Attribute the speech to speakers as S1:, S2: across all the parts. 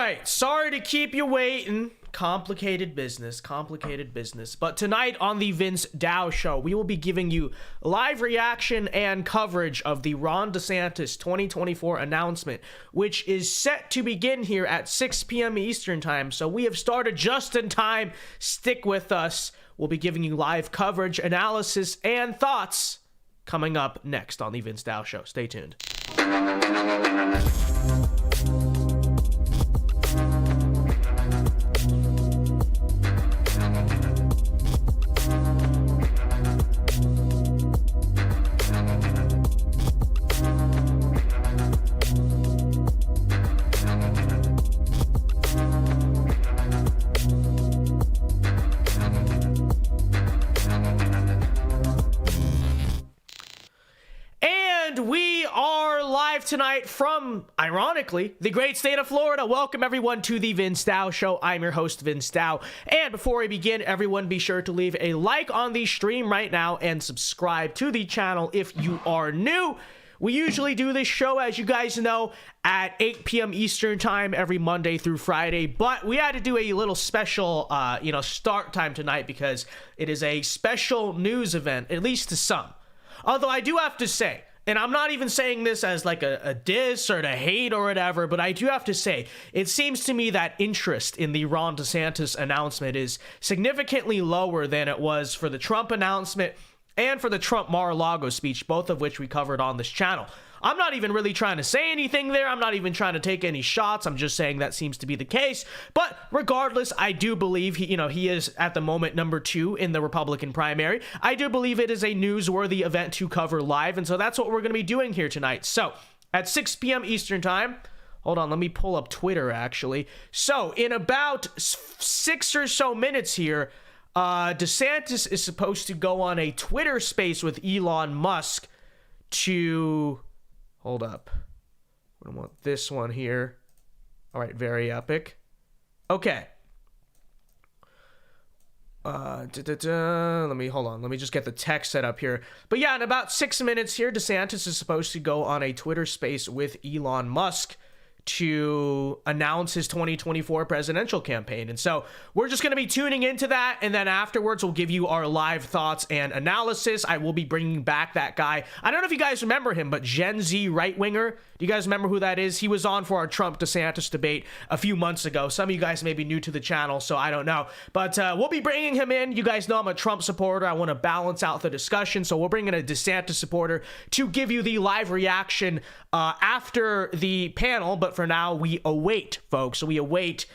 S1: right, sorry to keep you waiting. Complicated business. But tonight on the Vince Dow Show, we will be giving you live reaction and coverage of the Ron DeSantis 2024 announcement, which is set to begin here at 6 p.m. Eastern Time. So we have started just in time. Stick with us. We'll be giving you live coverage, analysis, and thoughts coming up next on the Vince Dow Show. Stay tuned. Tonight from, ironically, the great state of Florida. Welcome everyone to the Vince Dow Show. I'm your host, Vince Dow. And before we begin, everyone be sure to leave a like on the stream right now and subscribe to the channel if you are new. We usually do this show, as you guys know, at 8 p.m. Eastern Time every Monday through Friday, but we had to do a little special, start time tonight because it is a special news event, at least to some. Although I do have to say, and I'm not even saying this as like a diss or to hate or whatever, but I do have to say, it seems to me that interest in the Ron DeSantis announcement is significantly lower than it was for the Trump announcement and for the Trump Mar-a-Lago speech, both of which we covered on this channel. I'm not even really trying to say anything there. I'm not even trying to take any shots. I'm just saying that seems to be the case. But regardless, I do believe he is at the moment number 2 in the Republican primary. I do believe it is a newsworthy event to cover live, and so that's what we're going to be doing here tonight. So at 6 p.m. Eastern Time, hold on, let me pull up Twitter actually. So in about 6 or so minutes here, DeSantis is supposed to go on a Twitter space with Elon Musk to... Hold up. I want this one here. All right, very epic. Okay. Let me just get the text set up here. But yeah, in about 6 minutes here, DeSantis is supposed to go on a Twitter space with Elon Musk to announce his 2024 presidential campaign. And so we're just going to be tuning into that. And then afterwards, we'll give you our live thoughts and analysis. I will be bringing back that guy. I don't know if you guys remember him, but Gen Z right-winger. Do you guys remember who that is? He was on for our Trump-DeSantis debate a few months ago. Some of you guys may be new to the channel, so I don't know. But we'll be bringing him in. You guys know I'm a Trump supporter. I want to balance out the discussion. So we'll bring in a DeSantis supporter to give you the live reaction after the panel. But for now, we await, folks. So we await.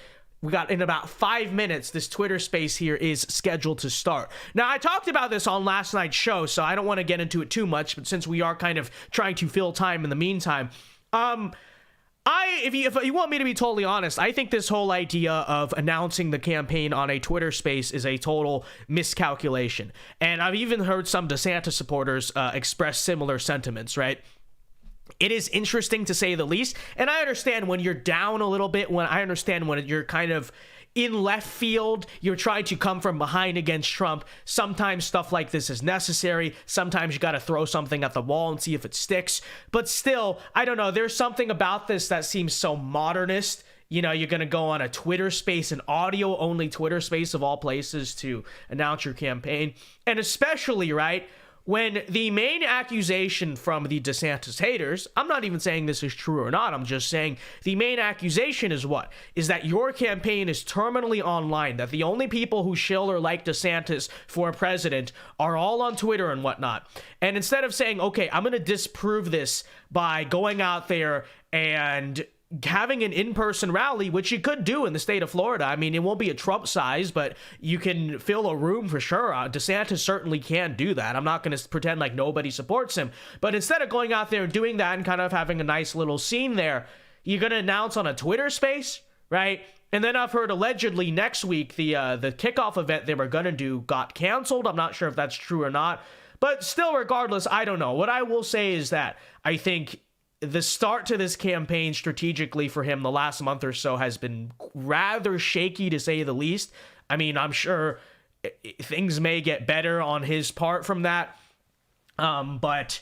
S1: We got in about 5 minutes. This Twitter space here is scheduled to start. Now, I talked about this on last night's show, so I don't want to get into it too much. But since we are kind of trying to fill time in the meantime, if you want me to be totally honest, I think this whole idea of announcing the campaign on a Twitter space is a total miscalculation. And I've even heard some DeSantis supporters express similar sentiments, right? It is interesting to say the least, and I understand when you're down a little bit, when you're kind of in left field, you're trying to come from behind against Trump. Sometimes stuff like this is necessary. Sometimes you got to throw something at the wall and see if it sticks. But still, I don't know, there's something about this that seems so modernist. You know, you're going to go on a Twitter space, an audio-only Twitter space of all places to announce your campaign. And especially, right, when the main accusation from the DeSantis haters, I'm not even saying this is true or not, I'm just saying the main accusation is what? Is that your campaign is terminally online, that the only people who shill or like DeSantis for president are all on Twitter and whatnot. And instead of saying, okay, I'm going to disprove this by going out there and having an in-person rally, which you could do in the state of Florida. I mean, it won't be a Trump size, but you can fill a room for sure. DeSantis certainly can do that. I'm not going to pretend like nobody supports him. But instead of going out there and doing that and kind of having a nice little scene there, you're going to announce on a Twitter space, right? And then I've heard allegedly next week, the kickoff event they were going to do got canceled. I'm not sure if that's true or not. But still, regardless, I don't know. What I will say is that I think the start to this campaign strategically for him the last month or so has been rather shaky, to say the least. I mean, I'm sure things may get better on his part from that. But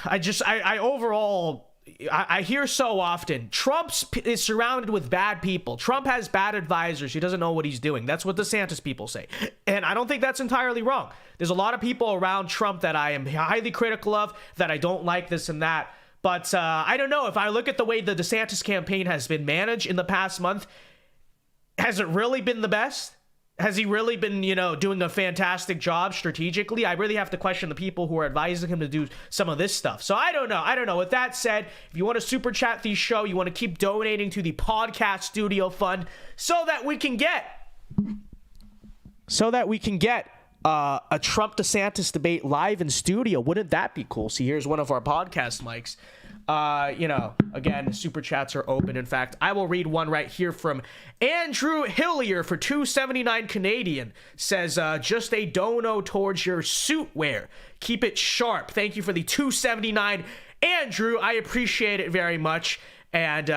S1: I overall, I hear so often, Trump is surrounded with bad people. Trump has bad advisors. He doesn't know what he's doing. That's what DeSantis people say. And I don't think that's entirely wrong. There's a lot of people around Trump that I am highly critical of, that I don't like, this and that. But I don't know. If I look at the way the DeSantis campaign has been managed in the past month, has it really been the best? Has he really been, doing a fantastic job strategically? I really have to question the people who are advising him to do some of this stuff. So I don't know. With that said, if you want to super chat the show, you want to keep donating to the podcast studio fund so that we can get a Trump DeSantis debate live in studio. Wouldn't that be cool? See, here's one of our podcast mics. Again, super chats are open. In fact, I will read one right here from Andrew Hillier for $2.79 Canadian. Says, just a dono towards your suit wear. Keep it sharp. Thank you for the $2.79, Andrew. I appreciate it very much. And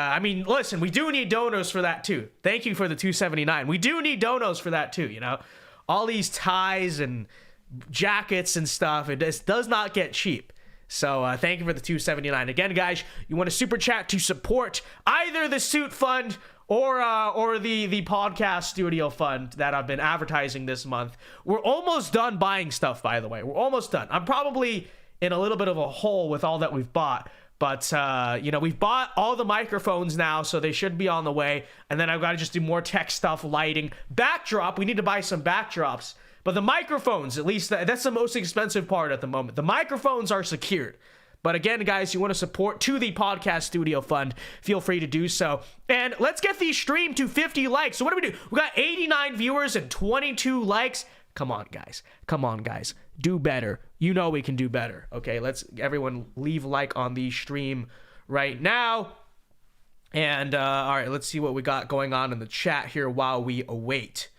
S1: listen, we do need donos for that too. Thank you for the $2.79. We do need donos for that too. All these ties and jackets and stuff. It just does not get cheap. So thank you for the $2.79. Again, guys, you want to super chat to support either the suit fund or the podcast studio fund that I've been advertising this month. We're almost done buying stuff, by the way. We're almost done. I'm probably in a little bit of a hole with all that we've bought. But, we've bought all the microphones now, so they should be on the way. And then I've got to just do more tech stuff, lighting. Backdrop, we need to buy some backdrops. But the microphones, at least, that's the most expensive part at the moment. The microphones are secured. But again, guys, you want to support to the podcast studio fund, feel free to do so. And let's get the stream to 50 likes. So what do? We got 89 viewers and 22 likes. Come on, guys. Do better. You know we can do better. Okay, let's everyone leave a like on the stream right now. And all right, let's see what we got going on in the chat here while we await.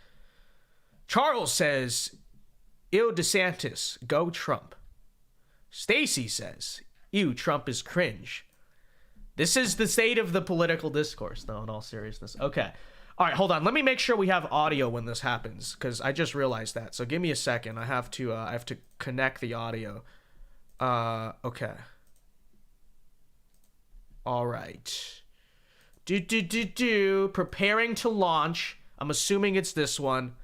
S1: Charles says, ew, DeSantis, go Trump. Stacy says, ew, Trump is cringe. This is the state of the political discourse, though, in all seriousness. Okay. All right, hold on. Let me make sure we have audio when this happens, because I just realized that. So give me a second. I have to connect the audio. Okay. All right. Preparing to launch. I'm assuming it's this one.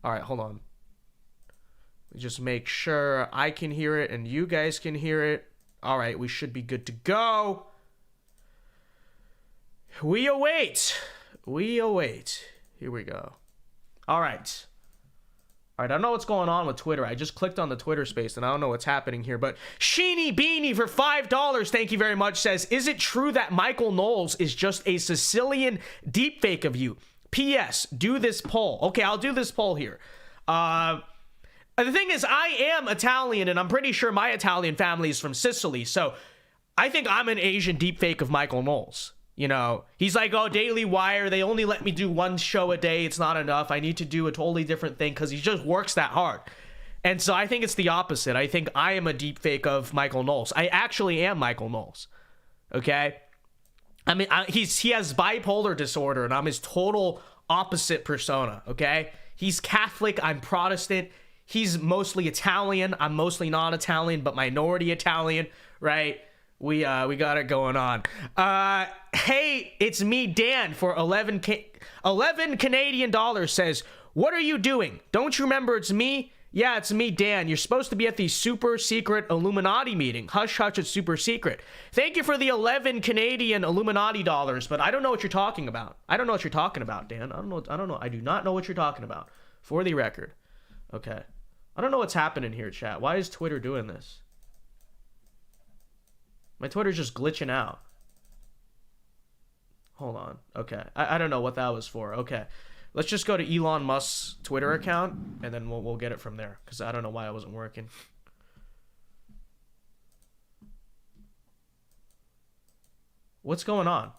S1: All right, hold on. Just make sure I can hear it and you guys can hear it. All right, we should be good to go. We await. Here we go. All right. I don't know what's going on with Twitter. I just clicked on the Twitter space and I don't know what's happening here. But Sheeny Beanie for $5, thank you very much, says, is it true that Michael Knowles is just a Sicilian deepfake of you? P.S. Do this poll. Okay, I'll do this poll here. The thing is, I am Italian, and I'm pretty sure my Italian family is from Sicily. So I think I'm an Asian deepfake of Michael Knowles. He's like, oh, Daily Wire, they only let me do one show a day. It's not enough. I need to do a totally different thing because he just works that hard. And so I think it's the opposite. I think I am a deepfake of Michael Knowles. I actually am Michael Knowles. Okay? I mean, he has bipolar disorder, and I'm his total opposite persona, okay? He's Catholic, I'm Protestant. He's mostly Italian, I'm mostly non-Italian, but minority Italian, right? We got it going on. Hey, it's me, Dan, for 11 Canadian dollars, says, what are you doing? Don't you remember it's me? Yeah, it's me, Dan. You're supposed to be at the super secret Illuminati meeting. Hush, hush, it's super secret. Thank you for the 11 Canadian Illuminati dollars, but I don't know what you're talking about. I don't know what you're talking about, Dan. I don't know. I do not know what you're talking about. For the record. Okay. I don't know what's happening here, chat. Why is Twitter doing this? My Twitter's just glitching out. Hold on. Okay. I don't know what that was for. Okay. Let's just go to Elon Musk's Twitter account, and then we'll get it from there, because I don't know why it wasn't working. What's going on?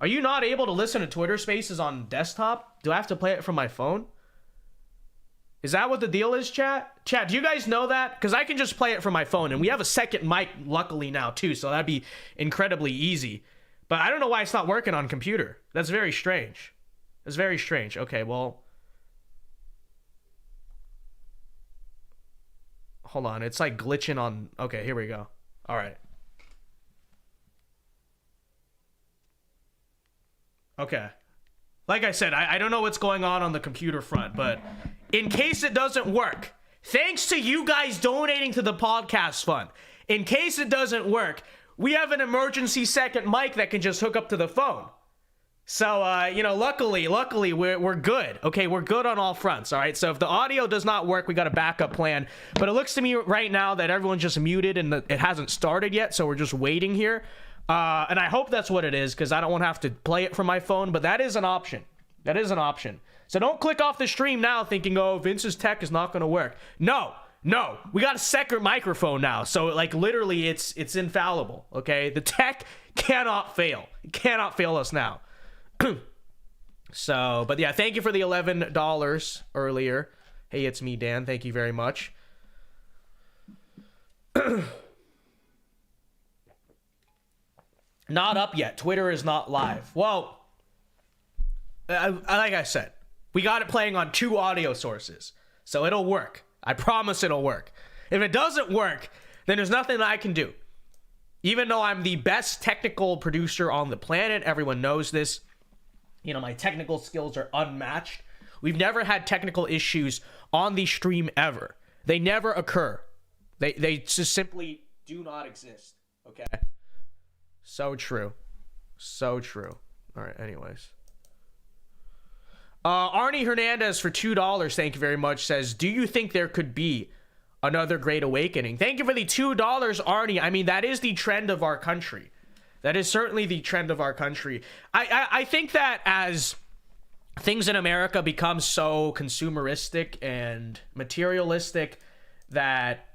S1: Are you not able to listen to Twitter Spaces on desktop? Do I have to play it from my phone? Is that what the deal is, chat? Chat, do you guys know that? Because I can just play it from my phone, and we have a second mic, luckily, now, too, so that'd be incredibly easy. But I don't know why it's not working on computer. That's very strange. It's very strange. Okay, well, hold on. It's like glitching on. Okay, here we go. All right. Okay. Like I said, I don't know what's going on the computer front, but in case it doesn't work, thanks to you guys donating to the podcast fund, in case it doesn't work, we have an emergency second mic that can just hook up to the phone. So, luckily, we're good. Okay, we're good on all fronts, all right? So if the audio does not work, we got a backup plan. But it looks to me right now that everyone's just muted and it hasn't started yet, so we're just waiting here. And I hope that's what it is, because I don't want to have to play it from my phone, but that is an option. That is an option. So don't click off the stream now thinking, oh, Vince's tech is not going to work. No, we got a second microphone now. So, like, literally, it's infallible, okay? The tech cannot fail. It cannot fail us now. So, but yeah, thank you for the $11 earlier. Hey, it's me, Dan. Thank you very much. Not up yet. Twitter is not live. Well, like I said, we got it playing on 2 audio sources, so it'll work. I promise it'll work. If it doesn't work, then there's nothing I can do. Even though I'm the best technical producer on the planet, everyone knows this. My technical skills are unmatched. We've never had technical issues on the stream ever. They never occur. They just simply do not exist. Okay? So true. So true. All right, anyways. Arnie Hernandez for $2, thank you very much, says, do you think there could be another Great Awakening? Thank you for the $2, Arnie. I mean, that is the trend of our country. That is certainly the trend of our country. I think that as things in America become so consumeristic and materialistic that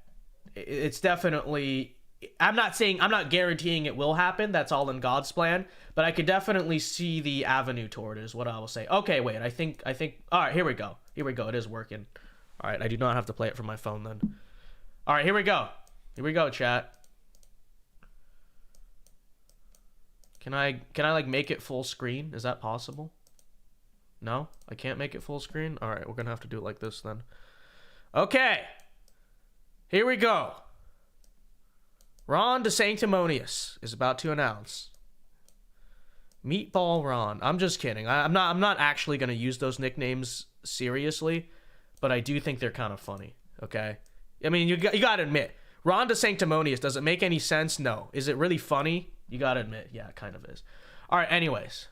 S1: it's definitely... I'm not guaranteeing it will happen. That's all in God's plan. But I could definitely see the avenue toward it is what I will say. Okay, wait. I think. All right, here we go. It is working. All right, I do not have to play it from my phone then. All right, here we go, chat. Can I like make it full screen? Is that possible? No, I can't make it full screen. All right, we're gonna have to do it like this then. Okay, here we go. Ron DeSanctimonious is about to announce Meatball Ron. I'm just kidding. I'm not actually gonna use those nicknames seriously, but I do think they're kind of funny. Okay, I mean you gotta admit, Ron DeSanctimonious, does it make any sense? No. Is it really funny? You gotta admit, yeah, it kind of is. All right, anyways.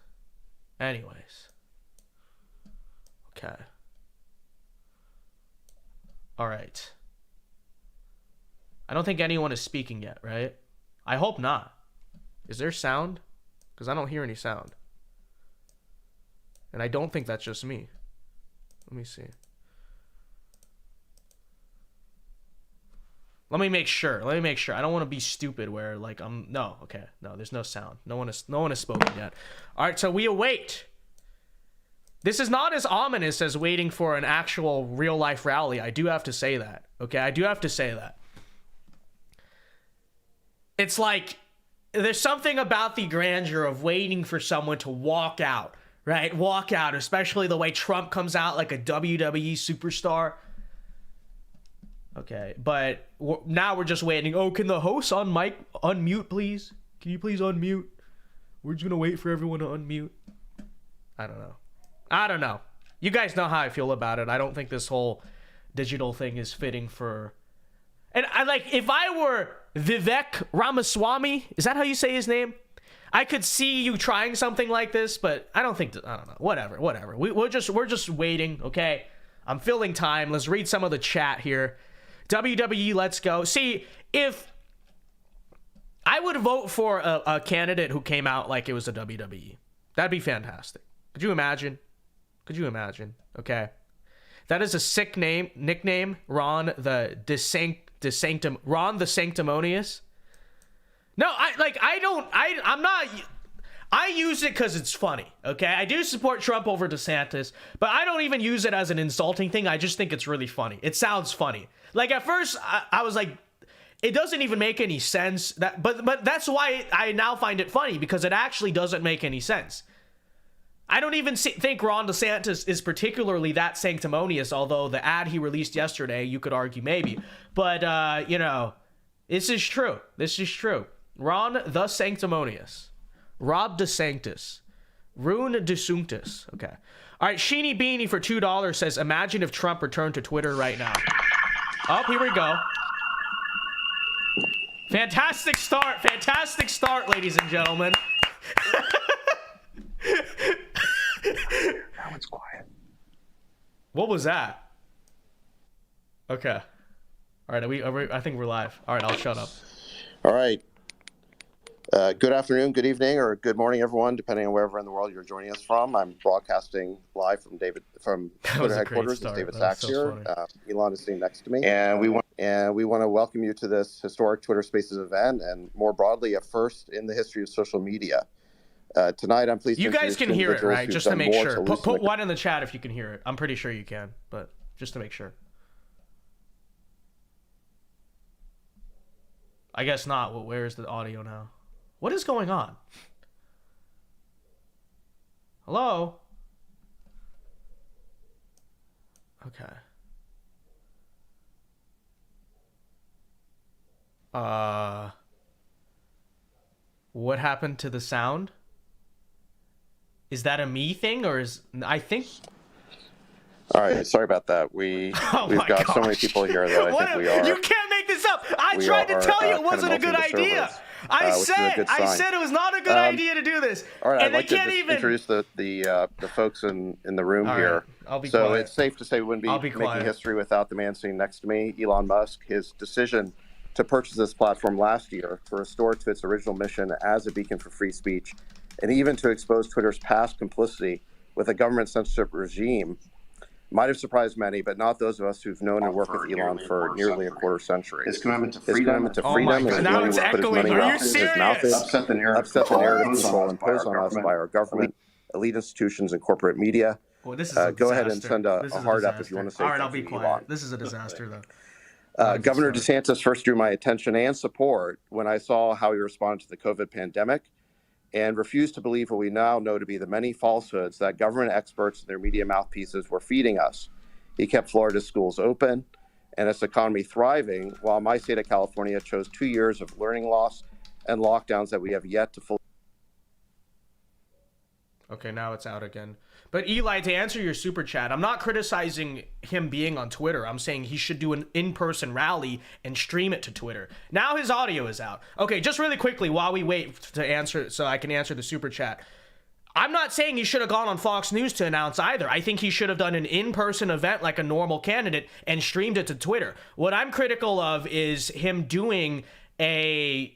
S1: Okay. All right. I don't think anyone is speaking yet, right? I hope not. Is there sound? Because I don't hear any sound. And I don't think that's just me. Let me see. Let me make sure. I don't want to be stupid where like no, there's no sound. No one has spoken yet. All right, so we await. This is not as ominous as waiting for an actual real life rally. I do have to say that. Okay, I do have to say that. It's like there's something about the grandeur of waiting for someone to walk out, right? Walk out, especially the way Trump comes out like a WWE superstar. Okay, but now we're just waiting. Oh, can the host on mic unmute, please? Can you please unmute? We're just gonna wait for everyone to unmute. I don't know. You guys know how I feel about it. I don't think this whole digital thing is fitting for... And I like, if I were Vivek Ramaswamy, is that how you say his name? I could see you trying something like this, but I don't know. Whatever. We're just waiting, okay? I'm filling time. Let's read some of the chat here. WWE, let's go. See, if I would vote for a candidate who came out like it was a WWE, that'd be fantastic. Could you imagine? Okay. That is a sick nickname, Ron the Ron the Sanctimonious. No, I use it because it's funny, okay? I do support Trump over DeSantis, but I don't even use it as an insulting thing. I just think it's really funny. It sounds funny. Like, at first, I was like, it doesn't even make any sense. But that's why I now find it funny, because it actually doesn't make any sense. I don't even think Ron DeSantis is particularly that sanctimonious, although the ad he released yesterday, you could argue maybe. But, this is true. Ron the Sanctimonious. Rob DeSantis. Rune DeSantis. Okay. All right. Sheeny Beanie for $2 says, imagine if Trump returned to Twitter right now. Oh, here we go. Fantastic start. Fantastic start, ladies and gentlemen.
S2: Now it's quiet.
S1: What was that? Okay. All right. I think we're live. All right. I'll shut up.
S2: All right. Good afternoon, good evening, or good morning, everyone, depending on wherever in the world you're joining us from. I'm broadcasting live from Twitter headquarters. It's David Sachs here. Elon is sitting next to me, and we want to welcome you to this historic Twitter Spaces event, and more broadly, a first in the history of social media. Tonight, I'm pleased.
S1: You guys can hear it, right? Just to make sure. Put one in the chat if you can hear it. I'm pretty sure you can, but just to make sure. I guess not. Well, where is the audio now? What is going on? Hello? Okay. What happened to the sound? Is that a me thing, or is... I think...
S2: All right, sorry about that. We've got so many people here that I think we are...
S1: You can't make this up! I tried to tell you it wasn't a good idea! I said it was not a good idea to do this.
S2: All right, I'd like to just introduce the folks in the room here.
S1: I'll be
S2: so
S1: quiet.
S2: It's safe to say we wouldn't be making history without the man sitting next to me, Elon Musk. His decision to purchase this platform last year to restore it to its original mission as a beacon for free speech, and even to expose Twitter's past complicity with a government censorship regime, might have surprised many, but not those of us who've known and worked with Elon for nearly a quarter century. His commitment to freedom and
S1: now it's echoing. Are you serious?
S2: Upset the narrative control imposed on us by our government, elite institutions, and corporate media.
S1: Well, this is a
S2: go ahead and send a heart up if you want to say.
S1: All right, I'll be quiet. This is a disaster,
S2: though. Governor DeSantis first drew my attention and support when I saw how he responded to the COVID pandemic, and refused to believe what we now know to be the many falsehoods that government experts and their media mouthpieces were feeding us. He kept Florida's schools open and its economy thriving, while my state of California chose 2 years of learning loss and lockdowns that we have yet to fully...
S1: Okay, now it's out again. But Eli, to answer your super chat, I'm not criticizing him being on Twitter. I'm saying he should do an in-person rally and stream it to Twitter. Now his audio is out. Okay, just really quickly while we wait to answer, so I can answer the super chat. I'm not saying he should have gone on Fox News to announce either. I think he should have done an in-person event like a normal candidate and streamed it to Twitter. What I'm critical of is him doing a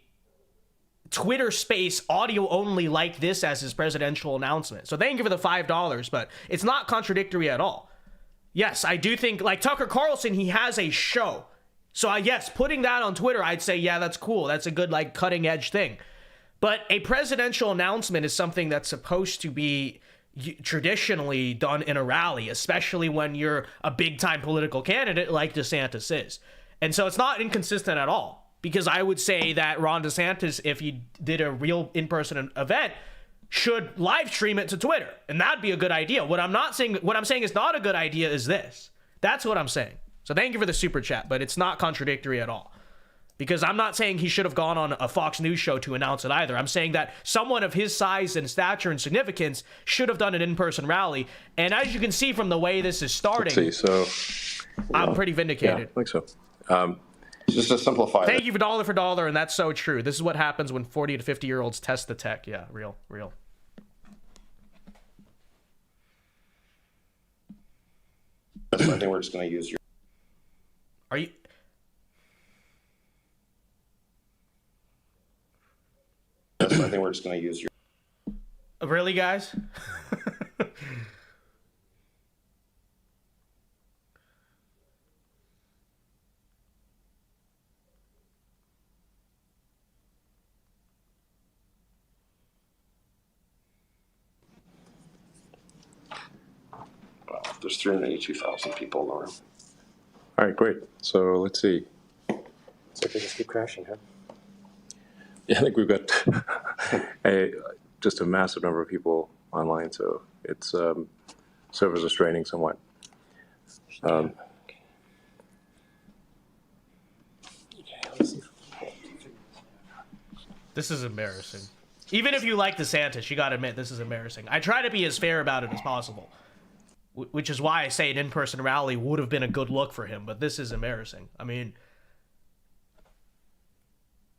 S1: Twitter space audio only like this as his presidential announcement. So thank you for the $5, but it's not contradictory at all. Yes, I do think, like Tucker Carlson, he has a show. So yes, putting that on Twitter, I'd say, yeah, that's cool. That's a good, like, cutting edge thing. But a presidential announcement is something that's supposed to be traditionally done in a rally, especially when you're a big time political candidate like DeSantis is. And so it's not inconsistent at all. Because I would say that Ron DeSantis, if he did a real in-person event, should live stream it to Twitter. And that'd be a good idea. What I'm saying is not a good idea is this. That's what I'm saying. So thank you for the super chat, but it's not contradictory at all. Because I'm not saying he should have gone on a Fox News show to announce it either. I'm saying that someone of his size and stature and significance should have done an in-person rally. And as you can see from the way this is starting, I'm pretty vindicated.
S2: Yeah, I think so. Just to simplify.
S1: Thank you for dollar, and that's so true. This is what happens when 40 to 50-year-olds test the tech. Yeah, real.
S2: I think we're just going to use your...
S1: Are you...
S2: I think we're just going to use your...
S1: Really, guys?
S2: There's 382,000 people in the room.
S3: All right, great. So let's see.
S2: So they just keep crashing, huh?
S3: Yeah, I think we've got just a massive number of people online, so it's servers are straining somewhat.
S1: This is embarrassing. Even if you like DeSantis, you gotta admit this is embarrassing. I try to be as fair about it as possible, which is why I say an in-person rally would have been a good look for him, but this is embarrassing. I mean,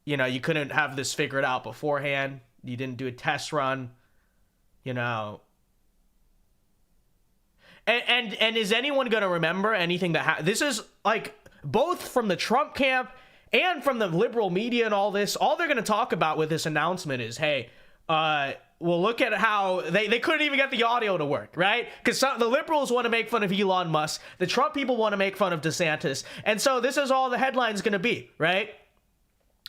S1: you know, you couldn't have this figured out beforehand. You didn't do a test run, you know. And is anyone going to remember anything that this is like both from the Trump camp and from the liberal media and all this, all they're going to talk about with this announcement is, hey, well, look at how they couldn't even get the audio to work, right? Because the liberals want to make fun of Elon Musk. The Trump people want to make fun of DeSantis. And so this is all the headline's going to be, right?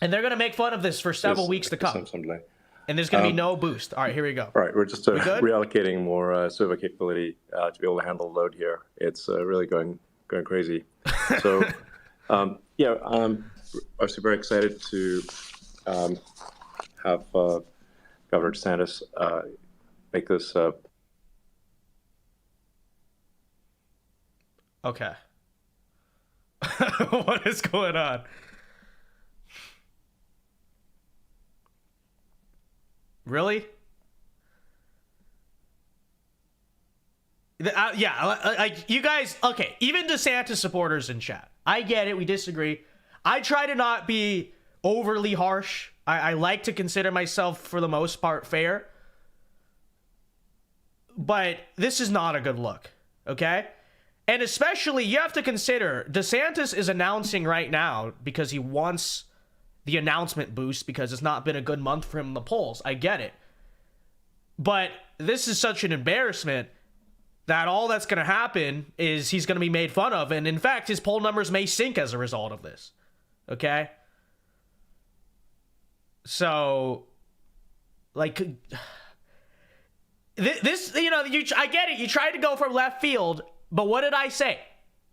S1: And they're going to make fun of this for several weeks to come.
S3: Someday.
S1: And there's going to be no boost. All right, here we go.
S3: All right, we're just reallocating more server capability to be able to handle the load here. It's really going crazy. So, obviously very excited to have Governor DeSantis make this.
S1: Okay. What is going on? Really? Like you guys, okay, even DeSantis supporters in chat. I get it, we disagree. I try to not be overly harsh. I like to consider myself, for the most part, fair. But this is not a good look, okay? And especially, you have to consider, DeSantis is announcing right now because he wants the announcement boost because it's not been a good month for him in the polls. I get it. But this is such an embarrassment that all that's going to happen is he's going to be made fun of. And in fact, his poll numbers may sink as a result of this. Okay? So, like, this, you know, I get it. You tried to go from left field, but what did I say?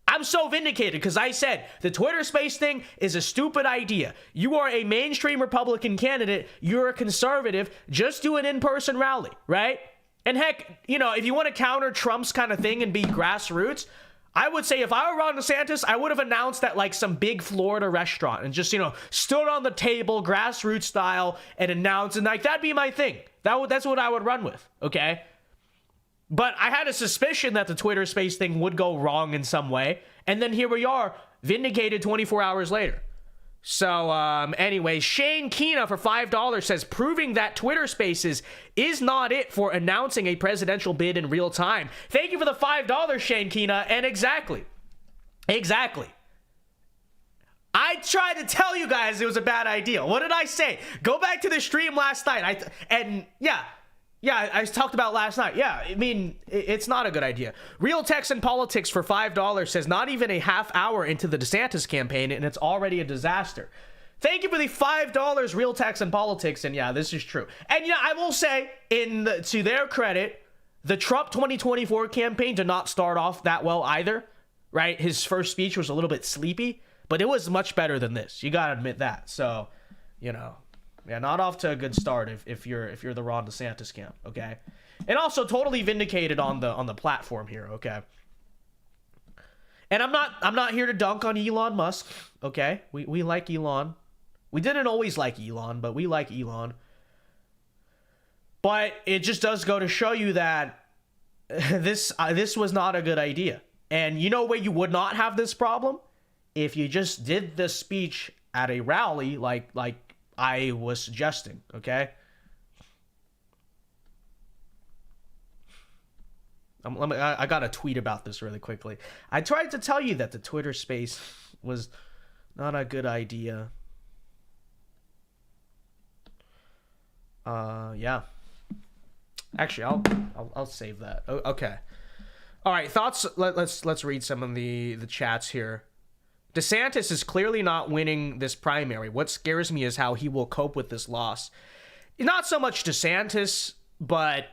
S1: I'm so vindicated because I said the Twitter space thing is a stupid idea. You are a mainstream Republican candidate. You're a conservative. Just do an in-person rally, right? And heck, you know, if you want to counter Trump's kind of thing and be grassroots, I would say if I were Ron DeSantis, I would have announced at like some big Florida restaurant and just, you know, stood on the table, grassroots style, and announced, and like that'd be my thing. That's what I would run with, okay? But I had a suspicion that the Twitter space thing would go wrong in some way. And then here we are, vindicated 24 hours later. So, anyway, Shane Keena for $5 says, proving that Twitter spaces is not it for announcing a presidential bid in real time. Thank you for the $5, Shane Keena. And exactly. I tried to tell you guys it was a bad idea. What did I say? Go back to the stream last night. Yeah, I talked about last night. Yeah, I mean, it's not a good idea. Real Texan Politics for $5 says, not even a half hour into the DeSantis campaign, and it's already a disaster. Thank you for the $5, Real Texan Politics, and yeah, this is true. And yeah, I will say, to their credit, the Trump 2024 campaign did not start off that well either, right? His first speech was a little bit sleepy, but it was much better than this. You gotta admit that. So, you know. Yeah, not off to a good start if you're the Ron DeSantis camp, okay? And also totally vindicated on the platform here, okay? And I'm not here to dunk on Elon Musk, okay? We like Elon. We didn't always like Elon, but we like Elon. But it just does go to show you that this was not a good idea. And you know where you would not have this problem? If you just did the speech at a rally like I was suggesting, okay? I got a tweet about this really quickly. I tried to tell you that the Twitter space was not a good idea. Yeah. Actually, I'll save that. Okay. All right, thoughts. Let's read some of the chats here. DeSantis is clearly not winning this primary. What scares me is how he will cope with this loss. Not so much DeSantis, but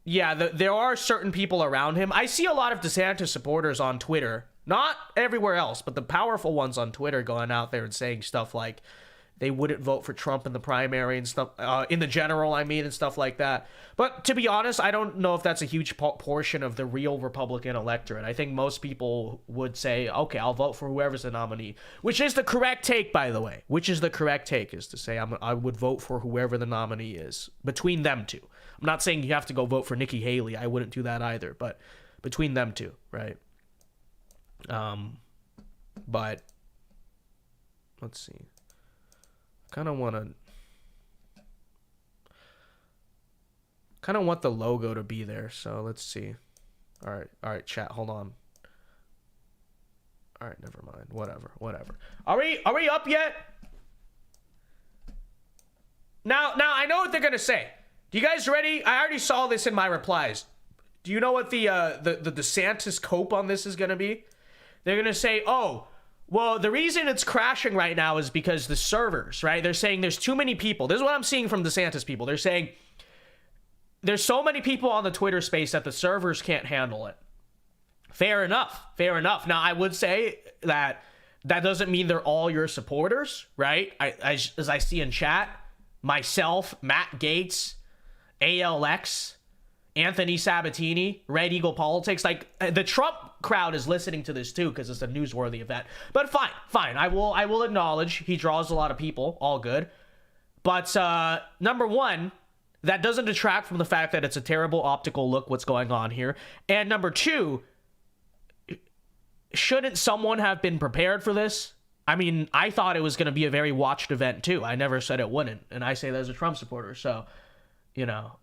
S1: yeah, there are certain people around him. I see a lot of DeSantis supporters on Twitter, not everywhere else, but the powerful ones on Twitter going out there and saying stuff like, they wouldn't vote for Trump in the primary and stuff, in the general, I mean, and stuff like that. But to be honest, I don't know if that's a huge portion of the real Republican electorate. I think most people would say, okay, I'll vote for whoever's the nominee, which is the correct take, by the way. Which is the correct take, is to say I would vote for whoever the nominee is between them two. I'm not saying you have to go vote for Nikki Haley. I wouldn't do that either, but between them two, right? But let's see. Kind of want the logo to be there, so let's see. All right, chat, hold on. All right, never mind. Whatever. Are we up yet? Now I know what they're gonna say. You guys ready? I already saw this in my replies. Do you know what the DeSantis cope on this is gonna be? They're gonna say, oh, well, the reason it's crashing right now is because the servers, right? They're saying there's too many people. This is what I'm seeing from DeSantis people. They're saying there's so many people on the Twitter space that the servers can't handle it. Fair enough. Now, I would say that doesn't mean they're all your supporters, right? As I see in chat, myself, Matt Gaetz, ALX, Anthony Sabatini, Red Eagle Politics, like the Trump crowd is listening to this too because it's a newsworthy event. But fine. I will acknowledge he draws a lot of people, all good. But number one, that doesn't detract from the fact that it's a terrible optical look what's going on here. And number two, shouldn't someone have been prepared for this? I mean, I thought it was going to be a very watched event too. I never said it wouldn't, and I say that as a Trump supporter. So, you know,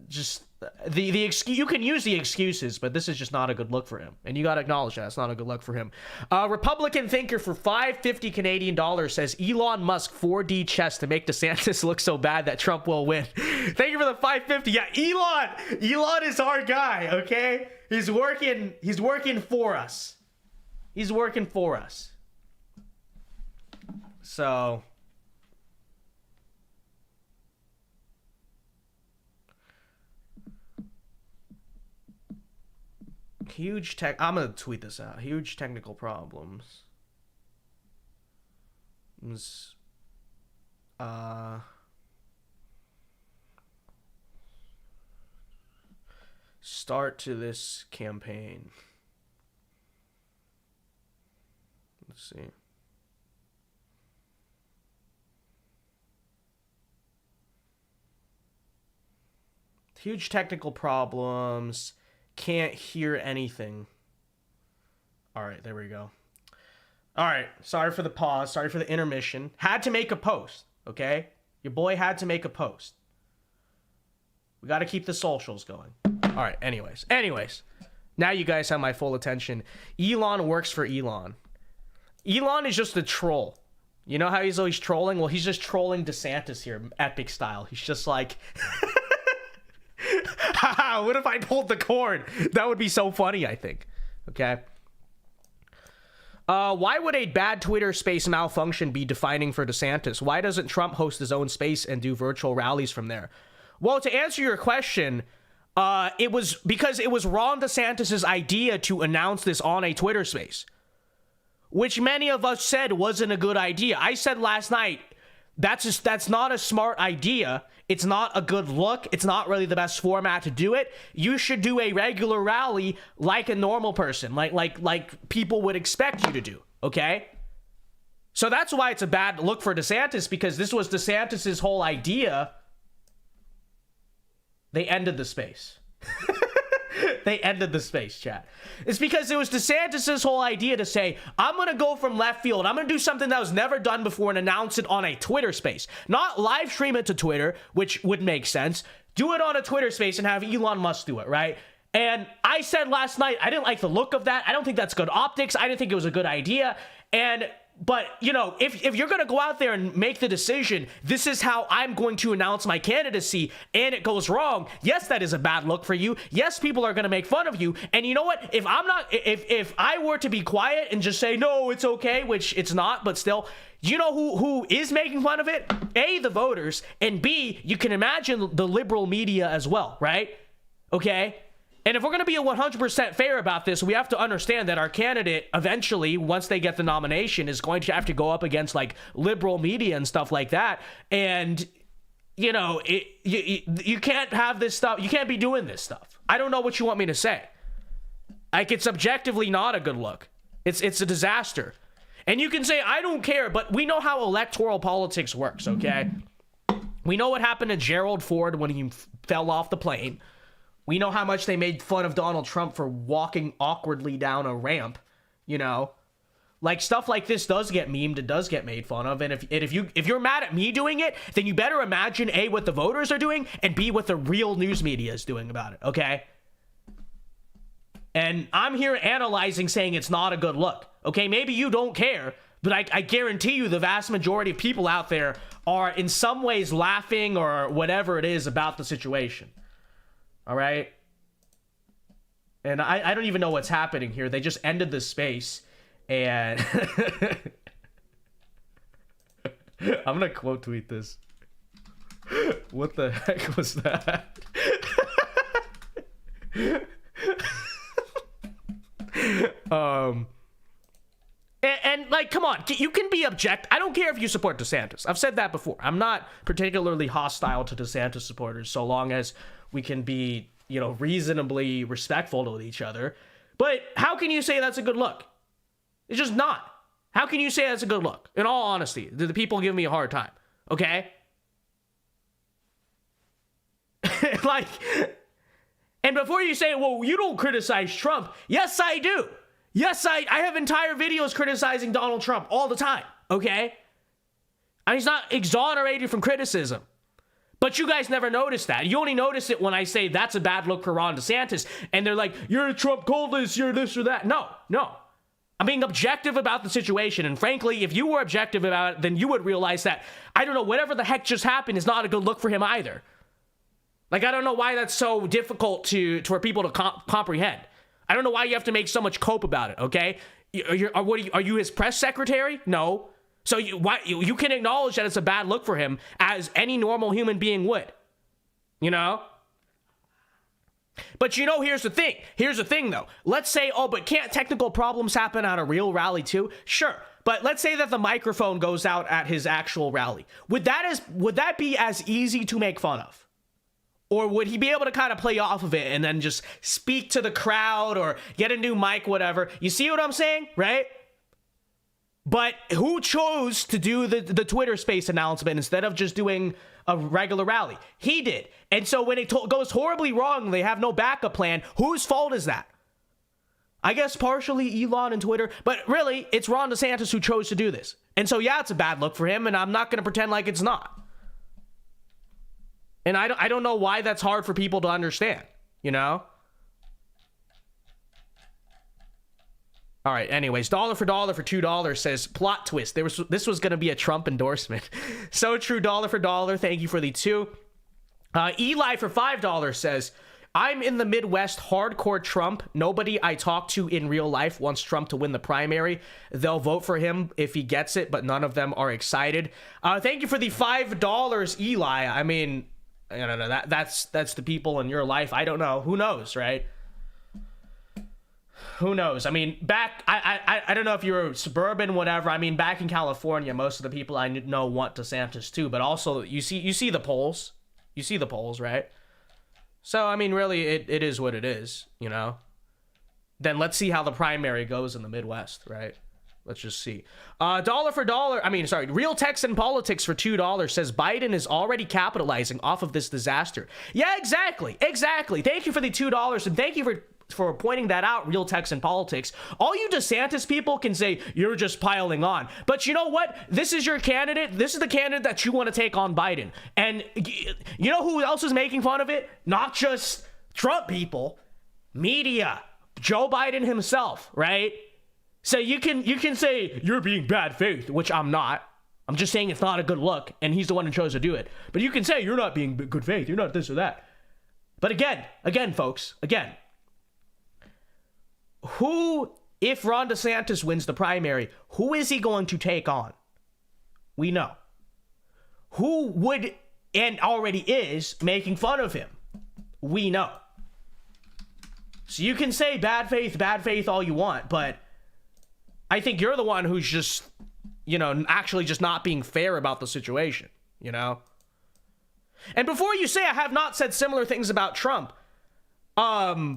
S1: just the excuse, you can use the excuses, but this is just not a good look for him, and you got to acknowledge that it's not a good look for him. Republican thinker for $550 Canadian says Elon Musk 4D chess to make DeSantis look so bad that Trump will win. Thank you for the $550. Yeah, Elon is our guy. Okay, he's working for us. He's working for us. So. I'm gonna tweet this out. Huge technical problems. Start to this campaign. Let's see. Huge technical problems. Can't hear anything. All right, there we go. All right, sorry for the pause. Sorry for the intermission. Had to make a post, okay? Your boy had to make a post. We got to keep the socials going. All right, anyways. Now you guys have my full attention. Elon works for Elon. Elon is just a troll. You know how he's always trolling? Well, he's just trolling DeSantis here, epic style. He's just like... Haha, what if I pulled the cord? That would be so funny, I think. Okay. Why would a bad Twitter space malfunction be defining for DeSantis? Why doesn't Trump host his own space and do virtual rallies from there? Well, to answer your question, it was because it was Ron DeSantis' idea to announce this on a Twitter space, which many of us said wasn't a good idea. I said last night, that's not a smart idea. It's not a good look. It's not really the best format to do it. You should do a regular rally like a normal person, like people would expect you to do, okay? So that's why it's a bad look for DeSantis, because this was DeSantis' whole idea. They ended the space. They ended the space, chat. It's because it was DeSantis' whole idea to say, I'm going to go from left field. I'm going to do something that was never done before and announce it on a Twitter space. Not live stream it to Twitter, which would make sense. Do it on a Twitter space and have Elon Musk do it, right? And I said last night, I didn't like the look of that. I don't think that's good optics. I didn't think it was a good idea. But, you know, if you're going to go out there and make the decision, this is how I'm going to announce my candidacy, and it goes wrong, yes, that is a bad look for you. Yes, people are going to make fun of you. And you know what? If I were to be quiet and just say, no, it's okay, which it's not, but still, you know who is making fun of it? A, the voters, and B, you can imagine the liberal media as well, right? Okay? And if we're going to be 100% fair about this, we have to understand that our candidate eventually, once they get the nomination, is going to have to go up against like liberal media and stuff like that. And, you know, you can't have this stuff. You can't be doing this stuff. I don't know what you want me to say. Like, it's objectively not a good look. It's a disaster. And you can say, I don't care, but we know how electoral politics works, okay? We know what happened to Gerald Ford when he fell off the plane. We know how much they made fun of Donald Trump for walking awkwardly down a ramp, you know? Like, stuff like this does get memed, it does get made fun of, and if you're mad at me doing it, then you better imagine A, what the voters are doing, and B, what the real news media is doing about it, okay? And I'm here analyzing, saying it's not a good look, okay? Maybe you don't care, but I guarantee you the vast majority of people out there are in some ways laughing or whatever it is about the situation. All right? And I don't even know what's happening here. They just ended the space, and I'm going to quote tweet this. What the heck was that? And like, come on, you can be objective. I don't care if you support DeSantis. I've said that before. I'm not particularly hostile to DeSantis supporters so long as we can be, you know, reasonably respectful to each other. But how can you say that's a good look? It's just not. How can you say that's a good look? In all honesty, the people give me a hard time. Okay? Like, and before you say, well, you don't criticize Trump. Yes, I do. Yes, I have entire videos criticizing Donald Trump all the time. Okay? And he's not exonerated from criticism. But you guys never notice that. You only notice it when I say that's a bad look for Ron DeSantis. And they're like, you're a Trump coldest, you're this or that. No. I'm being objective about the situation. And frankly, if you were objective about it, then you would realize that, I don't know, whatever the heck just happened is not a good look for him either. Like, I don't know why that's so difficult for people to comprehend. I don't know why you have to make so much cope about it, okay? Are you his press secretary? No. So you can acknowledge that it's a bad look for him as any normal human being would, you know? But you know, here's the thing. Here's the thing, though. Let's say, oh, but can't technical problems happen at a real rally too? Sure. But let's say that the microphone goes out at his actual rally. Would that be as easy to make fun of? Or would he be able to kind of play off of it and then just speak to the crowd or get a new mic, whatever? You see what I'm saying, right? But who chose to do the Twitter space announcement instead of just doing a regular rally? He did. And so when it goes horribly wrong, they have no backup plan. Whose fault is that? I guess partially Elon and Twitter, but really it's Ron DeSantis who chose to do this. And so yeah, it's a bad look for him, and I'm not going to pretend like it's not. And I don't know why that's hard for people to understand, you know? All right, anyways, $1 for $2 says, plot twist. This was going to be a Trump endorsement. So true, $1 for $. Thank you for the 2. Eli for $5 says, I'm in the Midwest, hardcore Trump. Nobody I talk to in real life wants Trump to win the primary. They'll vote for him if he gets it, but none of them are excited. Thank you for the $5, Eli. I mean, I don't know. That's the people in your life. I don't know. Who knows, right? Who knows? I mean, I don't know if you're suburban, whatever. I mean, back in California, most of the people I know want DeSantis too. But also, you see the polls. You see the polls, right? So, I mean, really, it is what it is, you know? Then let's see how the primary goes in the Midwest, right? Let's just see. $1 for $. Real Texan Politics for $2 says Biden is already capitalizing off of this disaster. Yeah, exactly. Thank you for the $2, and thank you for pointing that out, Real Texan Politics. All you DeSantis people can say, you're just piling on. But you know what? This is your candidate. This is the candidate that you want to take on Biden. And you know who else is making fun of it? Not just Trump people. Media. Joe Biden himself, right? So you can say you're being bad faith, which I'm not. I'm just saying it's not a good look, and he's the one who chose to do it. But you can say you're not being good faith. You're not this or that. But again, folks, who, if Ron DeSantis wins the primary, who is he going to take on? We know. Who would and already is making fun of him? We know. So you can say bad faith all you want, but I think you're the one who's just, actually just not being fair about the situation, And before you say I have not said similar things about Trump, go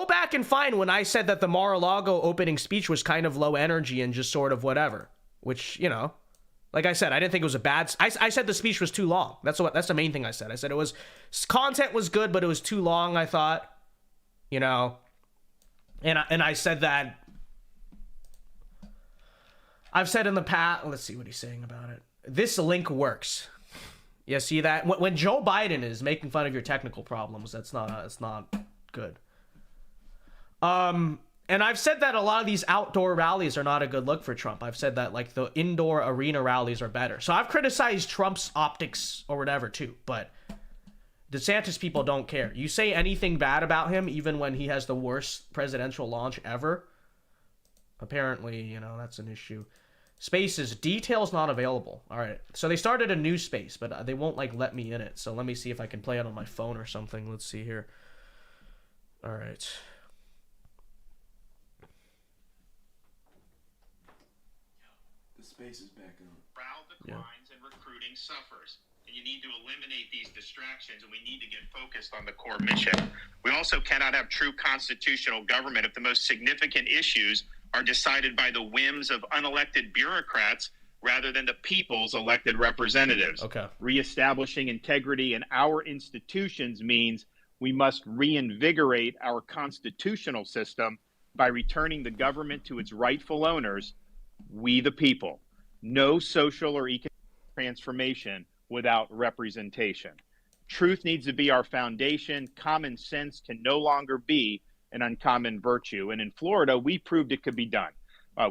S1: back and find when I said that the Mar-a-Lago opening speech was kind of low energy and just sort of whatever, which, like I said, I didn't think it was a bad... I said the speech was too long. That's the main thing I said. I said content was good, but it was too long, I thought. And I said that... I've said in the past... Let's see what he's saying about it. This link works. You see that? When Joe Biden is making fun of your technical problems, it's not good. And I've said that a lot of these outdoor rallies are not a good look for Trump. I've said that, like, the indoor arena rallies are better. So I've criticized Trump's optics or whatever, too. But DeSantis people don't care. You say anything bad about him, even when he has the worst presidential launch ever, apparently, that's an issue. Spaces, details not available. All right. So they started a new space, but they won't, let me in it. So let me see if I can play it on my phone or something. Let's see here. All right.
S4: The space is back on.
S5: Morale declines and recruiting suffers. And you need to eliminate these distractions, and we need to get focused on the core mission. We also cannot have true constitutional government if the most significant issues are decided by the whims of unelected bureaucrats rather than the people's elected representatives.
S1: Okay.
S6: Reestablishing integrity in our institutions means we must reinvigorate our constitutional system by returning the government to its rightful owners, we the people. No social or economic transformation without representation. Truth needs to be our foundation. Common sense can no longer be an uncommon virtue. And in Florida, we proved it could be done.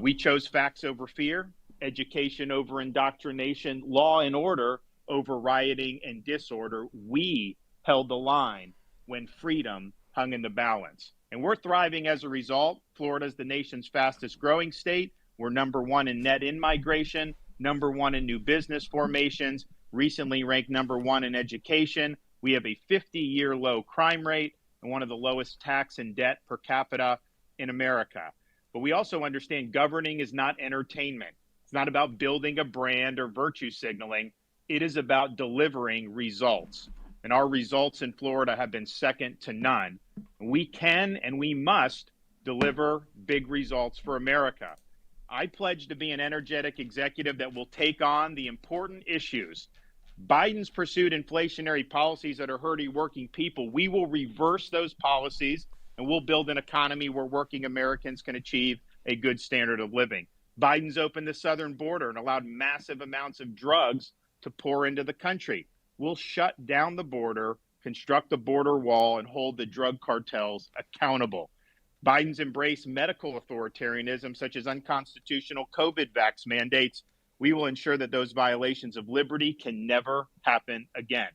S6: We chose facts over fear, education over indoctrination, law and order over rioting and disorder. We held the line when freedom hung in the balance. And we're thriving as a result. Florida is the nation's fastest growing state. We're number one in net in-migration, number one in new business formations, recently ranked number one in education. We have a 50-year low crime rate and one of the lowest tax and debt per capita in America. But we also understand governing is not entertainment. It's not about building a brand or virtue signaling. It is about delivering results. And our results in Florida have been second to none. We can and we must deliver big results for America. I pledge to be an energetic executive that will take on the important issues. Biden's pursued inflationary policies that are hurting working people. We will reverse those policies and we'll build an economy where working Americans can achieve a good standard of living. Biden's opened the southern border and allowed massive amounts of drugs to pour into the country. We'll shut down the border, construct a border wall, and hold the drug cartels accountable. Biden's embraced medical authoritarianism, such as unconstitutional COVID vax mandates. We will ensure that those violations of liberty can never happen again.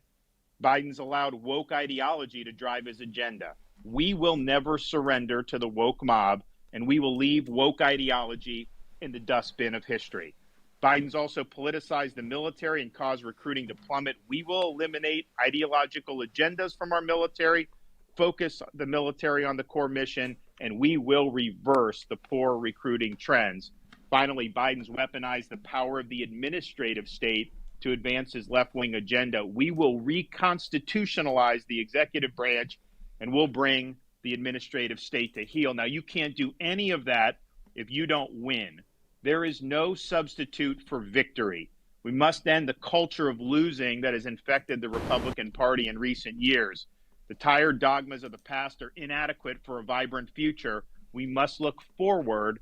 S6: Biden's allowed woke ideology to drive his agenda. We will never surrender to the woke mob, and we will leave woke ideology in the dustbin of history. Biden's also politicized the military and caused recruiting to plummet. We will eliminate ideological agendas from our military, focus the military on the core mission, and we will reverse the poor recruiting trends. Finally, Biden's weaponized the power of the administrative state to advance his left-wing agenda. We will reconstitutionalize the executive branch, and we'll bring the administrative state to heel. Now, you can't do any of that if you don't win. There is no substitute for victory. We must end the culture of losing that has infected the Republican Party in recent years. The tired dogmas of the past are inadequate for a vibrant future. We must look forward,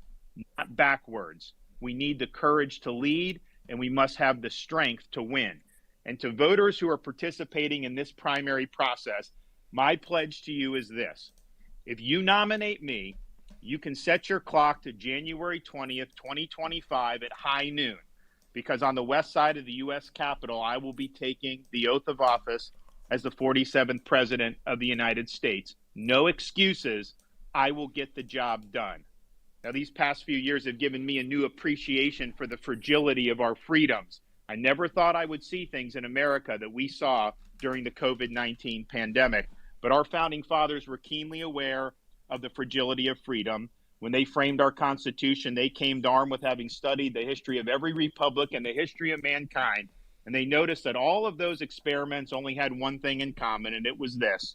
S6: not backwards. We need the courage to lead, and we must have the strength to win. And to voters who are participating in this primary process, my pledge to you is this. If you nominate me, you can set your clock to January 20th, 2025 at high noon, because on the west side of the U.S. Capitol, I will be taking the oath of office as the 47th President of the United States. No excuses. I will get the job done. Now, these past few years have given me a new appreciation for the fragility of our freedoms. I never thought I would see things in America that we saw during the COVID-19 pandemic. But our founding fathers were keenly aware of the fragility of freedom. When they framed our Constitution, they came armed with having studied the history of every republic and the history of mankind. And they noticed that all of those experiments only had one thing in common, and it was this: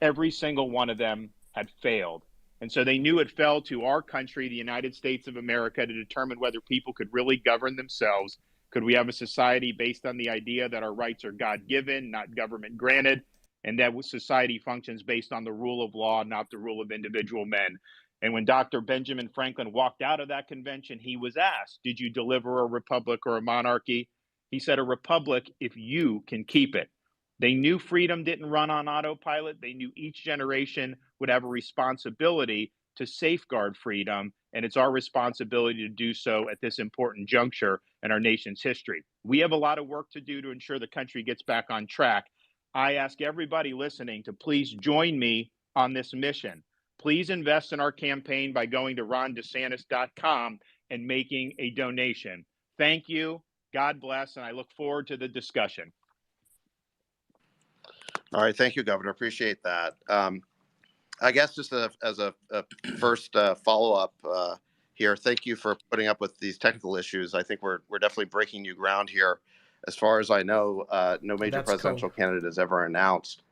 S6: every single one of them had failed. And so they knew it fell to our country, the United States of America, to determine whether people could really govern themselves. Could we have a society based on the idea that our rights are God-given, not government-granted, and that society functions based on the rule of law, not the rule of individual men? And when Dr. Benjamin Franklin walked out of that convention, he was asked, did you deliver a republic or a monarchy? He said, a republic if you can keep it. They knew freedom didn't run on autopilot. They knew each generation would have a responsibility to safeguard freedom, and it's our responsibility to do so at this important juncture in our nation's history. We have a lot of work to do to ensure the country gets back on track. I ask everybody listening to please join me on this mission. Please invest in our campaign by going to rondesantis.com and making a donation. Thank you. God bless, and I look forward to the discussion.
S2: All right, thank you, Governor. Appreciate that. I guess just as a first follow-up here, thank you for putting up with these technical issues. I think we're definitely breaking new ground here. As far as I know, no major presidential candidate has ever announced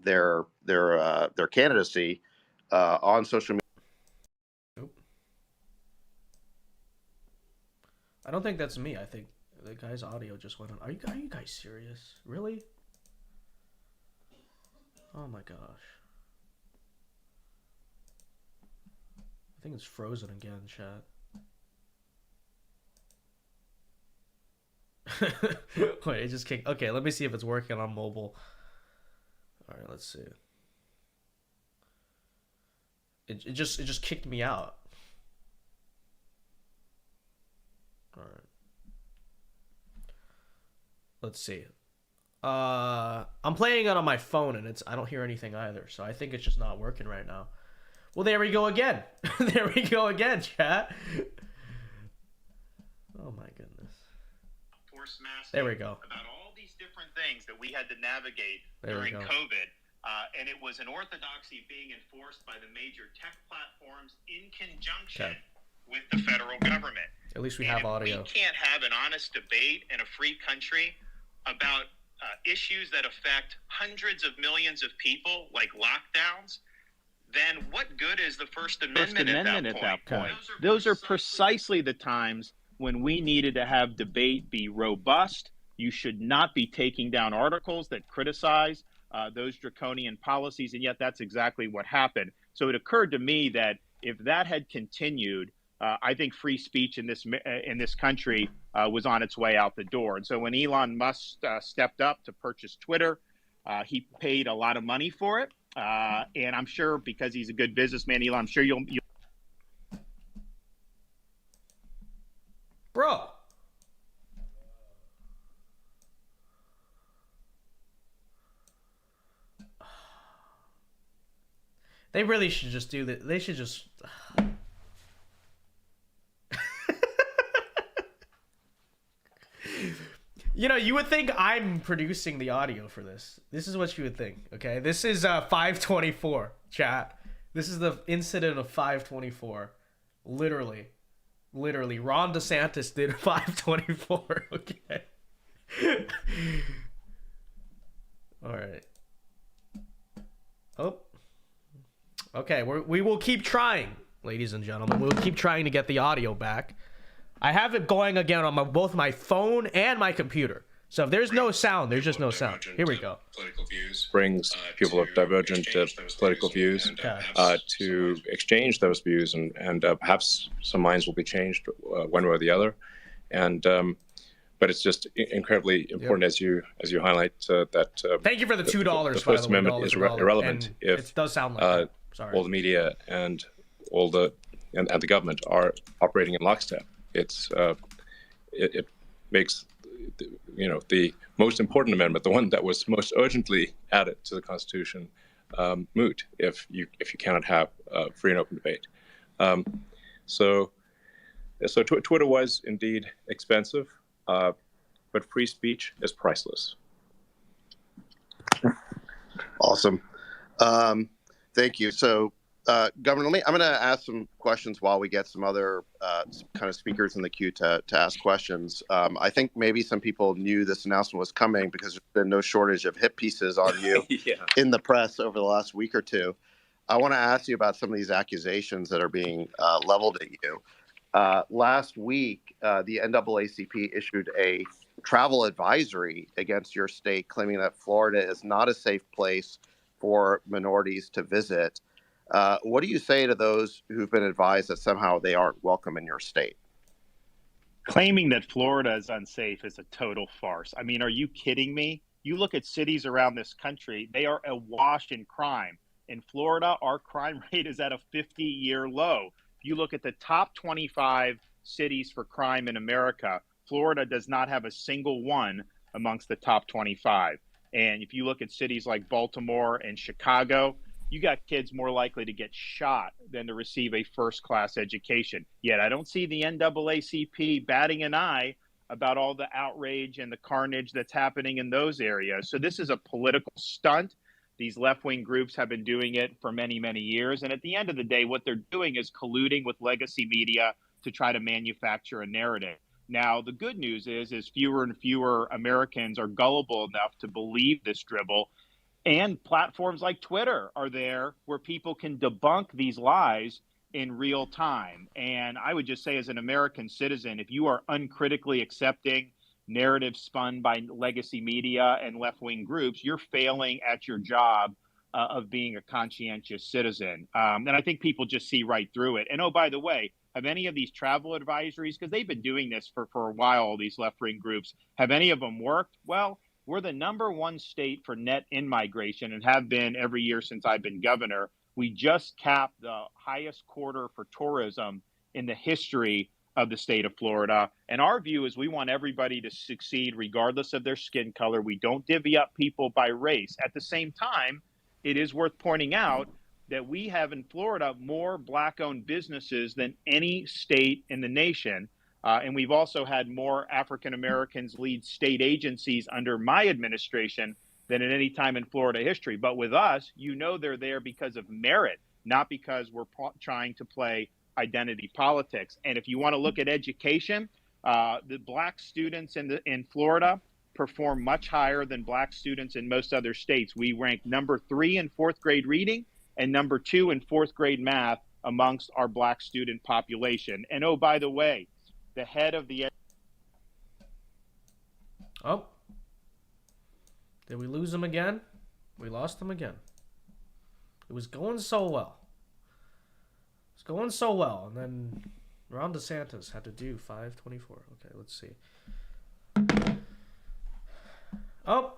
S2: their candidacy on social media.
S1: I don't think that's me. I think the guy's audio just went on. Are you guys serious? Really? Oh my gosh. I think it's frozen again, chat. Wait, it just kicked. Okay, let me see if it's working on mobile. Alright, let's see. It just kicked me out. Alright. Let's see. I'm playing it on my phone and I don't hear anything either, so I think it's just not working right now. Well, there we go again. There we go again, chat. Oh my goodness. There we go.
S5: About all these different things that we had to navigate
S1: there
S5: during COVID, and it was an orthodoxy being enforced by the major tech platforms in conjunction with the federal government.
S1: At least we have audio.
S5: We can't have an honest debate in a free country about issues that affect hundreds of millions of people, like lockdowns. Then what good is the First Amendment, at that point?
S6: Those are precisely the times when we needed to have debate be robust. You should not be taking down articles that criticize those draconian policies, and yet that's exactly what happened. So it occurred to me that if that had continued, I think free speech in this country was on its way out the door. And so when Elon Musk stepped up to purchase Twitter, he paid a lot of money for it. And I'm sure because he's a good businessman, Elon, I'm sure you'll...
S1: Bro. They really should just do that. They should just... You know, you would think I'm producing the audio for this. This is what you would think, okay? This is 524, chat. This is the incident of 524. Literally. Ron DeSantis did 524, okay? All right. Oh. Okay, we will keep trying, ladies and gentlemen. We'll keep trying to get the audio back. I have it going again on both my phone and my computer. So if there's no sound, there's just no sound. Here we go.
S3: Brings people of divergent political views to exchange those views, and perhaps some minds will be changed one way or the other. And but it's just incredibly important, as you highlight, that
S1: thank you for the $2.
S3: The First Amendment is irrelevant if
S1: it does sound like Sorry.
S3: all the media and all the government are operating in lockstep. It makes the most important amendment, the one that was most urgently added to the Constitution, moot if you cannot have free and open debate. So Twitter was indeed expensive, but free speech is priceless.
S2: Awesome. Thank you. So, Governor, I'm going to ask some questions while we get some other kind of speakers in the queue to ask questions. I think maybe some people knew this announcement was coming because there's been no shortage of hit pieces on you in the press over the last week or two. I want to ask you about some of these accusations that are being leveled at you. Last week, the NAACP issued a travel advisory against your state, claiming that Florida is not a safe place for minorities to visit. What do you say to those who've been advised that somehow they aren't welcome in your state?
S6: Claiming that Florida is unsafe is a total farce. I mean, are you kidding me? You look at cities around this country, they are awash in crime. In Florida, our crime rate is at a 50-year low. If you look at the top 25 cities for crime in America, Florida does not have a single one amongst the top 25. And if you look at cities like Baltimore and Chicago, you got kids more likely to get shot than to receive a first-class education. Yet I don't see the NAACP batting an eye about all the outrage and the carnage that's happening in those areas. So this is a political stunt. These left-wing groups have been doing it for many, many years. And at the end of the day, what they're doing is colluding with legacy media to try to manufacture a narrative. Now, the good news is fewer and fewer Americans are gullible enough to believe this dribble. And platforms like Twitter are there where people can debunk these lies in real time. And I would just say, as an American citizen, if you are uncritically accepting narratives spun by legacy media and left-wing groups, you're failing at your job of being a conscientious citizen. And I think people just see right through it. And oh, by the way, have any of these travel advisories, because they've been doing this for a while, all these left-wing groups, have any of them worked? Well, we're the #1 state for net in-migration and have been every year since I've been governor. We just capped the highest quarter for tourism in the history of the state of Florida. And our view is we want everybody to succeed regardless of their skin color. We don't divvy up people by race. At the same time, it is worth pointing out that we have in Florida more Black-owned businesses than any state in the nation. And we've also had more African Americans lead state agencies under my administration than at any time in Florida history. But with us, you know they're there because of merit, not because we're trying to play identity politics. And if you want to look at education, the Black students in Florida perform much higher than Black students in most other states. We rank #3 in 4th grade reading and #2 in 4th grade math amongst our Black student population. And oh, by the way, the head of the...
S1: Oh. Did we lose him again? We lost him again. It was going so well. It was going so well. And then Ron DeSantis had to do 524. Okay, let's see. Oh.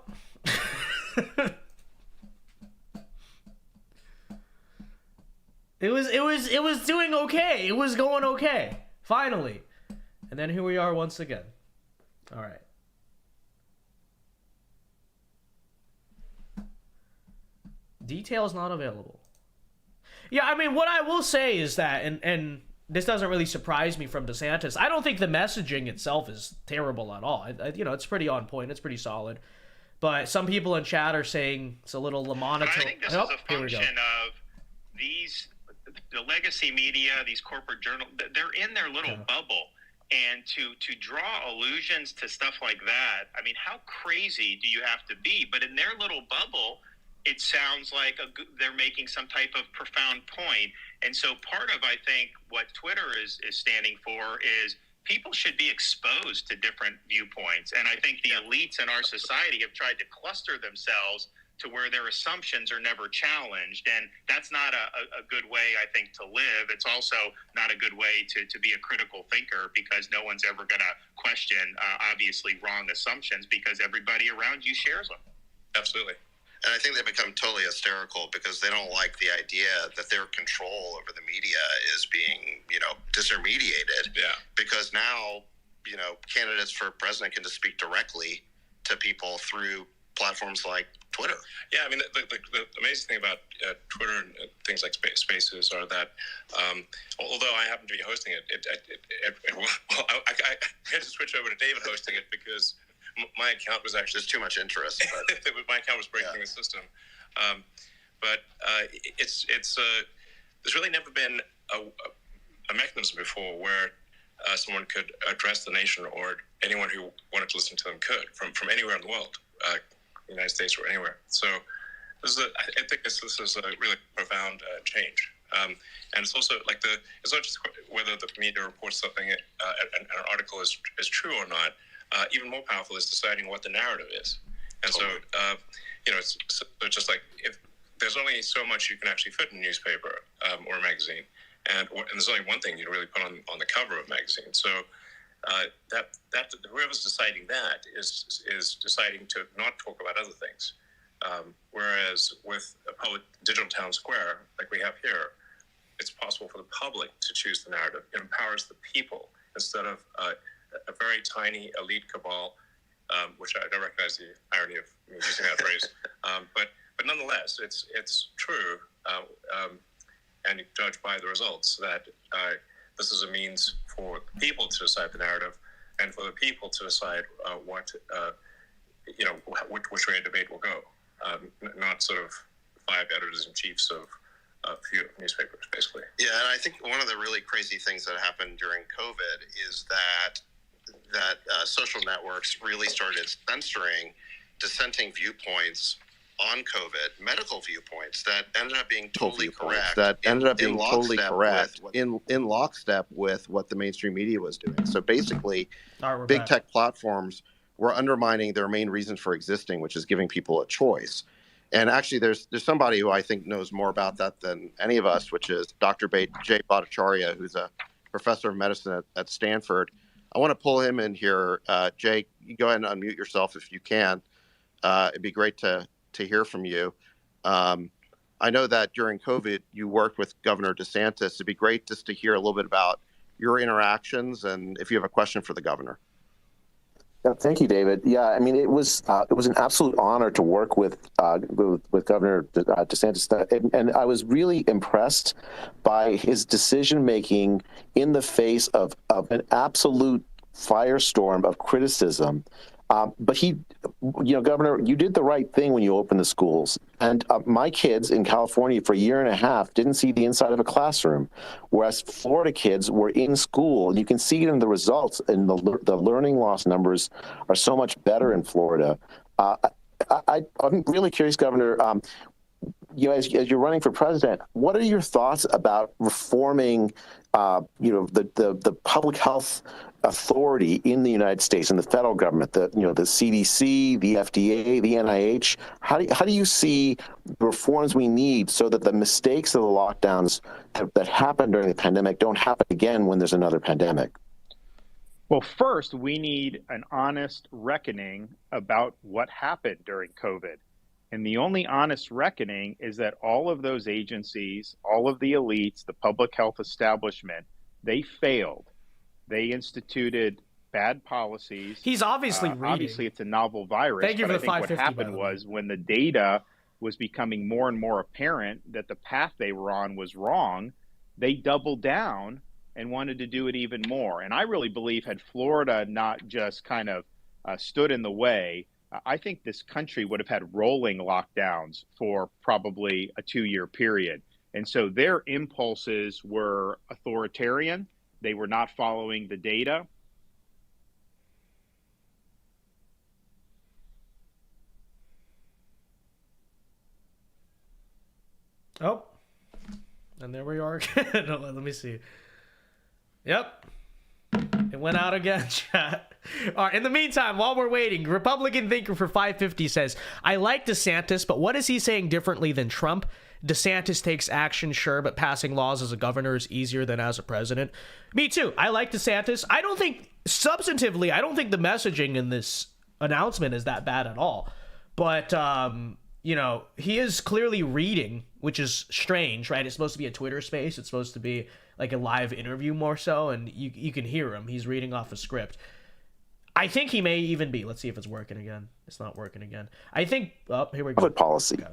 S1: It was doing okay. It was going okay. Finally. And then here we are once again. All right. Details not available. Yeah, I mean, what I will say is that, and this doesn't really surprise me from DeSantis, I don't think the messaging itself is terrible at all. It's pretty on point. It's pretty solid. But some people in chat are saying it's a little monotone.
S5: I think this is a function of the legacy media, these corporate journals. They're in their little bubble. And to draw allusions to stuff like that, I mean, how crazy do you have to be? But in their little bubble, it sounds like they're making some type of profound point. And so part of, I think, what Twitter is standing for is people should be exposed to different viewpoints. And I think the elites in our society have tried to cluster themselves to where their assumptions are never challenged. And that's not a good way, I think, to live. It's also not a good way to be a critical thinker, because no one's ever going to question, obviously, wrong assumptions, because everybody around you shares them.
S3: Absolutely.
S2: And I think they become totally hysterical because they don't like the idea that their control over the media is being, disintermediated. Yeah. Because now, candidates for president can just speak directly to people through platforms like Twitter.
S3: Yeah, I mean, the amazing thing about Twitter and things like Spaces are that, although I happen to be hosting it, I had to switch over to David hosting it because my account was actually...
S2: There's too much interest.
S3: But my account was breaking the system. but it's there's really never been a mechanism before where someone could address the nation, or anyone who wanted to listen to them could, from anywhere in the world, United States or anywhere. So I think this is a really profound change. And it's also like it's not just whether the media reports something, an article is true or not. Even more powerful is deciding what the narrative is. And so, it's just like, if there's only so much you can actually fit in a newspaper or a magazine, and there's only one thing you really put on the cover of a magazine. So that whoever's deciding that is deciding to not talk about other things. Whereas with a public digital town square like we have here, it's possible for the public to choose the narrative. It empowers the people instead of a very tiny elite cabal, which I don't recognize the irony of me using that phrase. But nonetheless, it's true, and you judge by the results that this is a means for the people to decide the narrative, and for the people to decide which way a debate will go. Not sort of 5 editors-in-chiefs of a few newspapers, basically.
S7: Yeah, and I think one of the really crazy things that happened during COVID is that social networks really started censoring dissenting viewpoints on COVID, medical viewpoints that ended up being totally correct.
S2: In lockstep with what the mainstream media was doing. So basically, big tech platforms were undermining their main reason for existing, which is giving people a choice. And actually, there's somebody who I think knows more about that than any of us, which is Dr. Jay Bhattacharya, who's a professor of medicine at Stanford. I want to pull him in here. Jay, you go ahead and unmute yourself if you can. It'd be great to hear from you. I know that during COVID, you worked with Governor DeSantis. It'd be great just to hear a little bit about your interactions and if you have a question for the governor.
S8: Yeah, thank you, David. Yeah, I mean, it was an absolute honor to work with Governor DeSantis, and I was really impressed by his decision making in the face of an absolute firestorm of criticism. But Governor, you did the right thing when you opened the schools. And my kids in California for a year and a half didn't see the inside of a classroom, whereas Florida kids were in school. And you can see it in the results, and the learning loss numbers are so much better in Florida. I'm really curious, Governor, as you're running for president, what are your thoughts about reforming, the public health authority in the United States and the federal government, the CDC, the FDA, the NIH? How do you see the reforms we need so that the mistakes of the lockdowns that happened during the pandemic don't happen again when there's another pandemic?
S6: Well, first, we need an honest reckoning about what happened during COVID. And the only honest reckoning is that all of those agencies, all of the elites, the public health establishment, they failed. They instituted bad policies.
S1: He's obviously reading.
S6: Obviously, it's a novel virus.
S1: Thank you for the 550.
S6: What happened was when the data was becoming more and more apparent that the path they were on was wrong, they doubled down and wanted to do it even more. And I really believe had Florida not just kind of stood in the way, I think this country would have had rolling lockdowns for probably a 2-year period. And so their impulses were authoritarian. They were not following the data.
S1: Oh, and there we are again. Let me see. Yep. It went out again, chat. All right, in the meantime, while we're waiting, Republican Thinker for 550 says, I like DeSantis, but what is he saying differently than Trump? DeSantis takes action, sure, but passing laws as a governor is easier than as a president. Me too. I like DeSantis. I don't think the messaging in this announcement is that bad at all. But, he is clearly reading, which is strange, right? It's supposed to be a Twitter space. It's supposed to be like a live interview more so, and you can hear him. He's reading off a script. I think he may even be. Let's see if it's working again. It's not working again. I think. Oh, here we go.
S8: Public policy.
S1: Okay.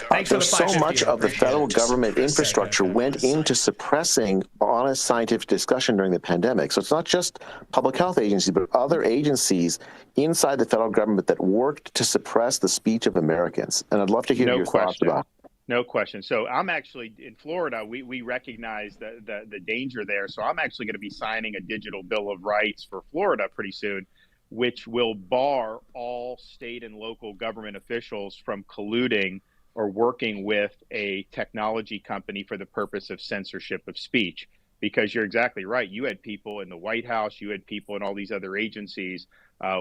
S1: Thanks for the
S8: so much of the federal government infrastructure went into suppressing honest scientific discussion during the pandemic. So it's not just public health agencies, but other agencies inside the federal government that worked to suppress the speech of Americans. And I'd love to hear your thoughts about it.
S6: No question. So I'm actually in Florida. We recognize the danger there. So I'm actually going to be signing a digital bill of rights for Florida pretty soon, which will bar all state and local government officials from colluding or working with a technology company for the purpose of censorship of speech. Because you're exactly right. You had people in the White House, you had people in all these other agencies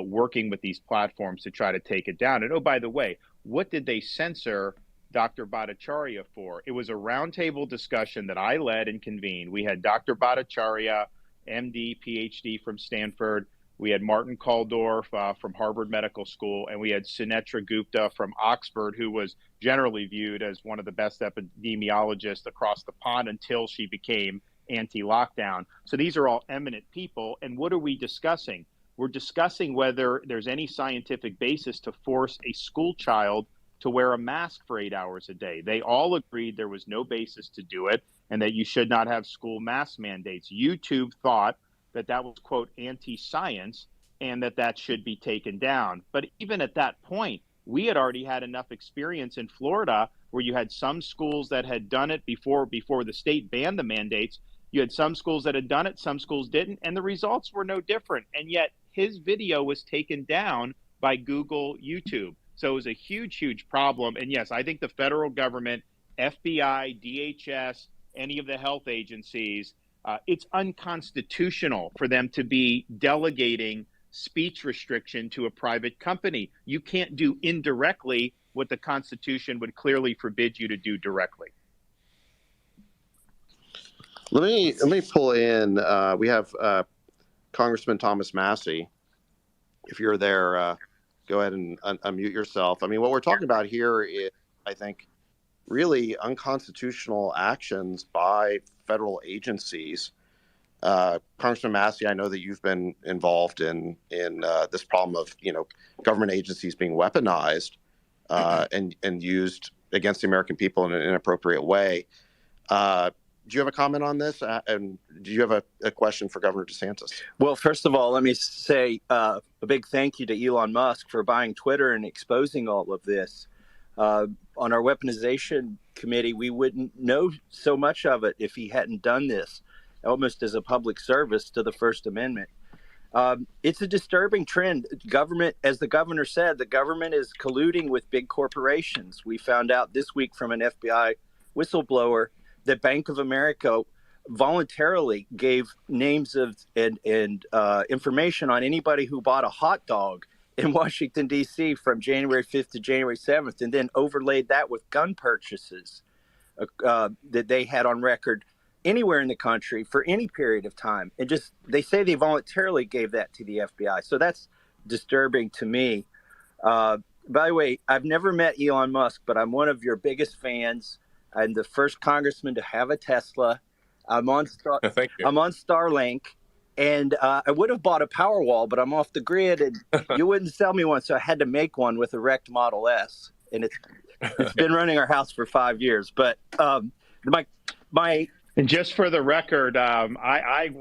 S6: working with these platforms to try to take it down. And oh, by the way, what did they censor Dr. Bhattacharya for? It was a roundtable discussion that I led and convened. We had Dr. Bhattacharya, MD, PhD from Stanford. We had Martin Kaldorf from Harvard Medical School, and we had Sunetra Gupta from Oxford, who was generally viewed as one of the best epidemiologists across the pond until she became anti-lockdown. So these are all eminent people. And what are we discussing? We're discussing whether there's any scientific basis to force a school child to wear a mask for 8 hours a day. They all agreed there was no basis to do it and that you should not have school mask mandates. YouTube thought that that was, quote, anti-science and that should be taken down. But even at that point, we had already had enough experience in Florida where you had some schools that had done it before the state banned the mandates. You had some schools that had done it, some schools didn't, and the results were no different. And yet his video was taken down by Google YouTube. So it was a huge, huge problem. And yes, I think the federal government, FBI, DHS, any of the health agencies, it's unconstitutional for them to be delegating speech restriction to a private company. You can't do indirectly what the Constitution would clearly forbid you to do directly.
S2: Let me pull in. We have Congressman Thomas Massey. If you're there, go ahead and unmute yourself. I mean, what we're talking about here is, I think, really unconstitutional actions by federal agencies. Congressman Massey, I know that you've been involved in this problem of government agencies being weaponized and used against the American people in an inappropriate way. Do you have a comment on this? And do you have a question for Governor DeSantis?
S9: Well, first of all, let me say a big thank you to Elon Musk for buying Twitter and exposing all of this. On our weaponization committee, we wouldn't know so much of it if he hadn't done this, almost as a public service to the First Amendment. It's a disturbing trend. Government, as the governor said, the government is colluding with big corporations. We found out this week from an FBI whistleblower that Bank of America voluntarily gave names of and information on anybody who bought a hot dog in Washington, D.C. from January 5th to January 7th, and then overlaid that with gun purchases that they had on record anywhere in the country for any period of time. And just, they say they voluntarily gave that to the FBI. So that's disturbing to me. By the way, I've never met Elon Musk, but I'm one of your biggest fans. I'm the first congressman to have a Tesla. I'm on Starlink, and I would have bought a Powerwall, but I'm off the grid, and you wouldn't sell me one, so I had to make one with a wrecked Model S, and it's been running our house for 5 years. But my
S6: and just for the record, I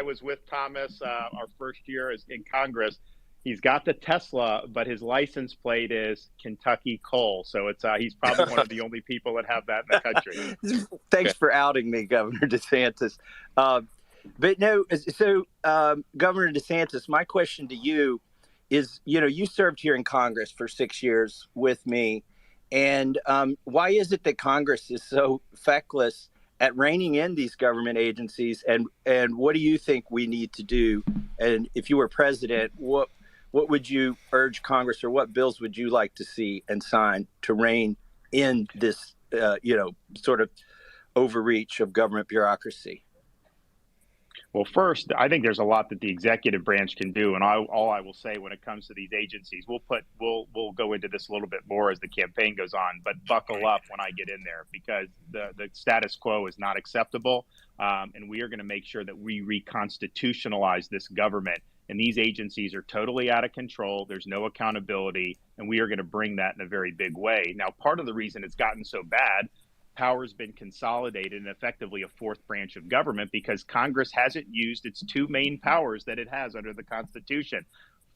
S6: was with Thomas our first year in Congress. He's got the Tesla, but his license plate is Kentucky Coal. So it's he's probably one of the only people that have that in the country.
S9: Thanks for outing me, Governor DeSantis. But no, so Governor DeSantis, my question to you is, you served here in Congress for 6 years with me. And why is it that Congress is so feckless at reining in these government agencies? And what do you think we need to do? And if you were president, what would you urge Congress, or what bills would you like to see and sign to rein in this, sort of overreach of government bureaucracy?
S6: Well, first, I think there's a lot that the executive branch can do, and all I will say when it comes to these agencies, we'll go into this a little bit more as the campaign goes on, but buckle up when I get in there, because the status quo is not acceptable, and we are going to make sure that we reconstitutionalize this government. And these agencies are totally out of control. There's no accountability, and we are going to bring that in a very big way. Now, part of the reason it's gotten so bad, power's been consolidated and effectively a fourth branch of government, because Congress hasn't used its two main powers that it has under the Constitution.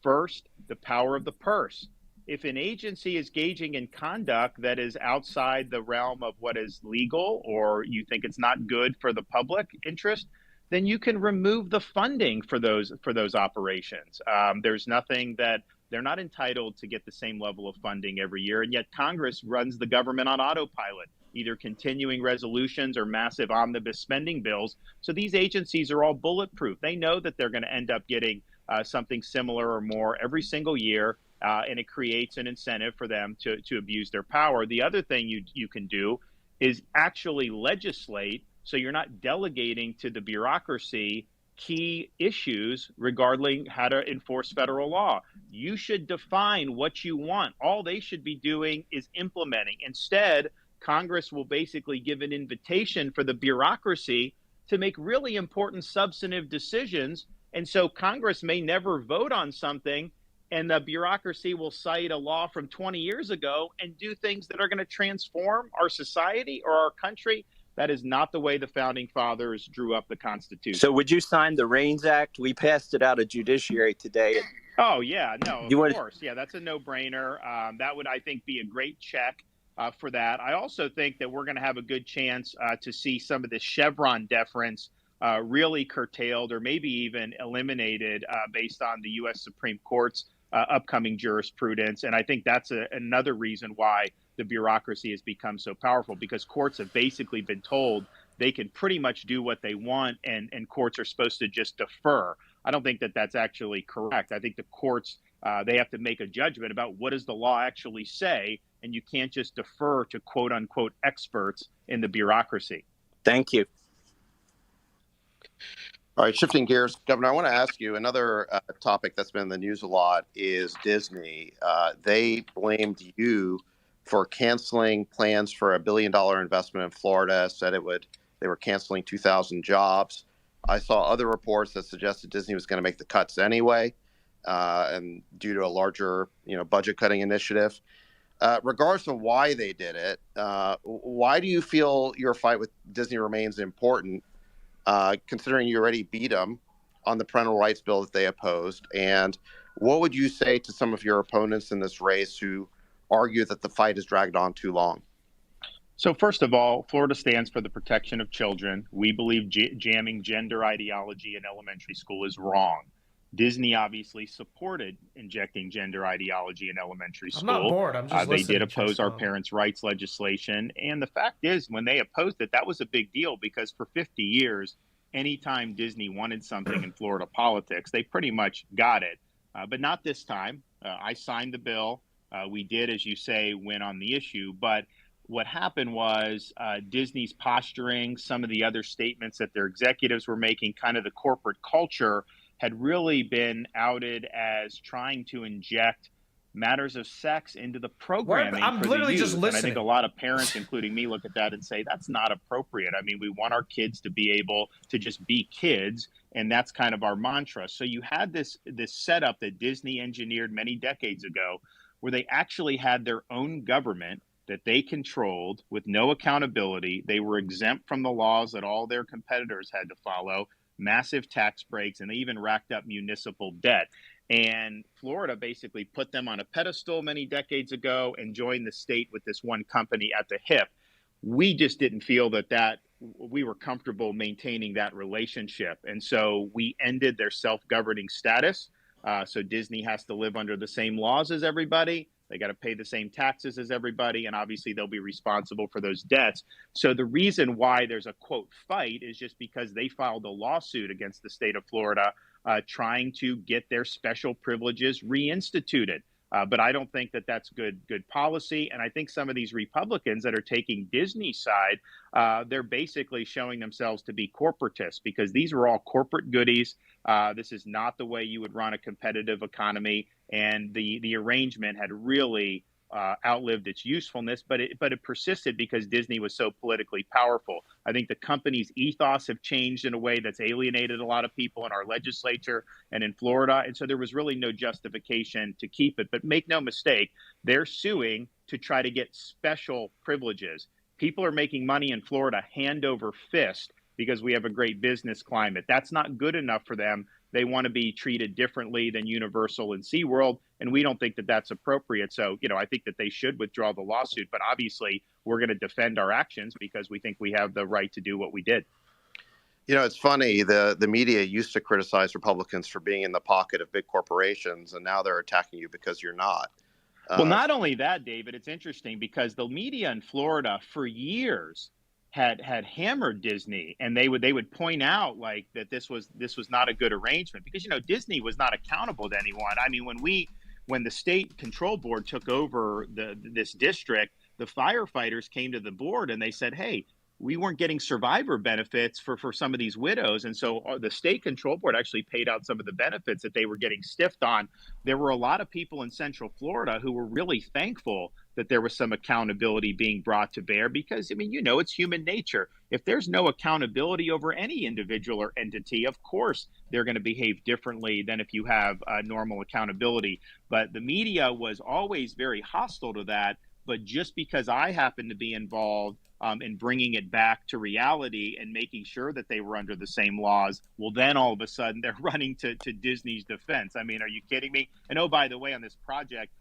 S6: First, the power of the purse. if an agency is gauging in conduct that is outside the realm of what is legal, or you think it's not good for the public interest, then you can remove the funding for those operations. There's nothing that they're not entitled to get the same level of funding every year, and yet Congress runs the government on autopilot, either continuing resolutions or massive omnibus spending bills. So these agencies are all bulletproof. They know that they're going to end up getting something similar or more every single year, and it creates an incentive for them to abuse their power. The other thing you can do is actually legislate, so you're not delegating to the bureaucracy key issues regarding how to enforce federal law. You should define what you want. All they should be doing is implementing. Instead, Congress will basically give an invitation for the bureaucracy to make really important substantive decisions. And so Congress may never vote on something, and the bureaucracy will cite a law from 20 years ago and do things that are going to transform our society or our country. That is not the way the founding fathers drew up the Constitution.
S9: So would you sign the REINS Act? We passed it out of judiciary today.
S6: Oh, yeah, no, of course. Yeah, that's a no-brainer. That would, I think, be a great check for that. I also think that we're going to have a good chance to see some of this Chevron deference really curtailed or maybe even eliminated based on the U.S. Supreme Court's upcoming jurisprudence. And I think that's another reason why the bureaucracy has become so powerful, because courts have basically been told they can pretty much do what they want, and courts are supposed to just defer. I don't think that that's actually correct. I think the courts, they have to make a judgment about what does the law actually say, and you can't just defer to quote unquote experts in the bureaucracy.
S9: Thank you.
S2: All right, shifting gears, Governor, I want to ask you another topic that's been in the news a lot is Disney. They blamed you for canceling plans for $1 billion investment in Florida, said they were canceling 2,000 jobs. I saw other reports that suggested Disney was going to make the cuts anyway, and due to a larger, budget cutting initiative. Regardless of why they did it, why do you feel your fight with Disney remains important, considering you already beat them on the parental rights bill that they opposed? And what would you say to some of your opponents in this race who argue that the fight has dragged on too long?
S6: So first of all, Florida stands for the protection of children. We believe jamming gender ideology in elementary school is wrong. Disney obviously supported injecting gender ideology in elementary school.
S1: I'm not bored. I'm just
S6: They
S1: listening.
S6: did oppose our parents' rights legislation. And the fact is, when they opposed it, that was a big deal, because for 50 years, anytime Disney wanted something in Florida politics, they pretty much got it. But not this time. I signed the bill. We did, as you say, win on the issue. But what happened was Disney's posturing, some of the other statements that their executives were making, kind of the corporate culture, had really been outed as trying to inject matters of sex into the programming.
S1: I'm
S6: for
S1: literally
S6: the
S1: just
S6: youth.
S1: listening.
S6: And I think a lot of parents, including me, look at that and say, that's not appropriate. I mean, we want our kids to be able to just be kids, and that's kind of our mantra. So you had this setup that Disney engineered many decades ago, where they actually had their own government that they controlled with no accountability. They were exempt from the laws that all their competitors had to follow, massive tax breaks, and they even racked up municipal debt. And Florida basically put them on a pedestal many decades ago and joined the state with this one company at the hip. We just didn't feel that we were comfortable maintaining that relationship. And so we ended their self-governing status. So Disney has to live under the same laws as everybody. They got to pay the same taxes as everybody, and obviously they'll be responsible for those debts. So the reason why there's a, quote, fight is just because they filed a lawsuit against the state of Florida trying to get their special privileges reinstituted. But I don't think that that's good policy. And I think some of these Republicans that are taking Disney's side, they're basically showing themselves to be corporatists, because these are all corporate goodies. This is not the way you would run a competitive economy. And the arrangement had really outlived its usefulness, but it persisted because Disney was so politically powerful. I think the company's ethos have changed in a way that's alienated a lot of people in our legislature and in Florida. And so there was really no justification to keep it. But make no mistake, they're suing to try to get special privileges. People are making money in Florida hand over fist because we have a great business climate. That's not good enough for them. they want to be treated differently than Universal and SeaWorld, and we don't think that that's appropriate. So, I think that they should withdraw the lawsuit, but obviously we're going to defend our actions because we think we have the right to do what we did.
S2: It's funny. The media used to criticize Republicans for being in the pocket of big corporations, and now they're attacking you because you're not.
S6: Well, not only that, David, it's interesting because the media in Florida for years had hammered Disney, and they would point out like that this was not a good arrangement because Disney was not accountable to anyone. I mean, when the state control board took over this district, the firefighters came to the board and they said, "Hey, we weren't getting survivor benefits for some of these widows." And so the state control board actually paid out some of the benefits that they were getting stiffed on. There were a lot of people in Central Florida who were really thankful that there was some accountability being brought to bear because, it's human nature. If there's no accountability over any individual or entity, of course, they're going to behave differently than if you have normal accountability. But the media was always very hostile to that. But just because I happen to be involved in bringing it back to reality and making sure that they were under the same laws, well, then all of a sudden they're running to Disney's defense. I mean, are you kidding me? And oh, by the way, on this project,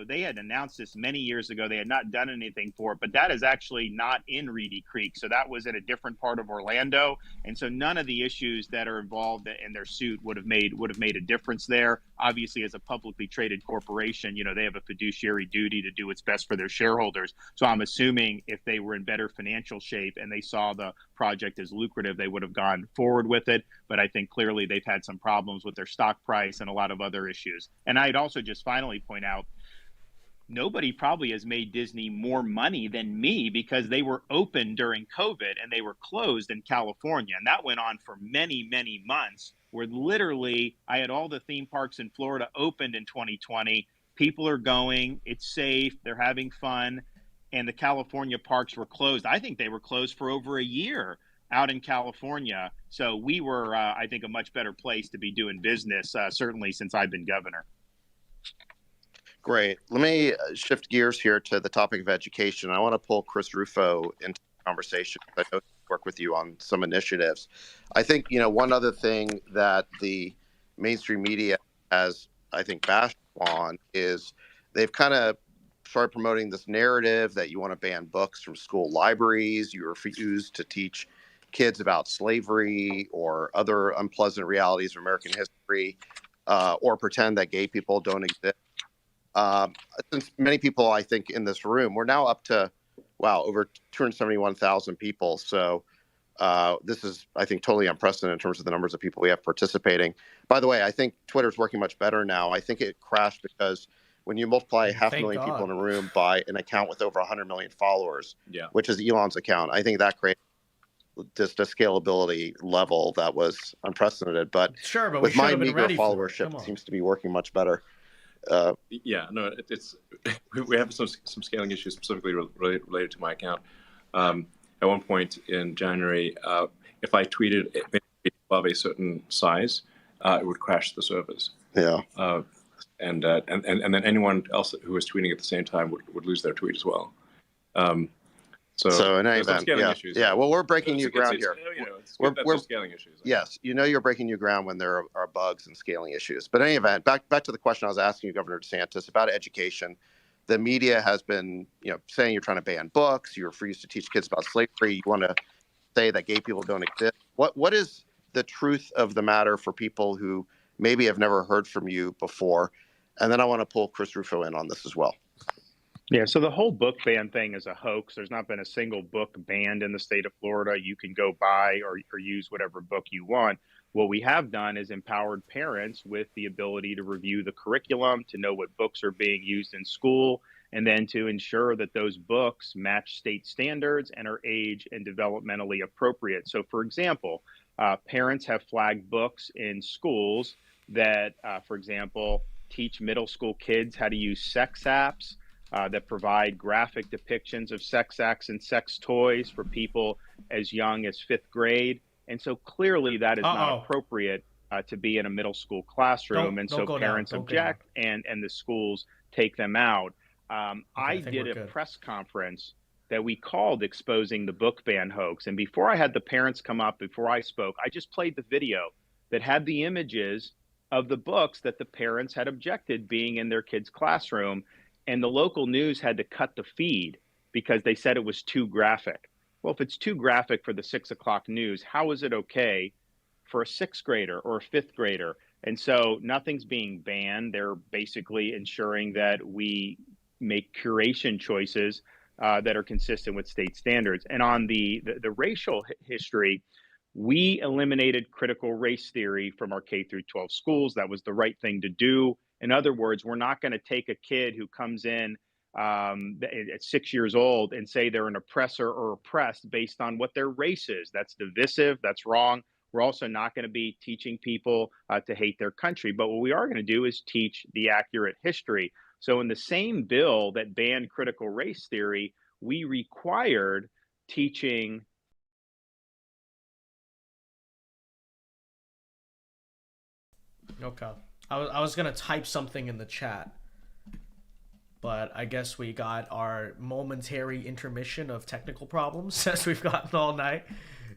S6: they had announced this many years ago. They had not done anything for it, but that is actually not in Reedy Creek. So that was in a different part of Orlando. And so none of the issues that are involved in their suit would have made a difference there. Obviously, as a publicly traded corporation, they have a fiduciary duty to do what's best for their shareholders. So I'm assuming if they were in better financial shape and they saw the project as lucrative, they would have gone forward with it. But I think clearly they've had some problems with their stock price and a lot of other issues. And I'd also just finally point out, nobody probably has made Disney more money than me because they were open during COVID and they were closed in California. And that went on for many, many months, where literally I had all the theme parks in Florida opened in 2020. People are going, it's safe, they're having fun. And the California parks were closed. I think they were closed for over a year out in California. So we were, I think, a much better place to be doing business, certainly since I've been governor.
S2: Great. Let me shift gears here to the topic of education. I want to pull Chris Rufo into the conversation. I know he worked with you on some initiatives. I think, one other thing that the mainstream media has, I think, bashed on is they've kind of started promoting this narrative that you want to ban books from school libraries. You refuse to teach kids about slavery or other unpleasant realities of American history, or pretend that gay people don't exist. Since many people, I think, in this room, we're now up to, over 271,000 people. So this is, I think, totally unprecedented in terms of the numbers of people we have participating. By the way, I think Twitter's working much better now. I think it crashed because when you multiply 500,000 people in a room by an account with over 100 million followers, which is Elon's account, I think that creates just a scalability level that was unprecedented. But
S1: sure, but
S2: with my meager followership, it seems to be working much better.
S3: It's we have some scaling issues specifically related to my account. At one point in January, if I tweeted above a certain size, it would crash the servers. And then anyone else who was tweeting at the same time would lose their tweet as well. So
S2: in any event, well, we're breaking new ground here.
S3: We're scaling issues.
S2: Yes, you're breaking new ground when there are bugs and scaling issues. But in any event, back to the question I was asking you, Governor DeSantis, about education. The media has been, saying you're trying to ban books. You refuse to teach kids about slavery. You want to say that gay people don't exist. What is the truth of the matter for people who maybe have never heard from you before? And then I want to pull Chris Rufo in on this as well.
S6: Yeah, so the whole book ban thing is a hoax. There's not been a single book banned in the state of Florida. You can go buy or use whatever book you want. What we have done is empowered parents with the ability to review the curriculum, to know what books are being used in school, and then to ensure that those books match state standards and are age and developmentally appropriate. So, for example, parents have flagged books in schools that, for example, teach middle school kids how to use sex apps, that provide graphic depictions of sex acts and sex toys for people as young as 5th grade. And so clearly that is not appropriate to be in a middle school classroom. And so parents object and the schools take them out. I did a press conference that we called Exposing the Book Ban Hoax. And before I had the parents come up, before I spoke, I just played the video that had the images of the books that the parents had objected being in their kids' classroom. And the local news had to cut the feed because they said it was too graphic. Well, if it's too graphic for the 6 o'clock news, how is it okay for a sixth grader or a fifth grader? And so nothing's being banned. They're basically ensuring that we make curation choices that are consistent with state standards. And on the racial history, we eliminated critical race theory from our K through 12 schools. That was the right thing to do. In other words, we're not going to take a kid who comes in at 6 years old and say they're an oppressor or oppressed based on what their race is. That's divisive. That's wrong. We're also not going to be teaching people to hate their country. But what we are going to do is teach the accurate history. So in the same bill that banned critical race theory, we required teaching.
S1: Okay. I was going to type something in the chat, but I guess we got our momentary intermission of technical problems as we've gotten all night.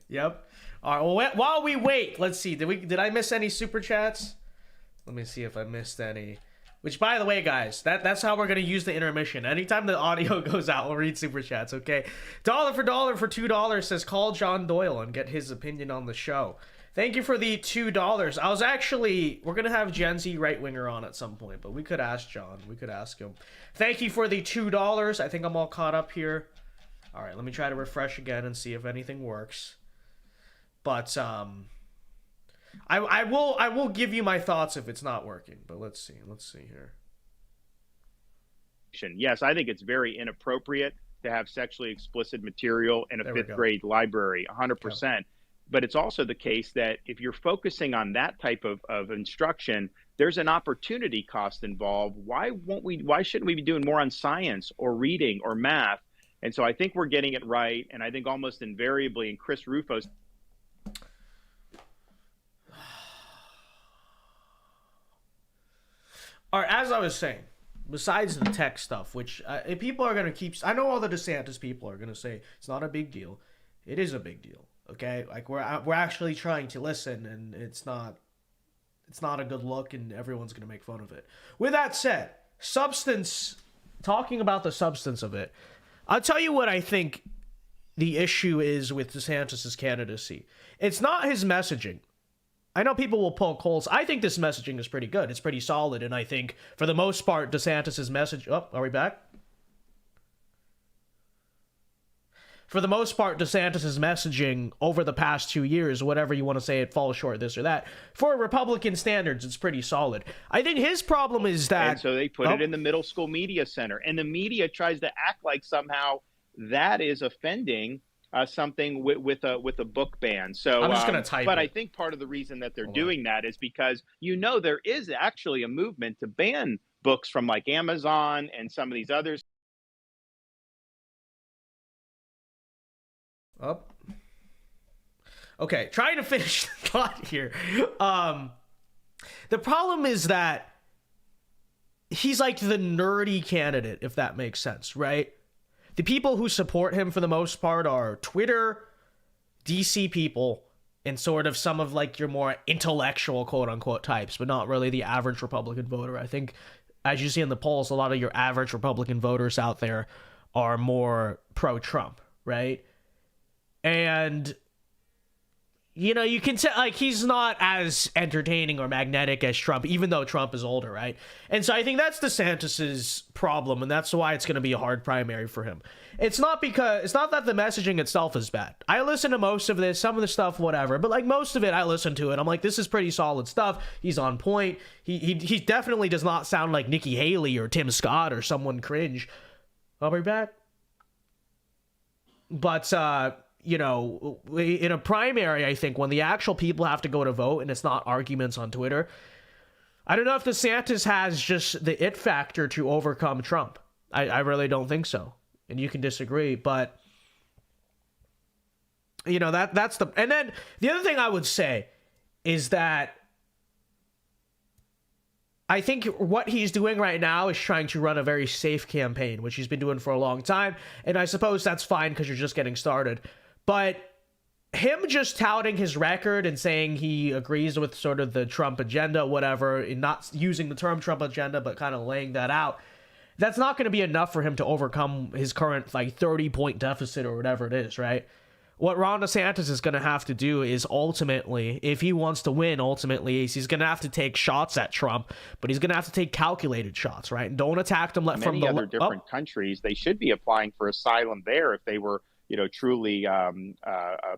S1: Yep. All right. Well, while we wait, let's see. Did I miss any super chats? Let me see if I missed any. Which, by the way, guys, that's how we're going to use the intermission. Anytime the audio goes out, we'll read super chats, okay? $1 for $2 says, call John Doyle and get his opinion on the show. Thank you for the $2. I was actually, we're going to have Gen Z right-winger on at some point, but we could ask John. We could ask him. Thank you for the $2. I think I'm all caught up here. All right, let me try to refresh again and see if anything works. But, I will give you my thoughts if it's not working, but let's see here.
S6: Yes, I think it's very inappropriate to have sexually explicit material in a fifth grade library, 100%. But it's also the case that if you're focusing on that type of instruction, there's an opportunity cost involved. Why shouldn't we be doing more on science or reading or math? And so I think we're getting it right. And I think almost invariably, and Chris Rufo's.
S1: All right, as I was saying, besides the tech stuff, which people are going to keep... I know all the DeSantis people are going to say it's not a big deal. It is a big deal, okay? Like, we're actually trying to listen, and it's not a good look, and everyone's going to make fun of it. With that said, talking about the substance of it, I'll tell you what I think the issue is with DeSantis' candidacy. It's not his messaging. I know people will poke holes. I think this messaging is pretty good. It's pretty solid, and I think, for the most part, DeSantis' message... Oh, are we back? For the most part, DeSantis' messaging over the past 2 years, whatever you want to say, it falls short, this or that. For Republican standards, it's pretty solid. I think his problem is that...
S6: And so they put it in the middle school media center, and the media tries to act like somehow that is offending something with a book ban. So
S1: I'm just going to type
S6: but
S1: it.
S6: I think part of the reason that they're doing that is because, there is actually a movement to ban books from like Amazon and some of these others.
S1: Oh. Okay, trying to finish the thought here. The problem is that he's like the nerdy candidate, if that makes sense, right? The people who support him for the most part are Twitter, DC people, and sort of some of like your more intellectual quote unquote types, but not really the average Republican voter. I think, as you see in the polls, a lot of your average Republican voters out there are more pro-Trump, right? And, you can tell, like, he's not as entertaining or magnetic as Trump, even though Trump is older, right? And so I think that's DeSantis's problem, and that's why it's going to be a hard primary for him. It's not that the messaging itself is bad. I listen to most of this, some of the stuff, whatever, but like most of it, I listen to it. I'm like, this is pretty solid stuff. He's on point. He definitely does not sound like Nikki Haley or Tim Scott or someone cringe. I'll be back. But, in a primary, I think when the actual people have to go to vote and it's not arguments on Twitter, I don't know if DeSantis has just the it factor to overcome Trump. I really don't think so. And you can disagree, but that's the... And then the other thing I would say is that I think what he's doing right now is trying to run a very safe campaign, which he's been doing for a long time. And I suppose that's fine because you're just getting started. But him just touting his record and saying he agrees with sort of the Trump agenda, whatever, and not using the term Trump agenda, but kind of laying that out, that's not going to be enough for him to overcome his current like 30-point deficit or whatever it is, right? What Ron DeSantis is going to have to do is ultimately, if he wants to win, ultimately, he's going to have to take shots at Trump, but he's going to have to take calculated shots, right? And don't attack them from
S6: many other different countries. They should be applying for asylum there if they were, truly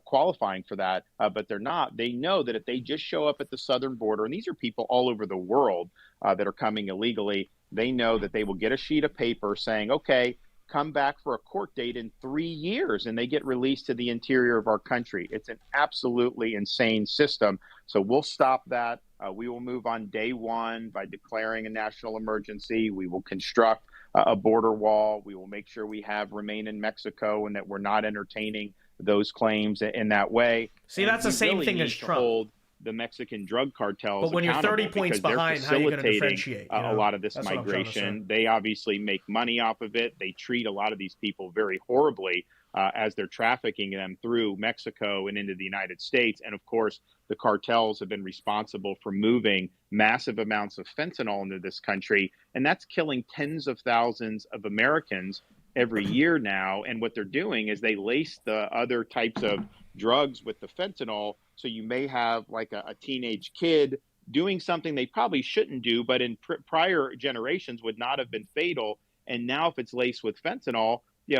S6: qualifying for that, but they're not. They know that if they just show up at the southern border, and these are people all over the world that are coming illegally, they know that they will get a sheet of paper saying, okay, come back for a court date in 3 years, and they get released to the interior of our country. It's an absolutely insane system. So we'll stop that. We will move on day one by declaring a national emergency. We will construct a border wall. We will make sure we have remain in Mexico and that we're not entertaining those claims in that way.
S1: See, and that's the same thing as Trump.
S6: Hold the Mexican drug cartels.
S1: But when you're 30 points behind, how are you going to differentiate?
S6: A lot of this migration. They obviously make money off of it. They treat a lot of these people very horribly as they're trafficking them through Mexico and into the United States. And of course, the cartels have been responsible for moving massive amounts of fentanyl into this country. And that's killing tens of thousands of Americans every year now. And what they're doing is they lace the other types of drugs with the fentanyl. So you may have like a teenage kid doing something they probably shouldn't do, but in prior generations would not have been fatal. And now if it's laced with fentanyl,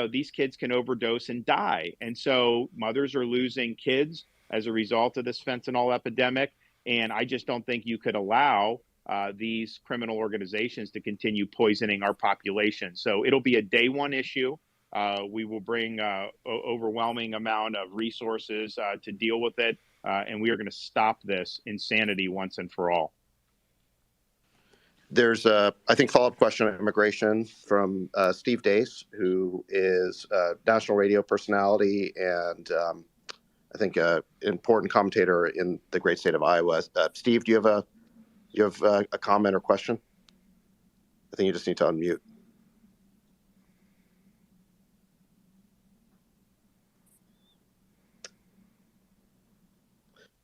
S6: these kids can overdose and die. And so mothers are losing kids as a result of this fentanyl epidemic. And I just don't think you could allow these criminal organizations to continue poisoning our population. So it'll be a day one issue. We will bring overwhelming amount of resources to deal with it. And we are going to stop this insanity once and for all.
S2: There's a, I think, follow-up question on immigration from Steve Dace, who is a national radio personality and I think an important commentator in the great state of Iowa. Steve, do you have a comment or question? I think you just need to unmute.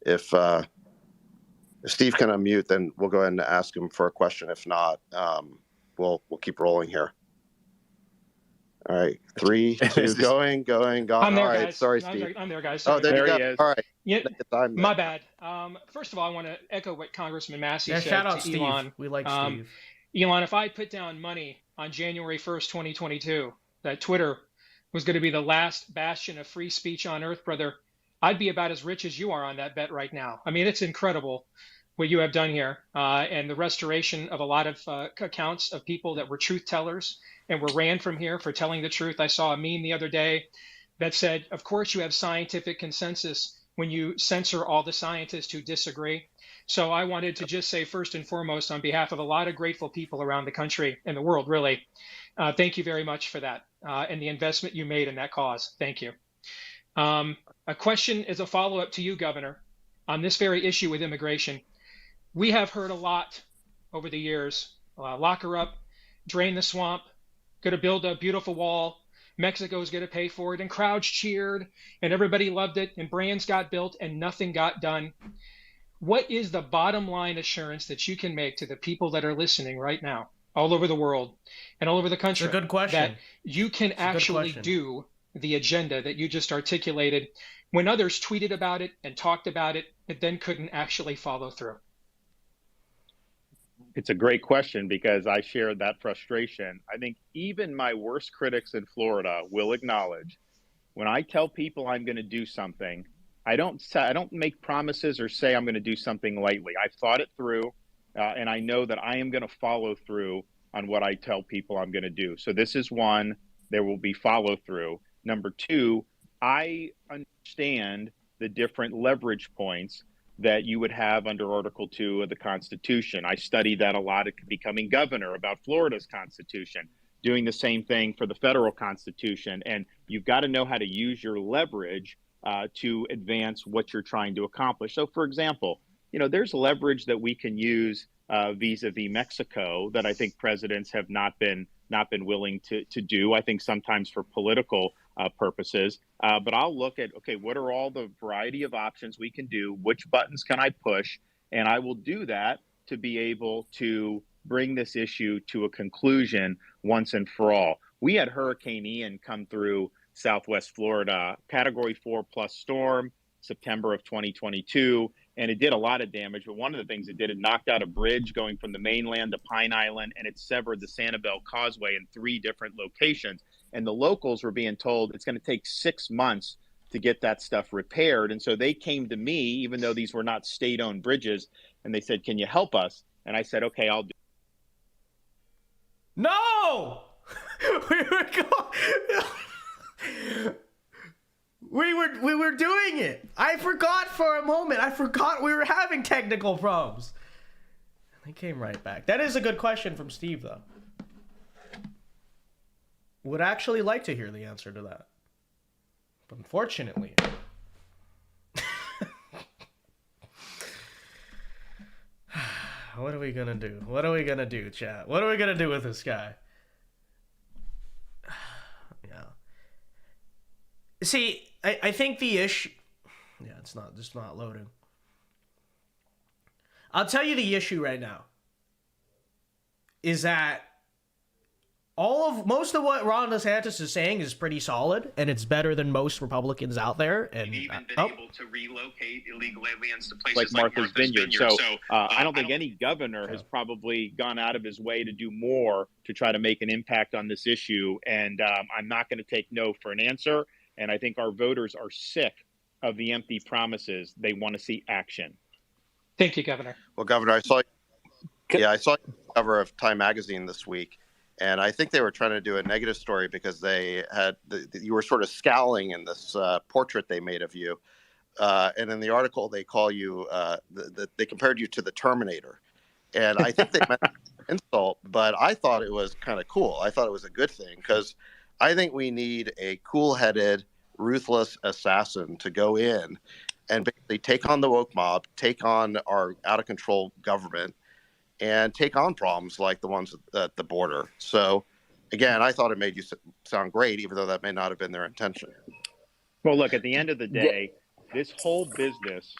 S2: If Steve can unmute, then we'll go ahead and ask him for a question. If not, we'll keep rolling here. All right, 3, 2, going, gone.
S10: I'm there,
S2: all right,
S10: guys.
S2: sorry, Steve.
S10: I'm there, guys.
S2: Oh, there you go.
S6: He is.
S2: All right.
S10: Yeah, my bad. First of all, I want to echo what Congressman Massey said
S1: shout out
S10: to
S1: Steve.
S10: Elon.
S1: We like Steve.
S10: Elon, if I put down money on January 1st, 2022, that Twitter was going to be the last bastion of free speech on earth, brother, I'd be about as rich as you are on that bet right now. I mean, it's incredible what you have done here, and the restoration of a lot of accounts of people that were truth tellers and were ran from here for telling the truth. I saw a meme the other day that said, of course you have scientific consensus when you censor all the scientists who disagree. So I wanted to just say, first and foremost, on behalf of a lot of grateful people around the country and the world, really, thank you very much for that and the investment you made in that cause. Thank you. A question is a follow-up to you, Governor, on this very issue with immigration. We have heard a lot over the years, lock her up, drain the swamp, going to build a beautiful wall, Mexico's going to pay for it, and crowds cheered, and everybody loved it, and brands got built, and nothing got done. What is the bottom line assurance that you can make to the people that are listening right now, all over the world and all over the country?
S1: It's a good question.
S10: That you can actually do the agenda that you just articulated when others tweeted about it and talked about it, but then couldn't actually follow through?
S6: It's a great question because I share that frustration. I think even my worst critics in Florida will acknowledge when I tell people I'm going to do something, I don't make promises or say I'm going to do something lightly. I've thought it through, and I know that I am going to follow through on what I tell people I'm going to do. So this is one, there will be follow through. Number two, I understand the different leverage points that you would have under Article 2 of the Constitution. I studied that a lot at becoming governor about Florida's Constitution, doing the same thing for the federal Constitution. And you've got to know how to use your leverage to advance what you're trying to accomplish. So, for example, there's leverage that we can use vis-a-vis Mexico that I think presidents have not been willing to do. I think sometimes for political purposes. But I'll look at, okay, what are all the variety of options we can do? Which buttons can I push? And I will do that to be able to bring this issue to a conclusion once and for all. We had Hurricane Ian come through Southwest Florida, Category 4 plus storm, September of 2022, and it did a lot of damage. But one of the things it did, it knocked out a bridge going from the mainland to Pine Island, and it severed the Sanibel Causeway in 3 different locations. And the locals were being told it's going to take 6 months to get that stuff repaired. And so they came to me, even though these were not state-owned bridges, and they said, can you help us? And I said, okay, I'll do.
S1: No! we were doing it. I forgot for a moment. I forgot we were having technical problems. They came right back. That is a good question from Steve, though. Would actually like to hear the answer to that. But unfortunately... What are we gonna do? What are we gonna do, chat? What are we gonna do with this guy? Yeah. See, I think the issue... Yeah, it's not loading. I'll tell you the issue right now. Is that most of what Ron DeSantis is saying is pretty solid, and it's better than most Republicans out there. And
S5: we've even been able to relocate illegal aliens to places
S6: like Martha's Vineyard. So I don't think any governor has probably gone out of his way to do more to try to make an impact on this issue. And I'm not going to take no for an answer. And I think our voters are sick of the empty promises. They want to see action.
S10: Thank you, Governor.
S2: Well, Governor, I saw the cover of Time Magazine this week. And I think they were trying to do a negative story because they had you were sort of scowling in this portrait they made of you, and in the article they call you they compared you to the Terminator, and I think they meant insult, but I thought it was kind of cool. I thought it was a good thing because I think we need a cool-headed, ruthless assassin to go in and basically take on the woke mob, take on our out-of-control government, and take on problems like the ones at the border. So, again, I thought it made you sound great, even though that may not have been their intention.
S6: Well, look, at the end of the day, this whole business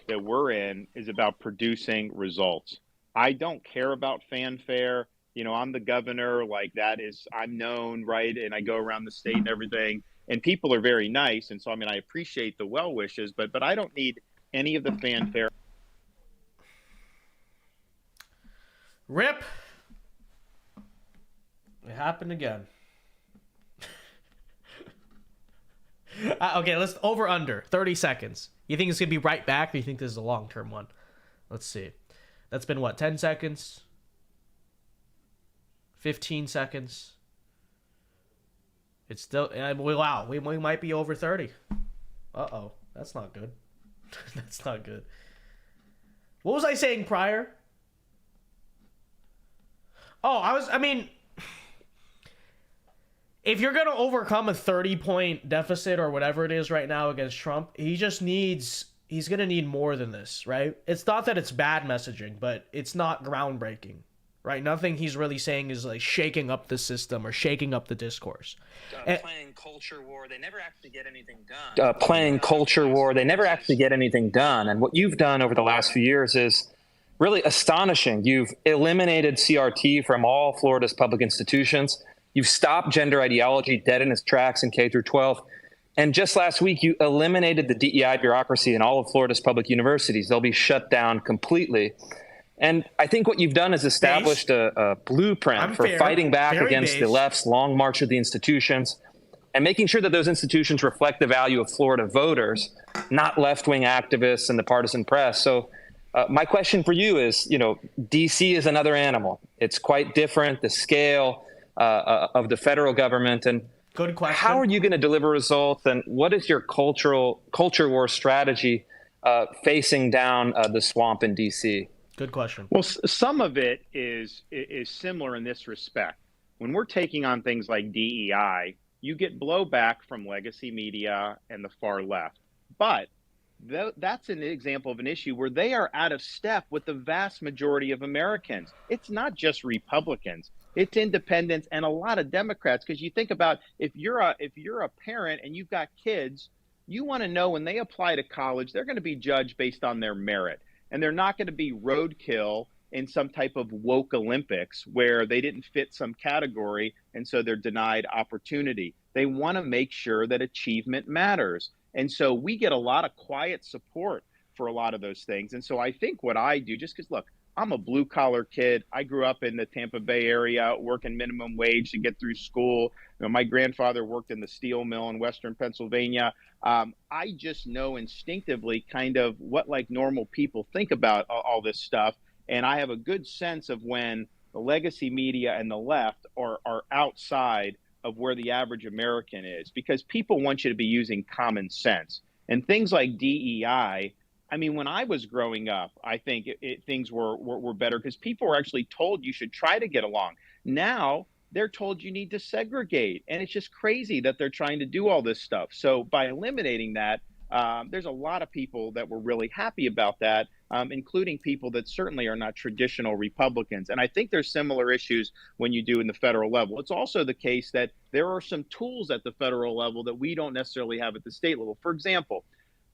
S6: that we're in is about producing results. I don't care about fanfare. You know, I'm the governor, like that is, I'm known, right? And I go around the state and everything, and people are very nice. And so, I mean, I appreciate the well wishes, but I don't need any of the fanfare.
S1: Rip. It happened again. Okay, let's over under 30 seconds. You think it's gonna be right back, or you think this is a long-term one? Let's see. That's been what, 10 seconds? 15 seconds. It's still, wow, we might be over 30. Uh-oh, that's not good. That's not good. What was I saying prior? Oh, I mean, if you're going to overcome a 30-point deficit or whatever it is right now against Trump, he's going to need more than this, right? It's not that it's bad messaging, but it's not groundbreaking, right? Nothing he's really saying is like shaking up the system or shaking up the discourse.
S11: Playing culture war, they never actually get anything done. Playing culture war, they never actually get anything done. And what you've done over the last few years is really astonishing. You've eliminated CRT from all Florida's public institutions. You've stopped gender ideology dead in its tracks in K through 12. And just last week, you eliminated the DEI bureaucracy in all of Florida's public universities. They'll be shut down completely. And I think what you've done is established a blueprint for fighting back against the left's long march of the institutions and making sure that those institutions reflect the value of Florida voters, not left-wing activists and the partisan press. So my question for you is, you know, D.C. is another animal. It's quite different, the scale of the federal government. And
S1: good question.
S11: How are you going to deliver results? And what is your culture war strategy facing down the swamp in D.C.?
S1: Good question.
S6: Well, some of it is similar in this respect. When we're taking on things like DEI, you get blowback from legacy media and the far left. But that's an example of an issue where they are out of step with the vast majority of Americans. It's not just Republicans. It's independents and a lot of Democrats, because you think about if you're a parent and you've got kids, you want to know when they apply to college, they're going to be judged based on their merit, and they're not going to be roadkill in some type of woke Olympics where they didn't fit some category and so they're denied opportunity. They want to make sure that achievement matters. And so we get a lot of quiet support for a lot of those things. And so I think what I do, just because, look, I'm a blue collar kid. I grew up in the Tampa Bay area, working minimum wage to get through school. You know, my grandfather worked in the steel mill in Western Pennsylvania. I just know instinctively kind of what like normal people think about all this stuff. And I have a good sense of when the legacy media and the left are outside of where the average American is, because people want you to be using common sense. And things like DEI, I mean, when I was growing up, I think things were better because people were actually told you should try to get along. Now they're told you need to segregate. And it's just crazy that they're trying to do all this stuff. So by eliminating that, there's a lot of people that were really happy about that, including people that certainly are not traditional Republicans. And I think there's similar issues when you do in the federal level. It's also the case that there are some tools at the federal level that we don't necessarily have at the state level. For example,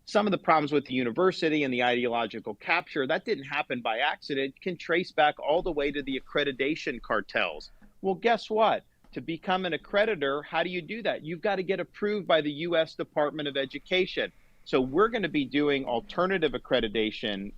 S6: some of the problems with the university and the ideological capture, that didn't happen by accident, can trace back all the way to the accreditation cartels. Well, guess what? To become an accreditor, how do you do that? You've got to get approved by the U.S. Department of Education. So we're going to be doing alternative accreditation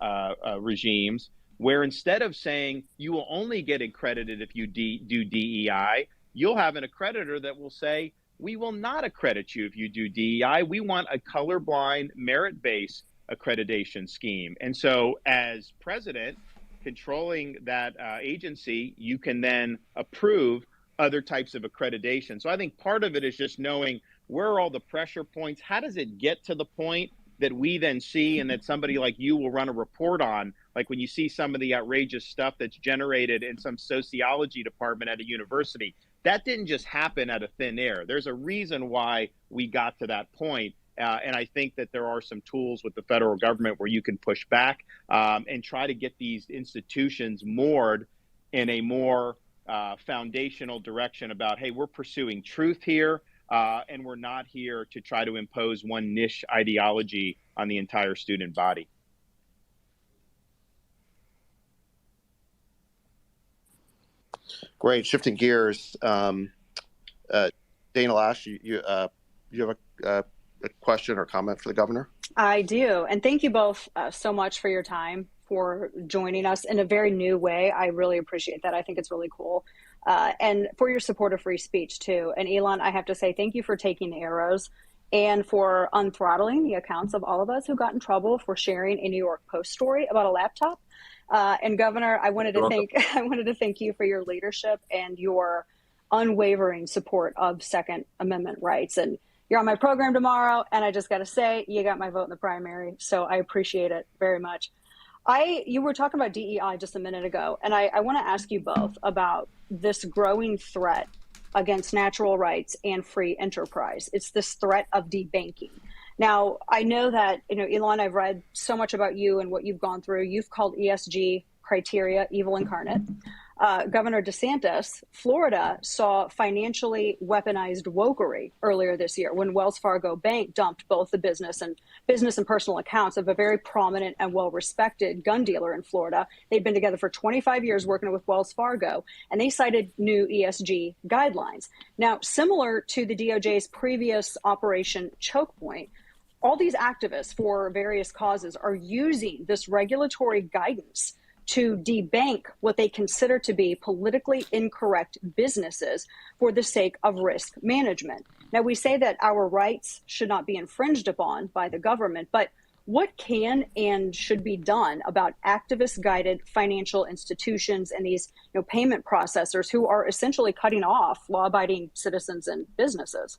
S6: regimes where instead of saying you will only get accredited if you do DEI, you'll have an accreditor that will say, we will not accredit you if you do DEI. We want a colorblind, merit-based accreditation scheme. And so as president, controlling that agency, you can then approve other types of accreditation. So I think part of it is just knowing where are all the pressure points? How does it get to the point that we then see and that somebody like you will run a report on? Like when you see some of the outrageous stuff that's generated in some sociology department at a university, that didn't just happen out of thin air. There's a reason why we got to that point. And I think that there are some tools with the federal government where you can push back and try to get these institutions moored in a more foundational direction about, hey, we're pursuing truth here. And we're not here to try to impose one niche ideology on the entire student body.
S2: Great. Shifting gears, Dana Lash, you have a question or comment for the governor?
S12: I do. And thank you both so much for your time, for joining us in a very new way. I really appreciate that. I think it's really cool. And for your support of free speech, too. And Elon, I have to say thank you for taking the arrows and for unthrottling the accounts of all of us who got in trouble for sharing a New York Post story about a laptop. And Governor, I wanted to thank you for your leadership and your unwavering support of Second Amendment rights. And you're on my program tomorrow, and I just got to say, you got my vote in the primary, so I appreciate it very much. You were talking about DEI just a minute ago, and I want to ask you both about this growing threat against natural rights and free enterprise. It's this threat of debanking. Now, I know that, Elon, I've read so much about you and what you've gone through. You've called ESG criteria evil incarnate. Governor DeSantis, Florida, saw financially weaponized wokery earlier this year when Wells Fargo Bank dumped both the business and personal accounts of a very prominent and well-respected gun dealer in Florida. They'd been together for 25 years working with Wells Fargo, and they cited new ESG guidelines. Now, similar to the DOJ's previous Operation Choke Point, all these activists for various causes are using this regulatory guidance to debank what they consider to be politically incorrect businesses for the sake of risk management. Now, we say that our rights should not be infringed upon by the government, but what can and should be done about activist-guided financial institutions and these payment processors who are essentially cutting off law-abiding citizens and businesses?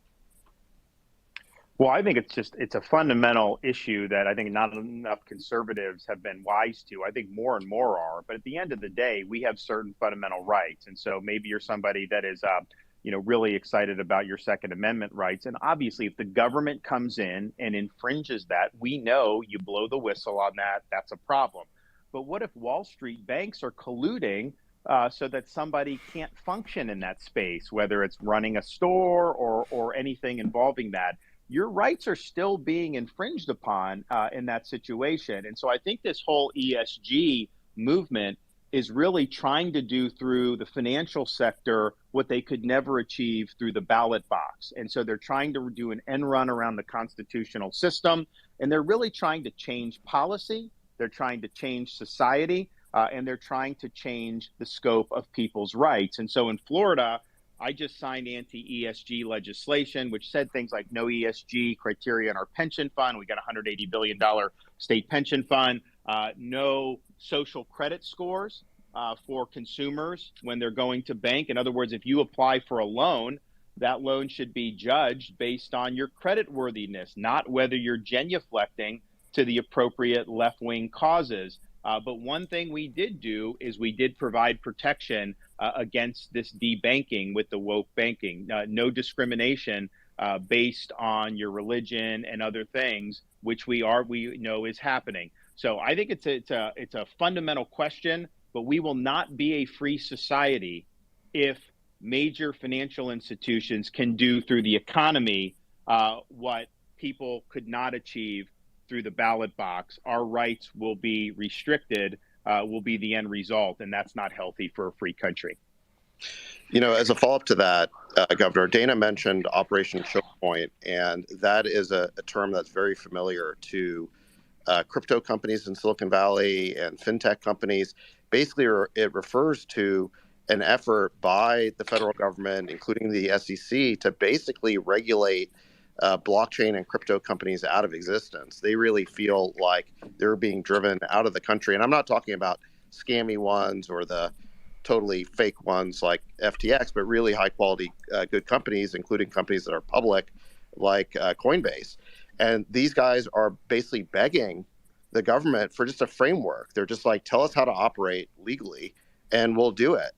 S6: Well, I think it's a fundamental issue that I think not enough conservatives have been wise to. I think more and more are. But at the end of the day, we have certain fundamental rights. And so maybe you're somebody that is, really excited about your Second Amendment rights. And obviously, if the government comes in and infringes that, we know you blow the whistle on that. That's a problem. But what if Wall Street banks are colluding so that somebody can't function in that space, whether it's running a store or anything involving that. Your rights are still being infringed upon in that situation. And so I think this whole ESG movement is really trying to do through the financial sector what they could never achieve through the ballot box. And so they're trying to do an end run around the constitutional system, and they're really trying to change policy. They're trying to change society, and they're trying to change the scope of people's rights. And so in Florida, I just signed anti-ESG legislation, which said things like no ESG criteria in our pension fund. We got a $180 billion state pension fund. No social credit scores for consumers when they're going to bank. In other words, if you apply for a loan, that loan should be judged based on your credit worthiness, not whether you're genuflecting to the appropriate left-wing causes. But one thing we did do is we did provide protection against this debanking with the woke banking. No discrimination based on your religion and other things, which we know is happening. So I think it's a fundamental question, but we will not be a free society if major financial institutions can do through the economy what people could not achieve through the ballot box. Our rights will be restricted, will be the end result, and that's not healthy for a free country.
S2: You know, as a follow-up to that, Governor, Dana mentioned Operation Choke Point, and that is a term that's very familiar to crypto companies in Silicon Valley and fintech companies. Basically, it refers to an effort by the federal government, including the SEC, to basically regulate blockchain and crypto companies out of existence. They really feel like they're being driven out of the country. And I'm not talking about scammy ones or the totally fake ones like FTX, but really high quality, good companies, including companies that are public like Coinbase. And these guys are basically begging the government for just a framework. They're just like, tell us how to operate legally and we'll do it.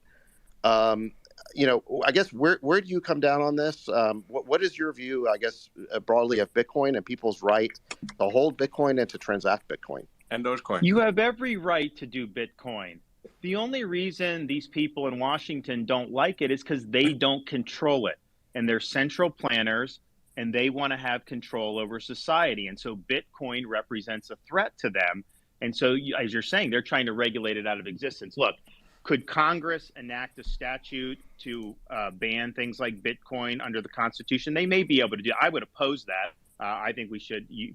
S2: You know, I guess where do you come down on this? What is your view, I guess, broadly of Bitcoin and people's right to hold Bitcoin and to transact Bitcoin?
S3: And Dogecoin.
S6: You have every right to do Bitcoin. The only reason these people in Washington don't like it is because they don't control it. And they're central planners, and they want to have control over society. And so Bitcoin represents a threat to them. And so, as you're saying, they're trying to regulate it out of existence. Look, could Congress enact a statute to ban things like Bitcoin under the Constitution? They may be able to do. I would oppose that. I think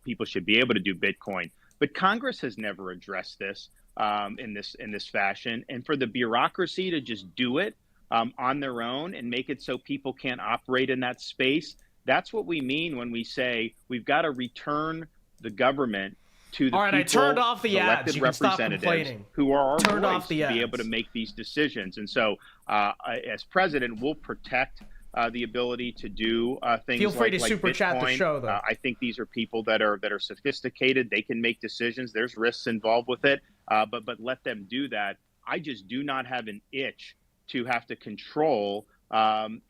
S6: people should be able to do Bitcoin. But Congress has never addressed this in this fashion. And for the bureaucracy to just do it on their own and make it so people can't operate in that space, that's what we mean when we say we've got to return the government to the
S1: I turned off the ads.
S6: elected
S1: You can stop
S6: representatives
S1: complaining.
S6: who are our
S1: Turned
S6: voice
S1: off the
S6: to be
S1: ads.
S6: able to make these decisions. And so, as president, we'll protect the ability to do things.
S1: Feel free to
S6: like
S1: super chat the
S6: Bitcoin.
S1: show, though.
S6: I think these are people that are sophisticated. They can make decisions. There's risks involved with it, but let them do that. I just do not have an itch to have to control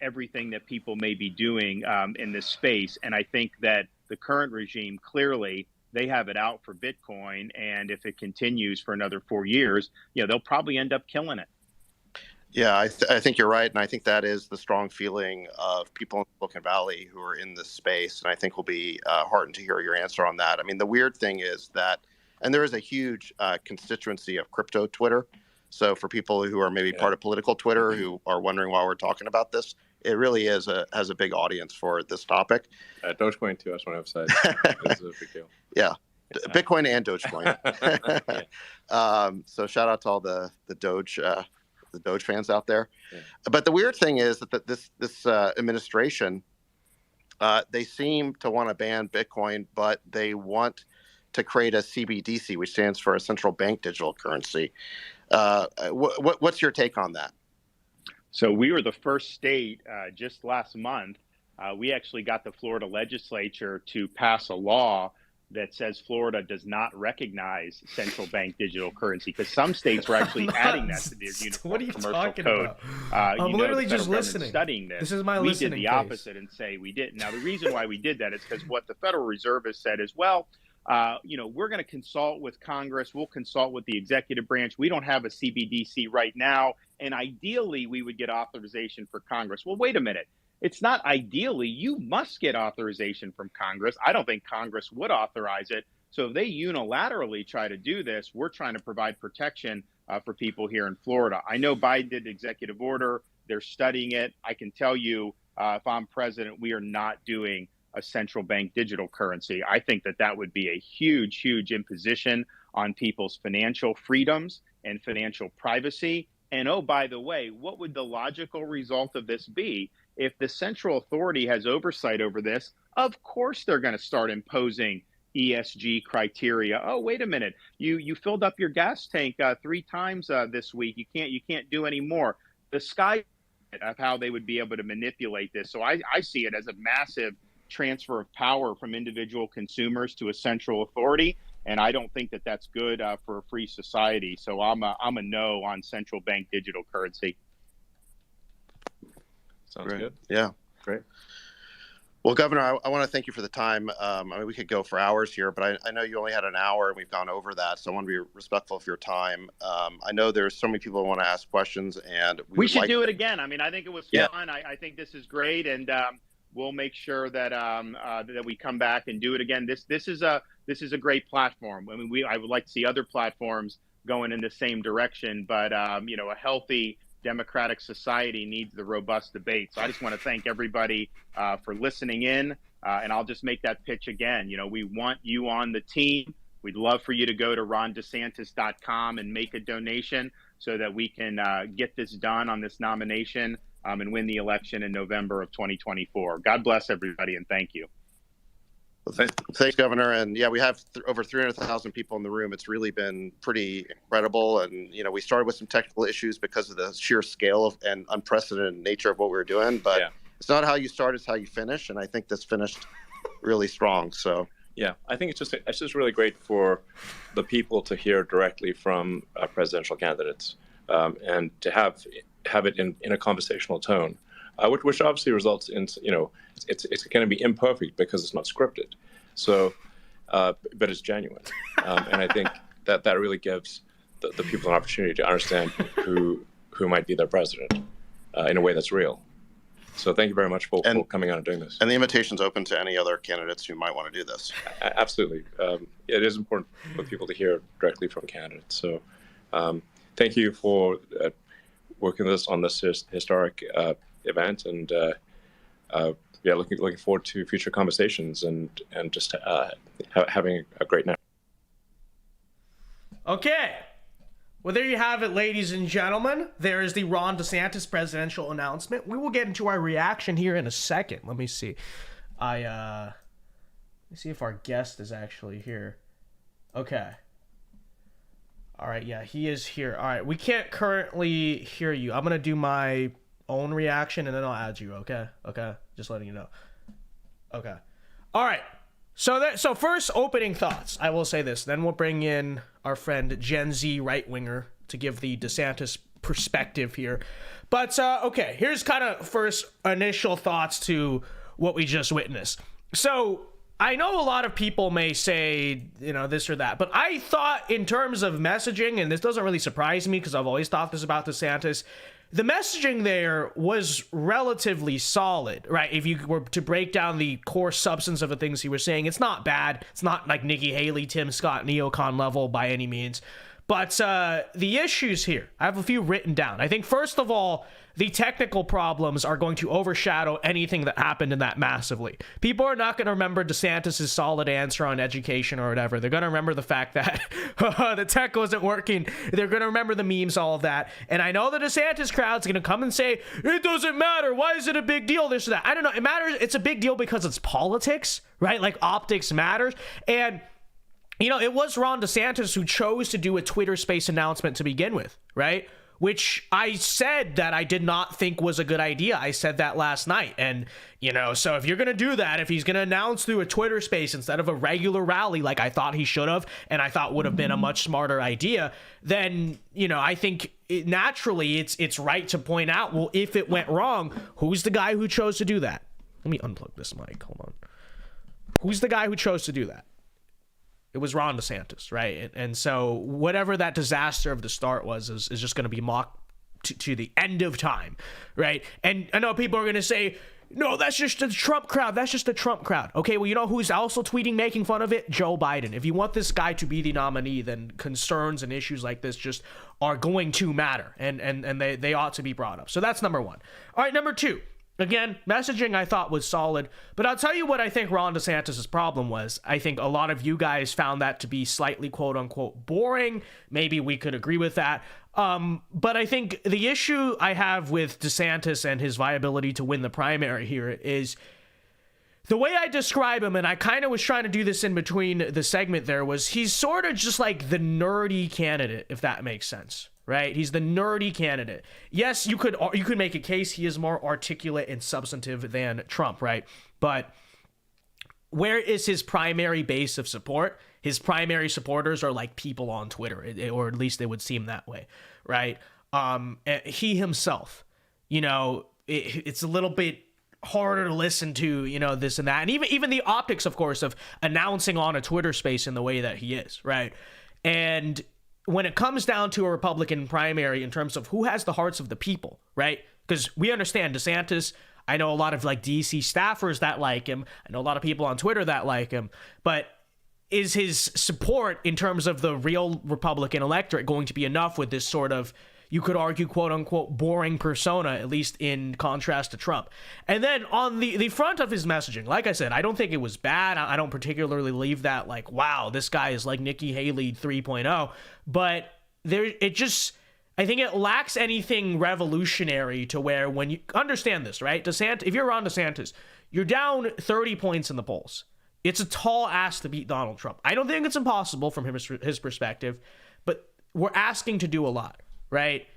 S6: everything that people may be doing in this space. And I think that the current regime, clearly, they have it out for Bitcoin. And if it continues for another 4 years, they'll probably end up killing it.
S2: Yeah, I think you're right. And I think that is the strong feeling of people in Silicon Valley who are in this space. And I think we'll be heartened to hear your answer on that. I mean, the weird thing is that, and there is a huge constituency of crypto Twitter. So for people who are maybe part of political Twitter who are wondering why we're talking about this, it really has a big audience for this topic.
S3: Dogecoin too, I just want to emphasize. It's a big deal.
S2: Yeah, Bitcoin and Dogecoin. So shout out to all the Doge fans out there. Yeah. But the weird thing is that this administration, they seem to want to ban Bitcoin, but they want to create a CBDC, which stands for a central bank digital currency. What's your take on that?
S6: So we were the first state just last month. We actually got the Florida legislature to pass a law that says Florida does not recognize central bank digital currency, because some states were actually adding that to their uniform commercial code.
S1: I'm literally just listening.
S6: Studying this.
S1: Is my listening.
S6: We did the opposite and say we didn't. Now, the reason why we did that is because what the Federal Reserve has said is, well, we're going to consult with Congress. We'll consult with the executive branch. We don't have a CBDC right now. And ideally, we would get authorization for Congress. Well, wait a minute. It's not ideally. You must get authorization from Congress. I don't think Congress would authorize it. So if they unilaterally try to do this, we're trying to provide protection for people here in Florida. I know Biden did executive order. They're studying it. I can tell you, if I'm president, we are not doing a central bank digital currency. I think that that would be a huge, huge imposition on people's financial freedoms and financial privacy. And oh, by the way, what would the logical result of this be? If the central authority has oversight over this, of course they're going to start imposing ESG criteria. Oh, wait a minute. You filled up your gas tank 3 times this week. You can't do any more. The sky of how they would be able to manipulate this. So I see it as a massive transfer of power from individual consumers to a central authority. And I don't think that that's good for a free society. So I'm a no on central bank digital currency.
S3: Sounds
S2: Great.
S3: good.
S2: Yeah. Great. Well, Governor, I want to thank you for the time. I mean, we could go for hours here, but I know you only had an hour and we've gone over that. So I want to be respectful of your time. I know there's so many people who want to ask questions, and we
S6: should do it again. I mean, I think it was fun.
S2: Yeah.
S6: I think this is great. And we'll make sure that that we come back and do it again. This is a great platform. I mean, I would like to see other platforms going in the same direction, but a healthy democratic society needs the robust debate. So I just want to thank everybody for listening in, and I'll just make that pitch again. We want you on the team. We'd love for you to go to rondesantis.com and make a donation so that we can get this done on this nomination and win the election in November of 2024. God bless everybody, and thank you.
S2: Well, thanks, Governor. And yeah, we have over 300,000 people in the room. It's really been pretty incredible. And, we started with some technical issues because of the sheer scale of and unprecedented nature of what we were doing. But It's not how you start, it's how you finish. And I think this finished really strong. So
S3: yeah, I think it's just really great for the people to hear directly from presidential candidates and to have it in a conversational tone. Which obviously results in, it's going to be imperfect because it's not scripted. So, but it's genuine. And I think that really gives the people an opportunity to understand who might be their president in a way that's real. So thank you very much for coming on and doing this.
S2: And the invitation's open to any other candidates who might want to do this.
S3: Absolutely. It is important for people to hear directly from candidates. So thank you for working with us on this historic event, and looking forward to future conversations and just having a great night.
S1: Okay, well, there you have it, ladies and gentlemen. There is the Ron DeSantis presidential announcement. We will get into our reaction here in a second. Let me see. Let me see if our guest is actually here. Okay. All right, yeah, he is here. All right, we can't currently hear you. I'm gonna do my own reaction and then I'll add you. Okay, just letting you know. Okay, all right. So first, opening thoughts. I will say this. Then we'll bring in our friend Gen Z right winger to give the DeSantis perspective here. But okay, here's kind of first initial thoughts to what we just witnessed. So I know a lot of people may say, this or that, but I thought in terms of messaging, and this doesn't really surprise me because I've always thought this about DeSantis, the messaging there was relatively solid, right? If you were to break down the core substance of the things he was saying, it's not bad. It's not like Nikki Haley, Tim Scott, neocon level by any means. But the issues here, I have a few written down. I think, first of all, the technical problems are going to overshadow anything that happened in that massively. People are not going to remember DeSantis' solid answer on education or whatever. They're going to remember the fact that the tech wasn't working. They're going to remember the memes, all of that. And I know the DeSantis crowd's going to come and say, it doesn't matter. Why is it a big deal? This or that. I don't know. It matters. It's a big deal because it's politics, right? Like optics matters. And it was Ron DeSantis who chose to do a Twitter Space announcement to begin with, right? Which I said that I did not think was a good idea. I said that last night. And, so if you're going to do that, if he's going to announce through a Twitter Space instead of a regular rally like I thought he should have, and I thought would have been a much smarter idea, then, I think naturally it's right to point out, well, if it went wrong, who's the guy who chose to do that? Let me unplug this mic. Hold on. Who's the guy who chose to do that? It was Ron DeSantis, right? And so whatever that disaster of the start was is just going to be mocked to the end of time, right? And I know people are going to say, no, that's just the Trump crowd. That's just the Trump crowd. Okay, well, you know who's also tweeting, making fun of it? Joe Biden. If you want this guy to be the nominee, then concerns and issues like this just are going to matter, and they ought to be brought up. So that's number one. All right, number two. Again, messaging I thought was solid, but I'll tell you what I think Ron DeSantis' problem was. I think a lot of you guys found that to be slightly quote-unquote boring. Maybe we could agree with that. But I think the issue I have with DeSantis and his viability to win the primary here is the way I describe him, and I kind of was trying to do this in between the segment there, was he's sort of just like the nerdy candidate, if that makes sense. Right? He's the nerdy candidate. Yes, you could make a case he is more articulate and substantive than Trump, right? But where is his primary base of support? His primary supporters are like people on Twitter, or at least it would seem that way, right? He himself, you know, it's a little bit harder to listen to, you know, this and that. And even the optics, of course, of announcing on a Twitter space in the way that he is, right? And when it comes down to a Republican primary in terms of who has the hearts of the people, right? Because we understand DeSantis, I know a lot of like DC staffers that like him. I know a lot of people on Twitter that like him, but is his support in terms of the real Republican electorate going to be enough with this sort of, you could argue, quote unquote, boring persona, at least in contrast to Trump? And then on the front of his messaging, like I said, I don't think it was bad. I don't particularly leave that like, wow, this guy is like Nikki Haley 3.0. But I think it lacks anything revolutionary to where when you understand this, right? DeSantis, if you're Ron DeSantis, you're down 30 points in the polls. It's a tall ask to beat Donald Trump. I don't think it's impossible from his perspective, but we're asking to do a lot. Right.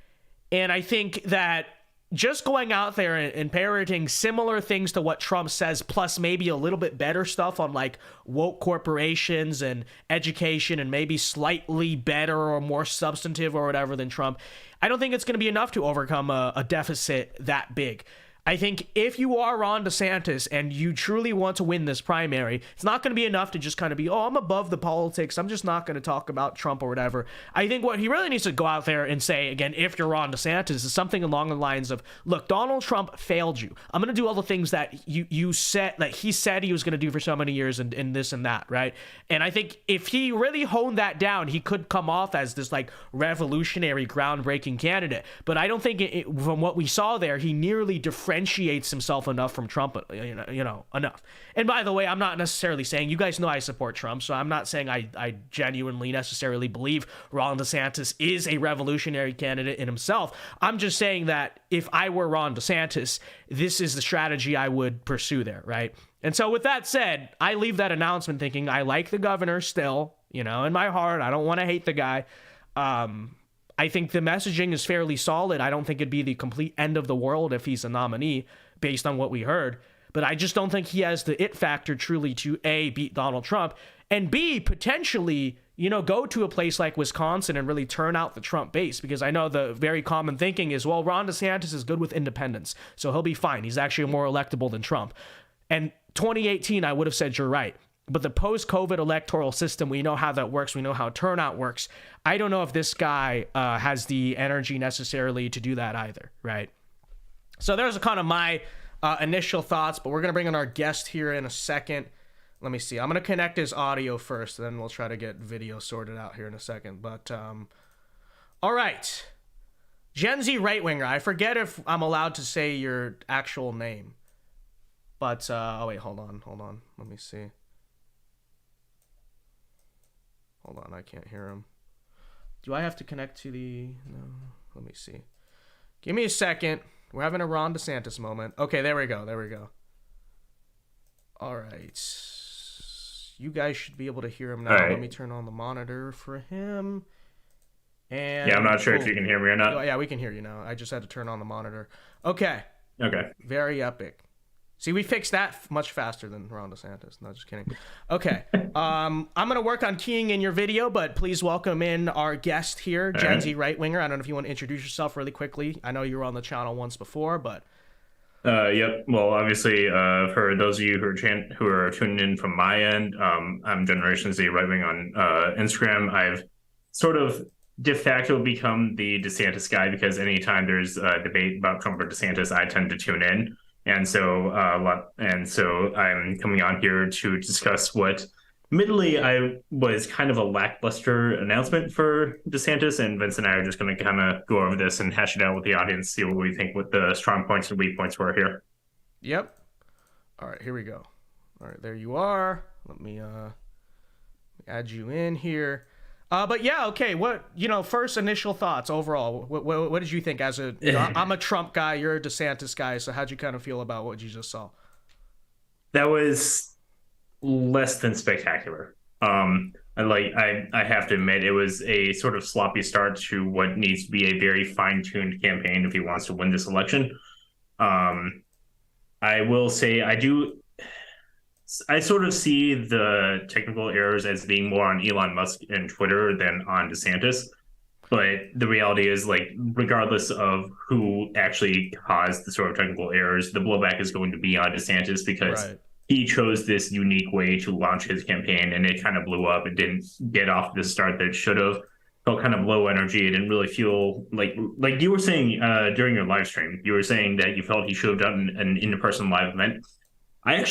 S1: And I think that just going out there and parroting similar things to what Trump says, plus maybe a little bit better stuff on like woke corporations and education and maybe slightly better or more substantive or whatever than Trump, I don't think it's going to be enough to overcome a deficit that big. I think if you are Ron DeSantis and you truly want to win this primary, it's not going to be enough to just kind of be, oh, I'm above the politics, I'm just not going to talk about Trump or whatever. I think what he really needs to go out there and say, again, if you're Ron DeSantis, is something along the lines of, look, Donald Trump failed you. I'm going to do all the things that you said, that he said he was going to do for so many years and this and that, right? And I think if he really honed that down, he could come off as this like revolutionary, groundbreaking candidate. But I don't think from what we saw there, he nearly differentiates himself enough from Trump, you know, enough. And by the way, I'm not necessarily saying, you guys know I support Trump, so I'm not saying I genuinely necessarily believe Ron DeSantis is a revolutionary candidate in himself. I'm just saying that if I were Ron DeSantis, this is the strategy I would pursue there, right? And so with that said, I leave that announcement thinking I like the governor still, you know, in my heart. I don't want to hate the guy. I think the messaging is fairly solid. I don't think it'd be the complete end of the world if he's a nominee based on what we heard. But I just don't think he has the it factor truly to A, beat Donald Trump, and B, potentially, you know, go to a place like Wisconsin and really turn out the Trump base. Because I know the very common thinking is, well, Ron DeSantis is good with independents, so he'll be fine. He's actually more electable than Trump. And 2018, I would have said you're right. But the post-COVID electoral system, we know how that works. We know how turnout works. I don't know if this guy has the energy necessarily to do that either, right? So there's kind of my initial thoughts, but we're going to bring in our guest here in a second. Let me see. I'm going to connect his audio first, then we'll try to get video sorted out here in a second. But, all right. Gen Z right-winger. I forget if I'm allowed to say your actual name. But, oh, wait, hold on. Let me see. Hold on, I can't hear him. Do I have to connect to the... No, let me see. Give me a second. We're having a Ron DeSantis moment. Okay, there we go. All right. You guys should be able to hear him now. Right. Let me turn on the monitor for him. And
S13: yeah, I'm not sure if you can hear me or not.
S1: Yeah, we can hear you now. I just had to turn on the monitor. Okay.
S13: Okay.
S1: Very epic. See, we fixed that much faster than Ron DeSantis. No, just kidding. Okay. I'm going to work on keying in your video, but please welcome in our guest here, Gen Z right-winger. I don't know if you want to introduce yourself really quickly. I know you were on the channel once before, but...
S13: Yep. Well, obviously, for those of you who are tuning in from my end, I'm Generation Z right-wing on Instagram. I've sort of de facto become the DeSantis guy because anytime there's a debate about Trump or DeSantis, I tend to tune in. And so I'm coming on here to discuss what admittedly I was kind of a lackluster announcement for DeSantis, and Vince and I are just going to kind of go over this and hash it out with the audience, see what we think what the strong points and weak points were here.
S1: Yep. All right, here we go. All right, there you are. Let me add you in here. But yeah, okay. What, first initial thoughts overall? What did you think? As a, I'm a Trump guy, you're a DeSantis guy. So how'd you kind of feel about what you just saw?
S13: That was less than spectacular. I have to admit, it was a sort of sloppy start to what needs to be a very fine-tuned campaign if he wants to win this election. I will say I sort of see the technical errors as being more on Elon Musk and Twitter than on DeSantis. But the reality is, regardless of who actually caused the sort of technical errors, the blowback is going to be on DeSantis because he chose this unique way to launch his campaign, and it kind of blew up. It didn't get off the start that it should have. Felt kind of low energy. It didn't really feel like you were saying during your live stream. You were saying that you felt he should have done an in-person live event. I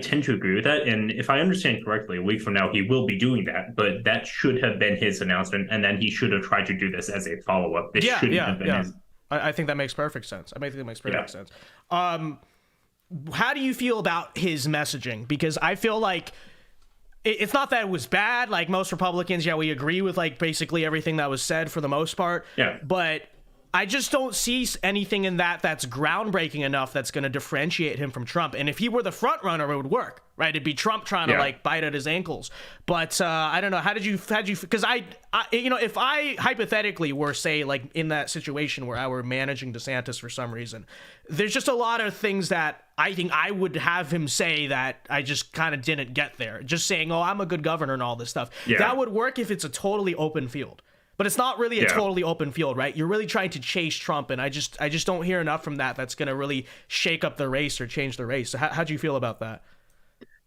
S13: tend to agree with that. And if I understand correctly, a week from now, he will be doing that. But that should have been his announcement. And then he should have tried to do this as a follow-up. This shouldn't have been his.
S1: I think that makes perfect sense. I think that makes perfect sense. How do you feel about his messaging? Because I feel like it's not that it was bad. Like most Republicans, we agree with basically everything that was said for the most part. Yeah. But I just don't see anything in that's groundbreaking enough that's going to differentiate him from Trump. And if he were the front runner, it would work, right? It'd be Trump trying to bite at his ankles. But I don't know. How did you? Because if I hypothetically were in that situation where I were managing DeSantis for some reason, there's just a lot of things that I think I would have him say that I just kind of didn't get there. Just saying, "Oh, I'm a good governor" and all this stuff. Yeah. That would work if it's a totally open field. But it's not really a totally open field, right? You're really trying to chase Trump, and I just don't hear enough from that's going to really shake up the race or change the race. So how do you feel about that?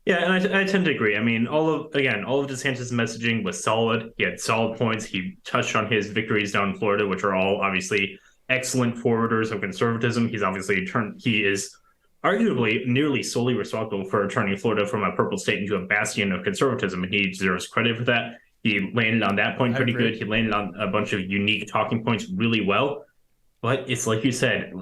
S13: Yeah, and I tend to agree. I mean, all of DeSantis' messaging was solid. He had solid points. He touched on his victories down in Florida, which are all obviously excellent forwarders of conservatism. He is arguably nearly solely responsible for turning Florida from a purple state into a bastion of conservatism, and he deserves credit for that. He landed on that point pretty good. He landed on a bunch of unique talking points really well. But it's like you said,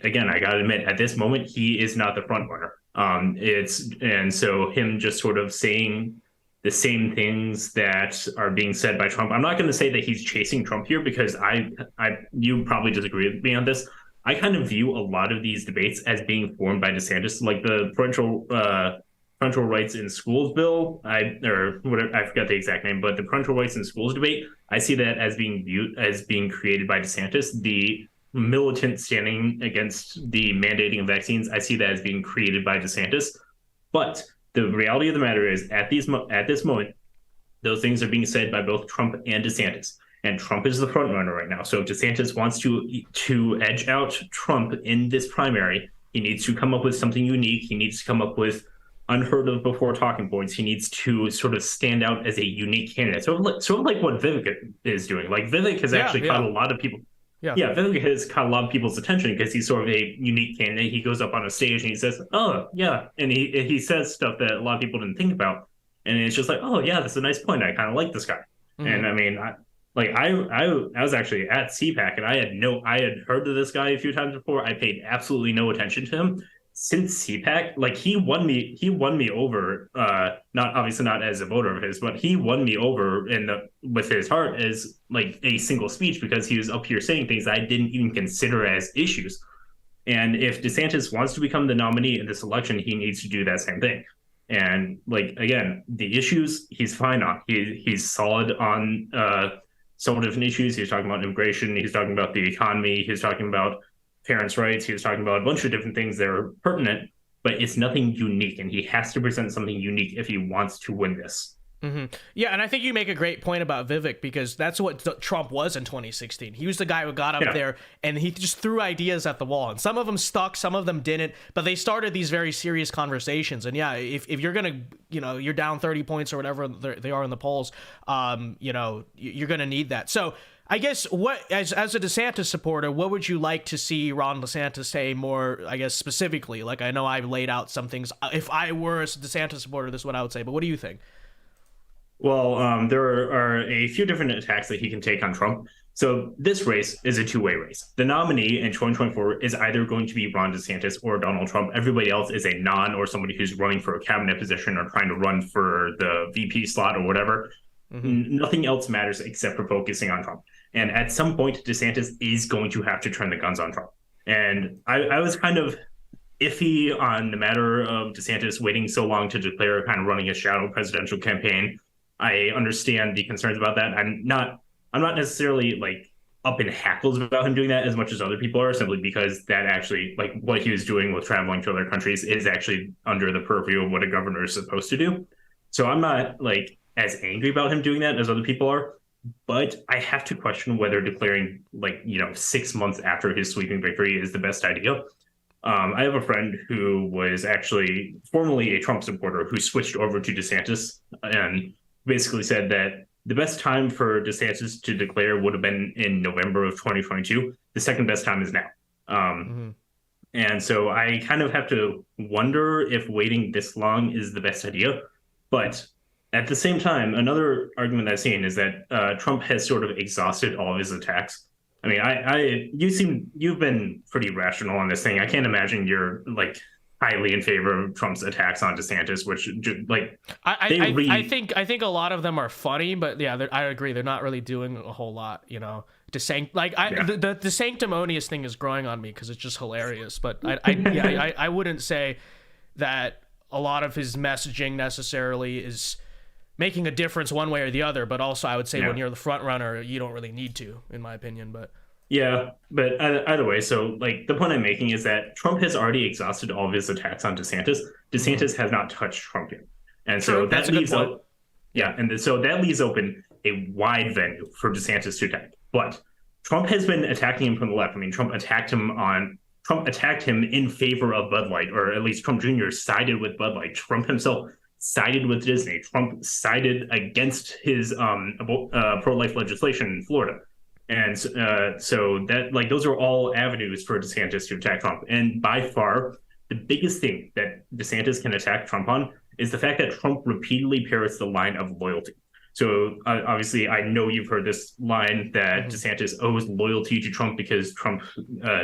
S13: again, I got to admit, at this moment, he is not the front runner. And so him just sort of saying the same things that are being said by Trump. I'm not going to say that he's chasing Trump here because you probably disagree with me on this. I kind of view a lot of these debates as being formed by DeSantis, like the parental rights in schools bill, I forgot the exact name, but the parental rights in schools debate, I see that as being viewed as being created by DeSantis. The militant standing against the mandating of vaccines, I see that as being created by DeSantis. But the reality of the matter is, at this moment, those things are being said by both Trump and DeSantis. And Trump is the front runner right now. So if DeSantis wants to edge out Trump in this primary, he needs to come up with something unique. He needs to come up with unheard of before talking points. He needs to sort of stand out as a unique candidate. Sort of like what Vivek is doing. Like Vivek has actually caught a lot of people. Vivek has caught a lot of people's attention because he's sort of a unique candidate. He goes up on a stage and he says, "Oh yeah," and he says stuff that a lot of people didn't think about, and it's just like, "Oh yeah, that's a nice point. I kind of like this guy." Mm-hmm. And I mean, I was actually at CPAC and I had heard of this guy a few times before. I paid absolutely no attention to him. Since CPAC, he won me over, not as a voter of his, but he won me over with his heart as a single speech because he was up here saying things I didn't even consider as issues. And if DeSantis wants to become the nominee in this election, he needs to do that same thing. And again, the issues he's fine on. He's solid on several different issues. He's talking about immigration. He's talking about the economy. He's talking about parents' rights. He was talking about a bunch of different things that are pertinent, but it's nothing unique, and he has to present something unique if he wants to win this.
S1: Mm-hmm. Yeah, and I think you make a great point about Vivek because that's what Trump was in 2016. He was the guy who got up there and he just threw ideas at the wall, and some of them stuck, some of them didn't, but they started these very serious conversations. And if you're gonna, you're down 30 points or whatever they are in the polls, you're gonna need that. So I guess as a DeSantis supporter, what would you like to see Ron DeSantis say more, I guess, specifically? Like, I know I've laid out some things. If I were a DeSantis supporter, this is what I would say. But what do you think?
S13: Well, there are a few different attacks that he can take on Trump. So this race is a two-way race. The nominee in 2024 is either going to be Ron DeSantis or Donald Trump. Everybody else is a or somebody who's running for a cabinet position or trying to run for the VP slot or whatever. Nothing else matters except for focusing on Trump. And at some point, DeSantis is going to have to turn the guns on Trump. And I was kind of iffy on the matter of DeSantis waiting so long to declare kind of running a shadow presidential campaign. I understand the concerns about that. I'm not necessarily like up in hackles about him doing that as much as other people are, simply because that actually, like, what he was doing with traveling to other countries is actually under the purview of what a governor is supposed to do. So I'm not like as angry about him doing that as other people are, but I have to question whether declaring 6 months after his sweeping victory is the best idea. I have a friend who was actually formerly a Trump supporter who switched over to DeSantis and basically said that the best time for DeSantis to declare would have been in November of 2022. The second best time is now. And so I kind of have to wonder if waiting this long is the best idea. But at the same time, another argument I've seen is that Trump has sort of exhausted all of his attacks. I mean, you've been pretty rational on this thing. I can't imagine you're like highly in favor of Trump's attacks on DeSantis, which
S1: I think a lot of them are funny, but yeah, I agree. They're not really doing a whole lot, you know. The sanctimonious thing is growing on me because it's just hilarious. But I wouldn't say that a lot of his messaging necessarily is making a difference one way or the other. But also, I would say when you're the front runner, you don't really need to, in my opinion. But
S13: yeah, but either way, so like the point I'm making is that Trump has already exhausted all of his attacks on DeSantis. DeSantis has not touched Trump yet, and so that leaves open, so that leaves open a wide venue for DeSantis to attack. But Trump has been attacking him from the left. I mean, Trump attacked him in favor of Bud Light, or at least Trump Jr. sided with Bud Light. Trump himself sided with Disney. Trump sided against his pro-life legislation in Florida. And so that, like, those are all avenues for DeSantis to attack Trump. And by far, the biggest thing that DeSantis can attack Trump on is the fact that Trump repeatedly parrots the line of loyalty. So obviously, I know you've heard this line that DeSantis owes loyalty to Trump because Trump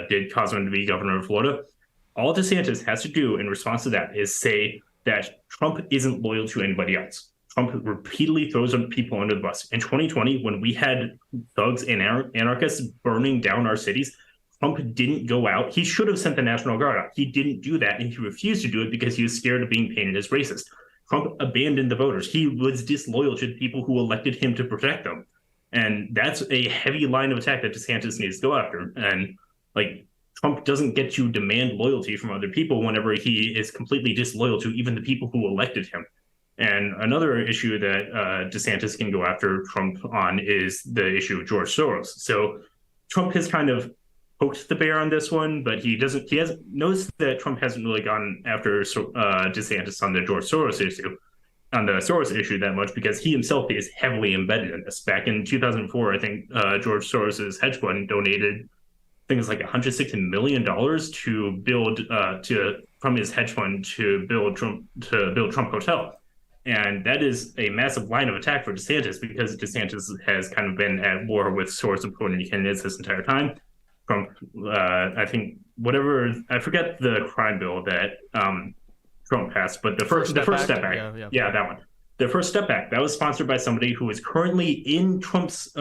S13: did cause him to be governor of Florida. All DeSantis has to do in response to that is say that Trump isn't loyal to anybody else. Trump repeatedly throws people under the bus. In 2020, when we had thugs and anarchists burning down our cities, Trump didn't go out. He should have sent the National Guard out. He didn't do that, and he refused to do it because he was scared of being painted as racist. Trump abandoned the voters. He was disloyal to the people who elected him to protect them. And that's a heavy line of attack that DeSantis needs to go after. And like, Trump doesn't get to demand loyalty from other people whenever he is completely disloyal to even the people who elected him. And another issue that DeSantis can go after Trump on is the issue of George Soros. So Trump has kind of poked the bear on this one, but he hasn't noticed that Trump hasn't really gone after DeSantis on the George Soros issue, that much, because he himself is heavily embedded in this. Back in 2004, I think George Soros's hedge fund donated things like $160 million to build from his hedge fund to build Trump Hotel. And that is a massive line of attack for DeSantis, because DeSantis has kind of been at war with Soros-supported candidates this entire time. Trump, I think, I forget the crime bill that Trump passed, but the first step back. Yeah, that one. The First Step Back, that was sponsored by somebody who is currently in Trump's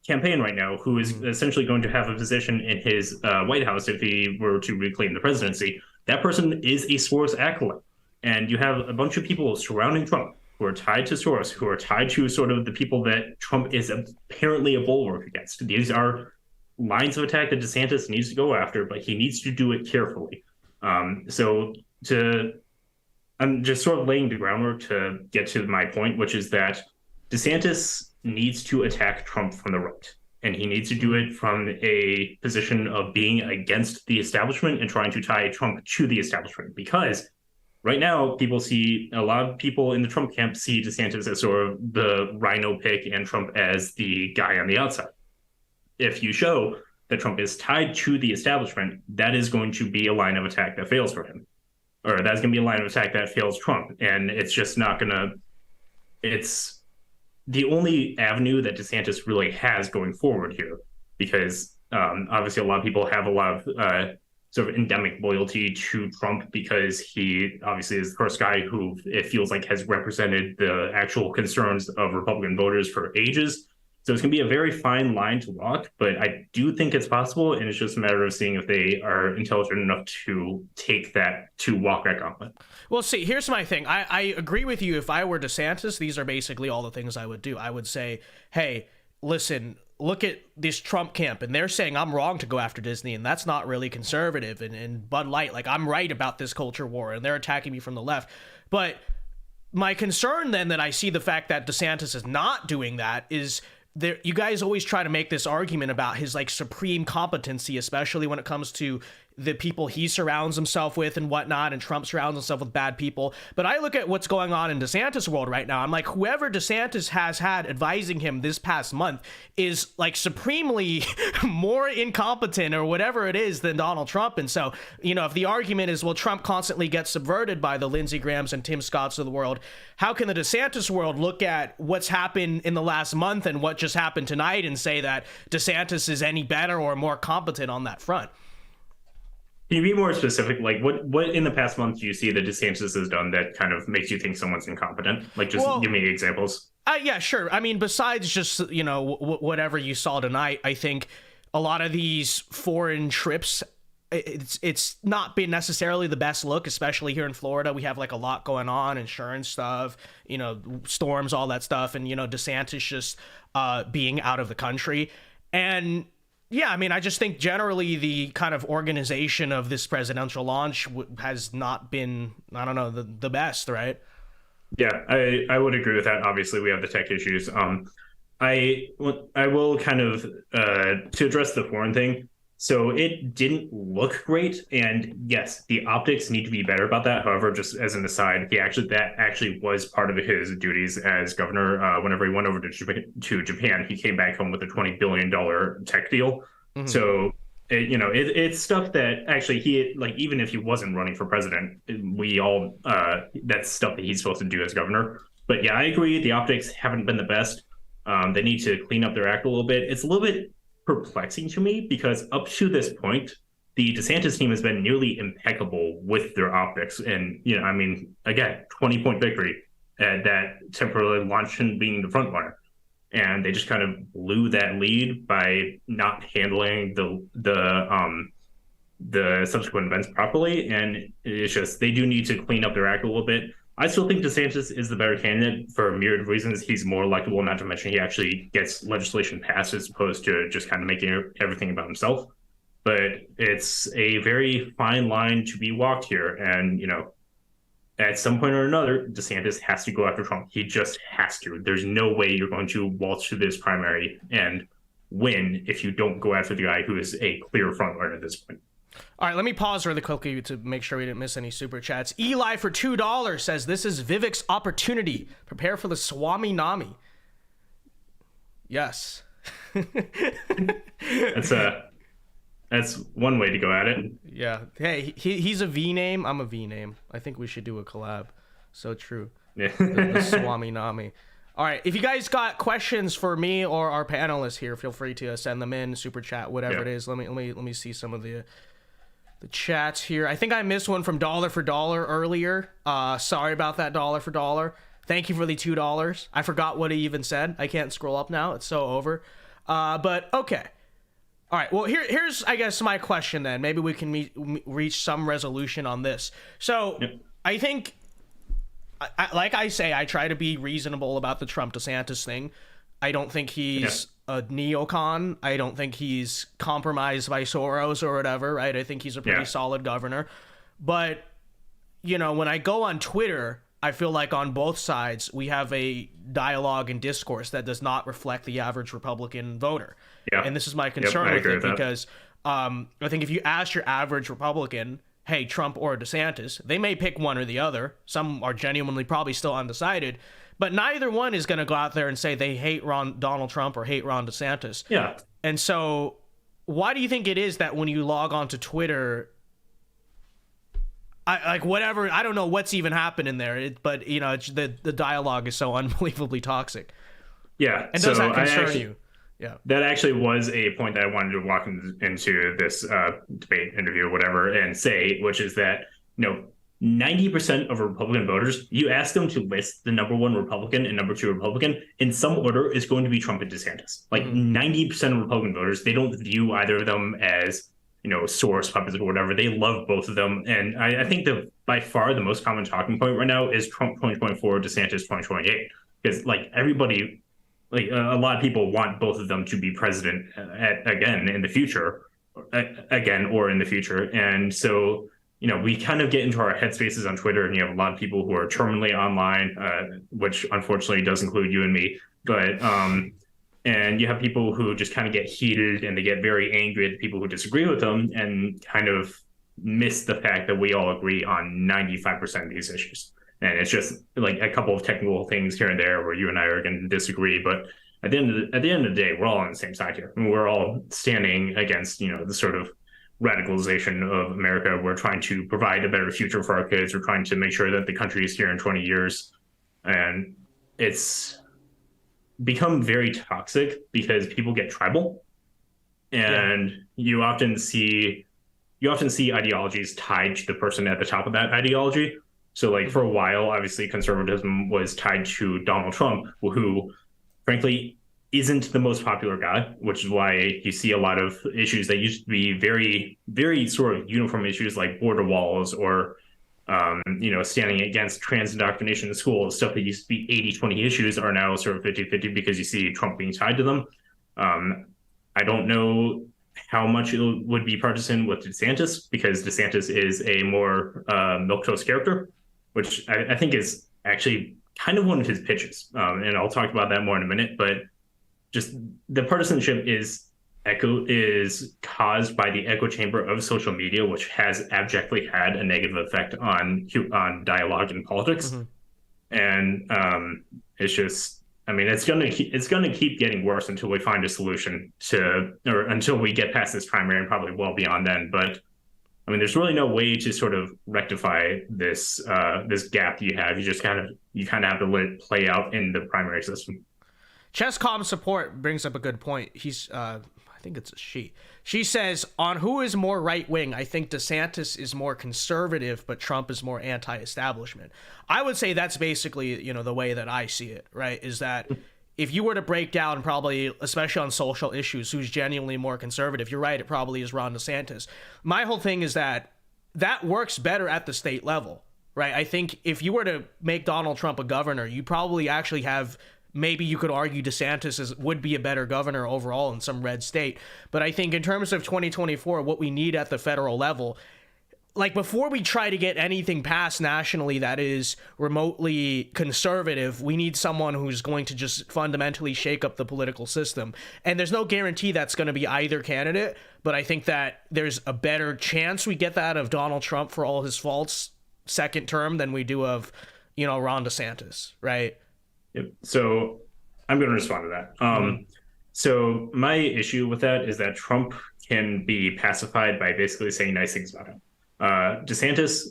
S13: campaign right now, who is essentially going to have a position in his White House if he were to reclaim the presidency. That person is a Soros acolyte. And you have a bunch of people surrounding Trump who are tied to Soros, who are tied to sort of the people that Trump is apparently a bulwark against. These are lines of attack that DeSantis needs to go after, but he needs to do it carefully. I'm just sort of laying the groundwork to get to my point, which is that DeSantis needs to attack Trump from the right. And he needs to do it from a position of being against the establishment and trying to tie Trump to the establishment, because right now, a lot of people in the Trump camp see DeSantis as sort of the rhino pick and Trump as the guy on the outside. If you show that Trump is tied to the establishment, that is going to be a line of attack that fails for him. Or that's going to be a line of attack that fails Trump. And it's just not going to, it's the only avenue that DeSantis really has going forward here, because obviously a lot of people have a lot of sort of endemic loyalty to Trump because he obviously is the first guy who it feels like has represented the actual concerns of Republican voters for ages. So it's going to be a very fine line to walk, but I do think it's possible, and it's just a matter of seeing if they are intelligent enough to take that, to walk that gauntlet.
S1: Well, see, here's my thing. I agree with you. If I were DeSantis, these are basically all the things I would do. I would say, hey, listen, look at this Trump camp, and they're saying I'm wrong to go after Disney, and that's not really conservative, and Bud Light, like, I'm right about this culture war, and they're attacking me from the left. But my concern then that I see the fact that DeSantis is not doing that is there, you guys always try to make this argument about his like supreme competency, especially when it comes to the people he surrounds himself with and whatnot, and Trump surrounds himself with bad people. But I look at what's going on in DeSantis' world right now. I'm like, whoever DeSantis has had advising him this past month is like supremely more incompetent or whatever it is than Donald Trump. And so, you know, if the argument is, well, Trump constantly gets subverted by the Lindsey Grahams and Tim Scotts of the world, how can the DeSantis world look at what's happened in the last month and what just happened tonight and say that DeSantis is any better or more competent on that front?
S13: Can you be more specific? Like, what in the past month do you see that DeSantis has done that kind of makes you think someone's incompetent? Like, just give me examples.
S1: Yeah, sure. I mean, besides just, you know, whatever you saw tonight, I think a lot of these foreign trips, it's not been necessarily the best look, especially here in Florida. We have like a lot going on, insurance stuff, you know, storms, all that stuff. And, you know, DeSantis just being out of the country. And yeah, I mean, I just think generally the kind of organization of this presidential launch has not been, I don't know, the best, right?
S13: Yeah, I would agree with that. Obviously, we have the tech issues. I will kind of, to address the foreign thing, so it didn't look great, and yes, the optics need to be better about that. However, just as an aside, that actually was part of his duties as governor. Whenever he went over to Japan, he came back home with a $20 billion tech deal. Mm-hmm. So, it's stuff that actually he, like, even if he wasn't running for president, that's stuff that he's supposed to do as governor. But yeah, I agree. The optics haven't been the best. They need to clean up their act a little bit. It's a little bit perplexing to me because up to this point, the DeSantis team has been nearly impeccable with their optics. And, you know, I mean, again, 20-point victory that temporarily launched him being the front runner. And they just kind of blew that lead by not handling the subsequent events properly. And it's just, they do need to clean up their act a little bit. I still think DeSantis is the better candidate for a myriad of reasons. He's more electable, not to mention he actually gets legislation passed as opposed to just kind of making everything about himself. But it's a very fine line to be walked here. And, you know, at some point or another, DeSantis has to go after Trump. He just has to. There's no way you're going to waltz through this primary and win if you don't go after the guy who is a clear front runner at this point.
S1: All right, let me pause really quickly to make sure we didn't miss any super chats. Eli for $2 says, this is Vivek's opportunity. Prepare for the Swami Nami. Yes.
S13: That's one way to go at it.
S1: Yeah. Hey, he's a V name. I'm a V name. I think we should do a collab. So true. Yeah. the Swami Nami. All right. If you guys got questions for me or our panelists here, feel free to send them in, super chat, whatever it is. Let me see some of the chats here. I think I missed one from Dollar for Dollar earlier. Sorry about that, Dollar for Dollar. Thank you for the $2. I forgot what he even said. I can't scroll up now. It's so over. But okay. All right. Well, here's I guess my question then. Maybe we can reach some resolution on this. So I think, like I say, I try to be reasonable about the Trump DeSantis thing. I don't think he's a neocon. I don't think he's compromised by Soros or whatever, right? I think he's a pretty solid governor. But, you know, when I go on Twitter, I feel like on both sides, we have a dialogue and discourse that does not reflect the average Republican voter. Yeah. And this is my concern with it because I think if you ask your average Republican, hey, Trump or DeSantis. They may pick one or the other. Some are genuinely probably still undecided, but neither one is going to go out there and say they hate Donald Trump or hate Ron DeSantis.
S13: Yeah.
S1: And so why do you think it is that when you log on to Twitter, I don't know what's even happening there, but the dialogue is so unbelievably toxic.
S13: Yeah.
S1: And does that concern you? Yeah.
S13: That actually was a point that I wanted to walk into this debate interview or whatever and say, which is that, 90% of Republican voters, you ask them to list the number one Republican and number two Republican, in some order is going to be Trump and DeSantis. Like 90% of Republican voters, they don't view either of them as, source puppets or whatever. They love both of them. And I think that by far the most common talking point right now is Trump 2024, DeSantis 2028. Because everybody, a lot of people want both of them to be president again in the future. And so, we kind of get into our headspaces on Twitter, and you have a lot of people who are terminally online, which unfortunately does include you and me. But and you have people who just kind of get heated and they get very angry at the people who disagree with them and kind of miss the fact that we all agree on 95% of these issues. And it's just like a couple of technical things here and there where you and I are going to disagree. But at the end of the day, we're all on the same side here. And we're all standing against, the sort of radicalization of America. We're trying to provide a better future for our kids. We're trying to make sure that the country is here in 20 years. And it's become very toxic because people get tribal. And you often see ideologies tied to the person at the top of that ideology. So for a while, obviously conservatism was tied to Donald Trump, who frankly isn't the most popular guy, which is why you see a lot of issues that used to be very, very sort of uniform issues like border walls or, standing against trans indoctrination in schools. Stuff that used to be 80-20 issues are now sort of 50-50 because you see Trump being tied to them. I don't know how much it would be partisan with DeSantis because DeSantis is a more milquetoast character, which I think is actually kind of one of his pitches. And I'll talk about that more in a minute, but just the partisanship is caused by the echo chamber of social media, which has abjectly had a negative effect on dialogue in politics. And it's just, it's gonna keep getting worse until we find a solution or until we get past this primary and probably well beyond then. But there's really no way to sort of rectify this gap you have. You kind of have to let it play out in the primary system.
S1: Chesscom Support brings up a good point. I think it's a she. She says, on who is more right-wing, I think DeSantis is more conservative, but Trump is more anti-establishment. I would say that's basically, the way that I see it, right? Is that if you were to break down probably, especially on social issues, who's genuinely more conservative, you're right, it probably is Ron DeSantis. My whole thing is that works better at the state level, right? I think if you were to make Donald Trump a governor, you probably actually have... Maybe you could argue DeSantis would be a better governor overall in some red state. But I think in terms of 2024, what we need at the federal level, before we try to get anything passed nationally that is remotely conservative, we need someone who's going to just fundamentally shake up the political system. And there's no guarantee that's going to be either candidate, but I think that there's a better chance we get that of Donald Trump for all his faults second term than we do of, Ron DeSantis, right?
S13: Yep. So I'm going to respond to that. So my issue with that is that Trump can be pacified by basically saying nice things about him. DeSantis,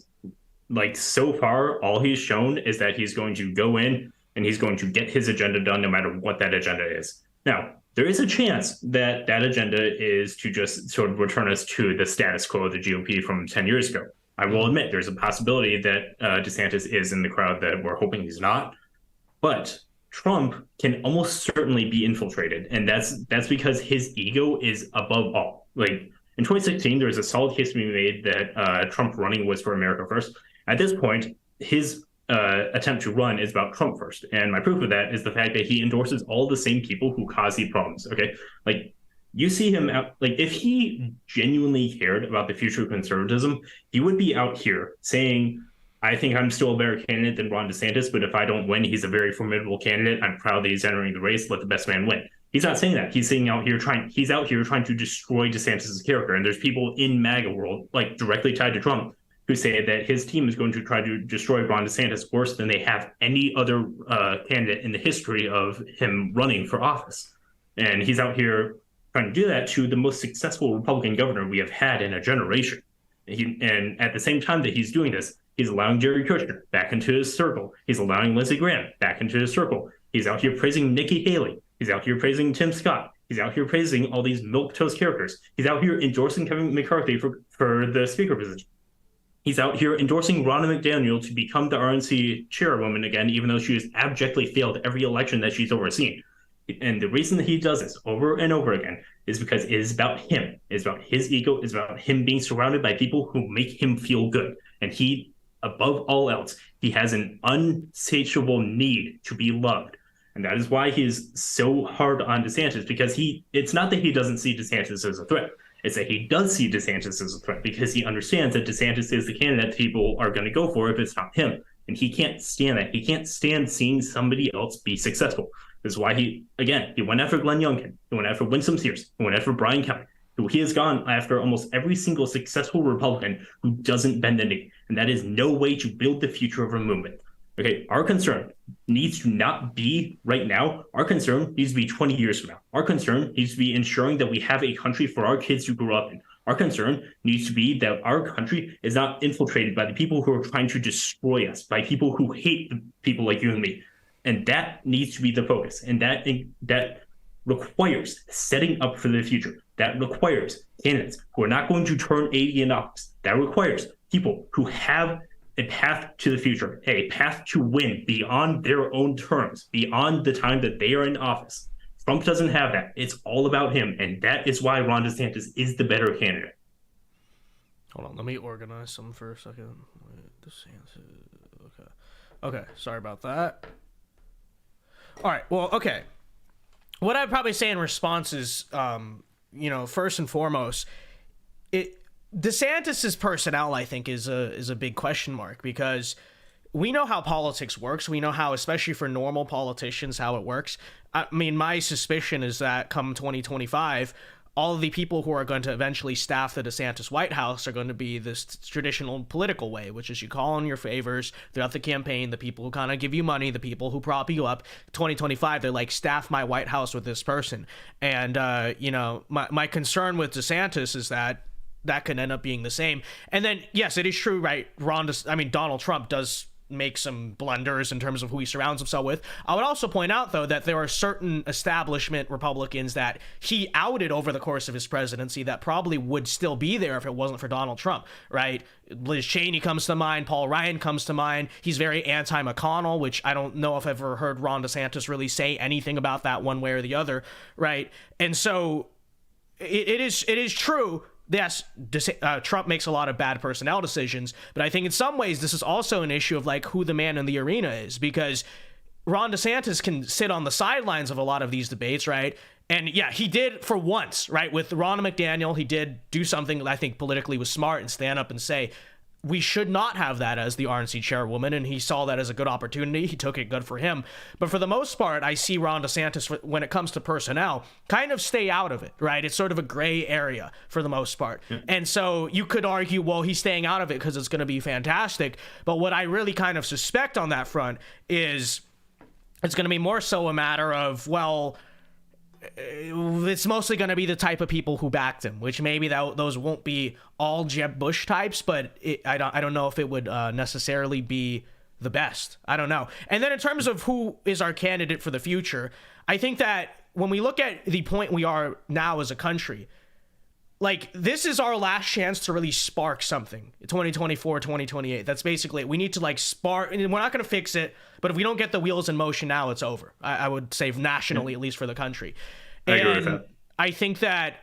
S13: so far, all he's shown is that he's going to go in and he's going to get his agenda done no matter what that agenda is. Now, there is a chance that that agenda is to just sort of return us to the status quo of the GOP from 10 years ago. I will admit there's a possibility that DeSantis is in the crowd that we're hoping he's not. But Trump can almost certainly be infiltrated, and that's because his ego is above all. In 2016, there was a solid case to be made that Trump running was for America first. At this point, his attempt to run is about Trump first, and my proof of that is the fact that he endorses all the same people who cause these problems. Okay, you see him out. If he genuinely cared about the future of conservatism, he would be out here saying, I think I'm still a better candidate than Ron DeSantis, but if I don't win, he's a very formidable candidate. I'm proud that he's entering the race. Let the best man win. He's not saying that. He's out here trying to destroy DeSantis' character. And there's people in MAGA world, directly tied to Trump, who say that his team is going to try to destroy Ron DeSantis worse than they have any other candidate in the history of him running for office. And he's out here trying to do that to the most successful Republican governor we have had in a generation. And at the same time that he's doing this, he's allowing Jared Kushner back into his circle. He's allowing Lindsey Graham back into his circle. He's out here praising Nikki Haley. He's out here praising Tim Scott. He's out here praising all these milquetoast characters. He's out here endorsing Kevin McCarthy for the speaker position. He's out here endorsing Ronna McDaniel to become the RNC chairwoman again, even though she has abjectly failed every election that she's overseen. And the reason that he does this over and over again is because it is about him. It's about his ego. It's about him being surrounded by people who make him feel good. And he, above all else, he has an unsatiable need to be loved. And that is why he is so hard on DeSantis, because it's not that he doesn't see DeSantis as a threat. It's that he does see DeSantis as a threat because he understands that DeSantis is the candidate people are going to go for if it's not him. And he can't stand that. He can't stand seeing somebody else be successful. This is why he went after Glenn Youngkin. He went after Winsome Sears. He went after Brian Kelly. He has gone after almost every single successful Republican who doesn't bend the knee. And that is no way to build the future of a movement. Okay, our concern needs to not be right now. Our concern needs to be 20 years from now. Our concern needs to be ensuring that we have a country for our kids to grow up in. Our concern needs to be that our country is not infiltrated by the people who are trying to destroy us, by people who hate the people like you and me. And that needs to be the focus. And that requires setting up for the future. That requires candidates who are not going to turn 80 in office. That requires people who have a path to the future, a path to win beyond their own terms, beyond the time that they are in office. Trump doesn't have that. It's all about him. And that is why Ron DeSantis is the better candidate.
S1: Hold on, let me organize some for a second. DeSantis. Okay, sorry about that. All right, well, okay. What I'd probably say in response is, first and foremost, DeSantis's personnel, I think, is a big question mark, because we know how politics works. We know how, especially for normal politicians, how it works. I mean, my suspicion is that come 2025, all of the people who are going to eventually staff the DeSantis White House are going to be this traditional political way, which is you call in your favors throughout the campaign, the people who kind of give you money, the people who prop you up. 2025, they're like, staff my White House with this person. And, my concern with DeSantis is that could end up being the same. And then, yes, it is true, right? Donald Trump does make some blunders in terms of who he surrounds himself with. I would also point out, though, that there are certain establishment Republicans that he outed over the course of his presidency that probably would still be there if it wasn't for Donald Trump, right? Liz Cheney comes to mind. Paul Ryan comes to mind. He's very anti-McConnell, which I don't know if I've ever heard Ron DeSantis really say anything about that one way or the other, right? And so it is true. Yes, Trump makes a lot of bad personnel decisions, but I think in some ways this is also an issue of like who the man in the arena is, because Ron DeSantis can sit on the sidelines of a lot of these debates, right? And yeah, he did for once, right? With Ronna McDaniel, he did do something that I think politically was smart and stand up and say, we should not have that as the RNC chairwoman, and he saw that as a good opportunity. He took it, good for him. But for the most part, I see Ron DeSantis, when it comes to personnel, kind of stay out of it, right? It's sort of a gray area for the most part. Yeah. And so you could argue, well, he's staying out of it because it's going to be fantastic. But what I really kind of suspect on that front is it's going to be more so a matter of, well, it's mostly going to be the type of people who backed him, which maybe those won't be all Jeb Bush types, but I don't know if it would necessarily be the best. I don't know. And then in terms of who is our candidate for the future, I think that when we look at the point we are now as a country, like, this is our last chance to really spark something. 2024, 2028. That's basically it. We need to like spark, and we're not going to fix it, but if we don't get the wheels in motion now, it's over. I would say nationally, at least for the country. I agree with that. I think that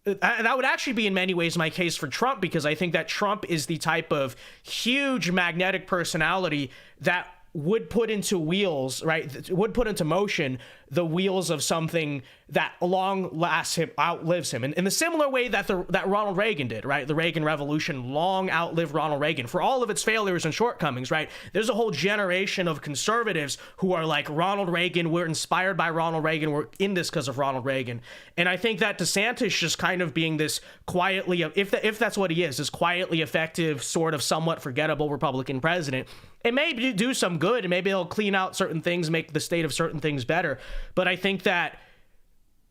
S1: would actually be in many ways my case for Trump, because I think that Trump is the type of huge magnetic personality that would put into wheels, right? Would put into motion the wheels of something that outlives him. In the similar way that that Ronald Reagan did, right? The Reagan Revolution long outlived Ronald Reagan for all of its failures and shortcomings, right? There's a whole generation of conservatives who are like, Ronald Reagan, we're inspired by Ronald Reagan, we're in this because of Ronald Reagan. And I think that DeSantis just kind of being this quietly, if that's what he is, this quietly effective, sort of somewhat forgettable Republican president, it may do some good, and maybe it'll clean out certain things, make the state of certain things better. But I think that,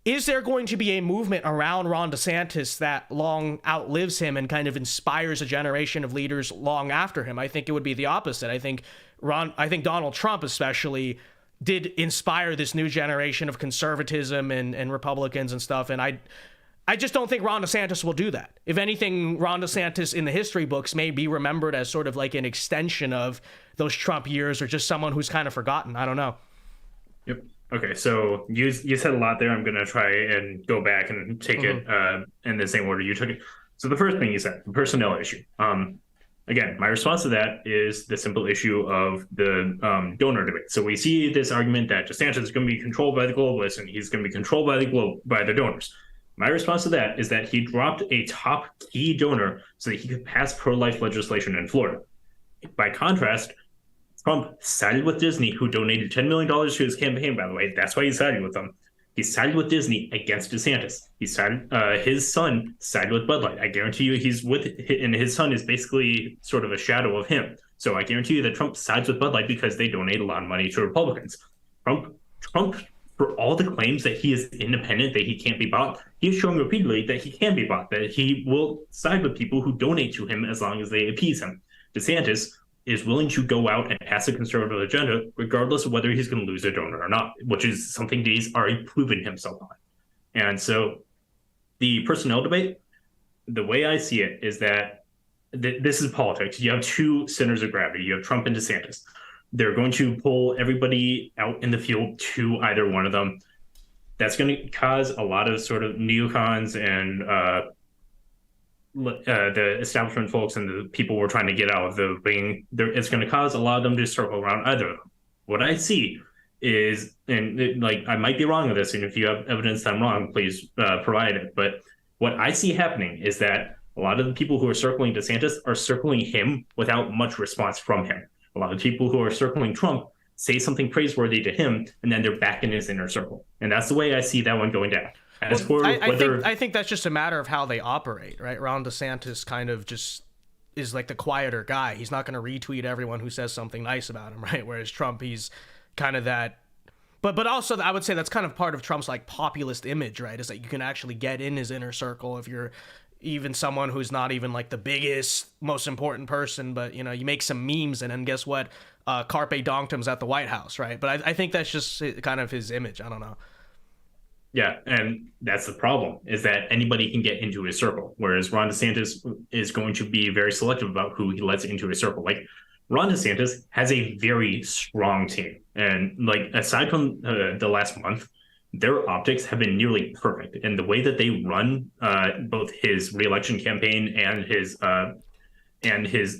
S1: is there going to be a movement around Ron DeSantis that long outlives him and kind of inspires a generation of leaders long after him? I think it would be the opposite. I think Donald Trump especially did inspire this new generation of conservatism and Republicans and stuff. And I just don't think Ron DeSantis will do that. If anything, Ron DeSantis in the history books may be remembered as sort of like an extension of those Trump years, or just someone who's kind of forgotten. I don't know.
S13: Yep. Okay, so you said a lot there. I'm going to try and go back and take it in the same order you took it. So the first thing you said, the personnel issue. Again, my response to that is the simple issue of the donor debate. So we see this argument that DeSantis is going to be controlled by the globalists and he's going to be controlled by the donors. My response to that is that he dropped a top key donor so that he could pass pro-life legislation in Florida. By contrast, Trump sided with Disney, who donated $10 million to his campaign, by the way. That's why he sided with them. He sided with Disney against DeSantis. He sided, his son sided with Bud Light. I guarantee you and his son is basically sort of a shadow of him. So I guarantee you that Trump sides with Bud Light because they donate a lot of money to Republicans. Trump, for all the claims that he is independent, that he can't be bought, he is showing repeatedly that he can be bought, that he will side with people who donate to him as long as they appease him. DeSantis is willing to go out and pass a conservative agenda, regardless of whether he's going to lose a donor or not, which is something that he's already proven himself on. And so the personnel debate, the way I see it is that this is politics. You have two centers of gravity. You have Trump and DeSantis. They're going to pull everybody out in the field to either one of them. That's going to cause a lot of sort of neocons and the establishment folks and the people we're trying to get out of the ring. It's going to cause a lot of them to circle around either of them. What I see is, and I might be wrong with this, and if you have evidence that I'm wrong, please provide it. But what I see happening is that a lot of the people who are circling DeSantis are circling him without much response from him. A lot of people who are circling Trump say something praiseworthy to him, and then they're back in his inner circle. And that's the way I see that one going down.
S1: I think that's just a matter of how they operate, right? Ron DeSantis kind of just is like the quieter guy. He's not going to retweet everyone who says something nice about him, right? Whereas Trump, he's kind of that. But also, I would say that's kind of part of Trump's like populist image, right? Is that you can actually get in his inner circle if you're even someone who's not even like the biggest, most important person, but you make some memes and then guess what? Carpe Donktum's at the White House, right? But I think that's just kind of his image. I don't know.
S13: Yeah, and that's the problem, is that anybody can get into his circle, whereas Ron DeSantis is going to be very selective about who he lets into his circle. Like, Ron DeSantis has a very strong team. And, aside from the last month, their optics have been nearly perfect. And the way that they run both his reelection campaign and his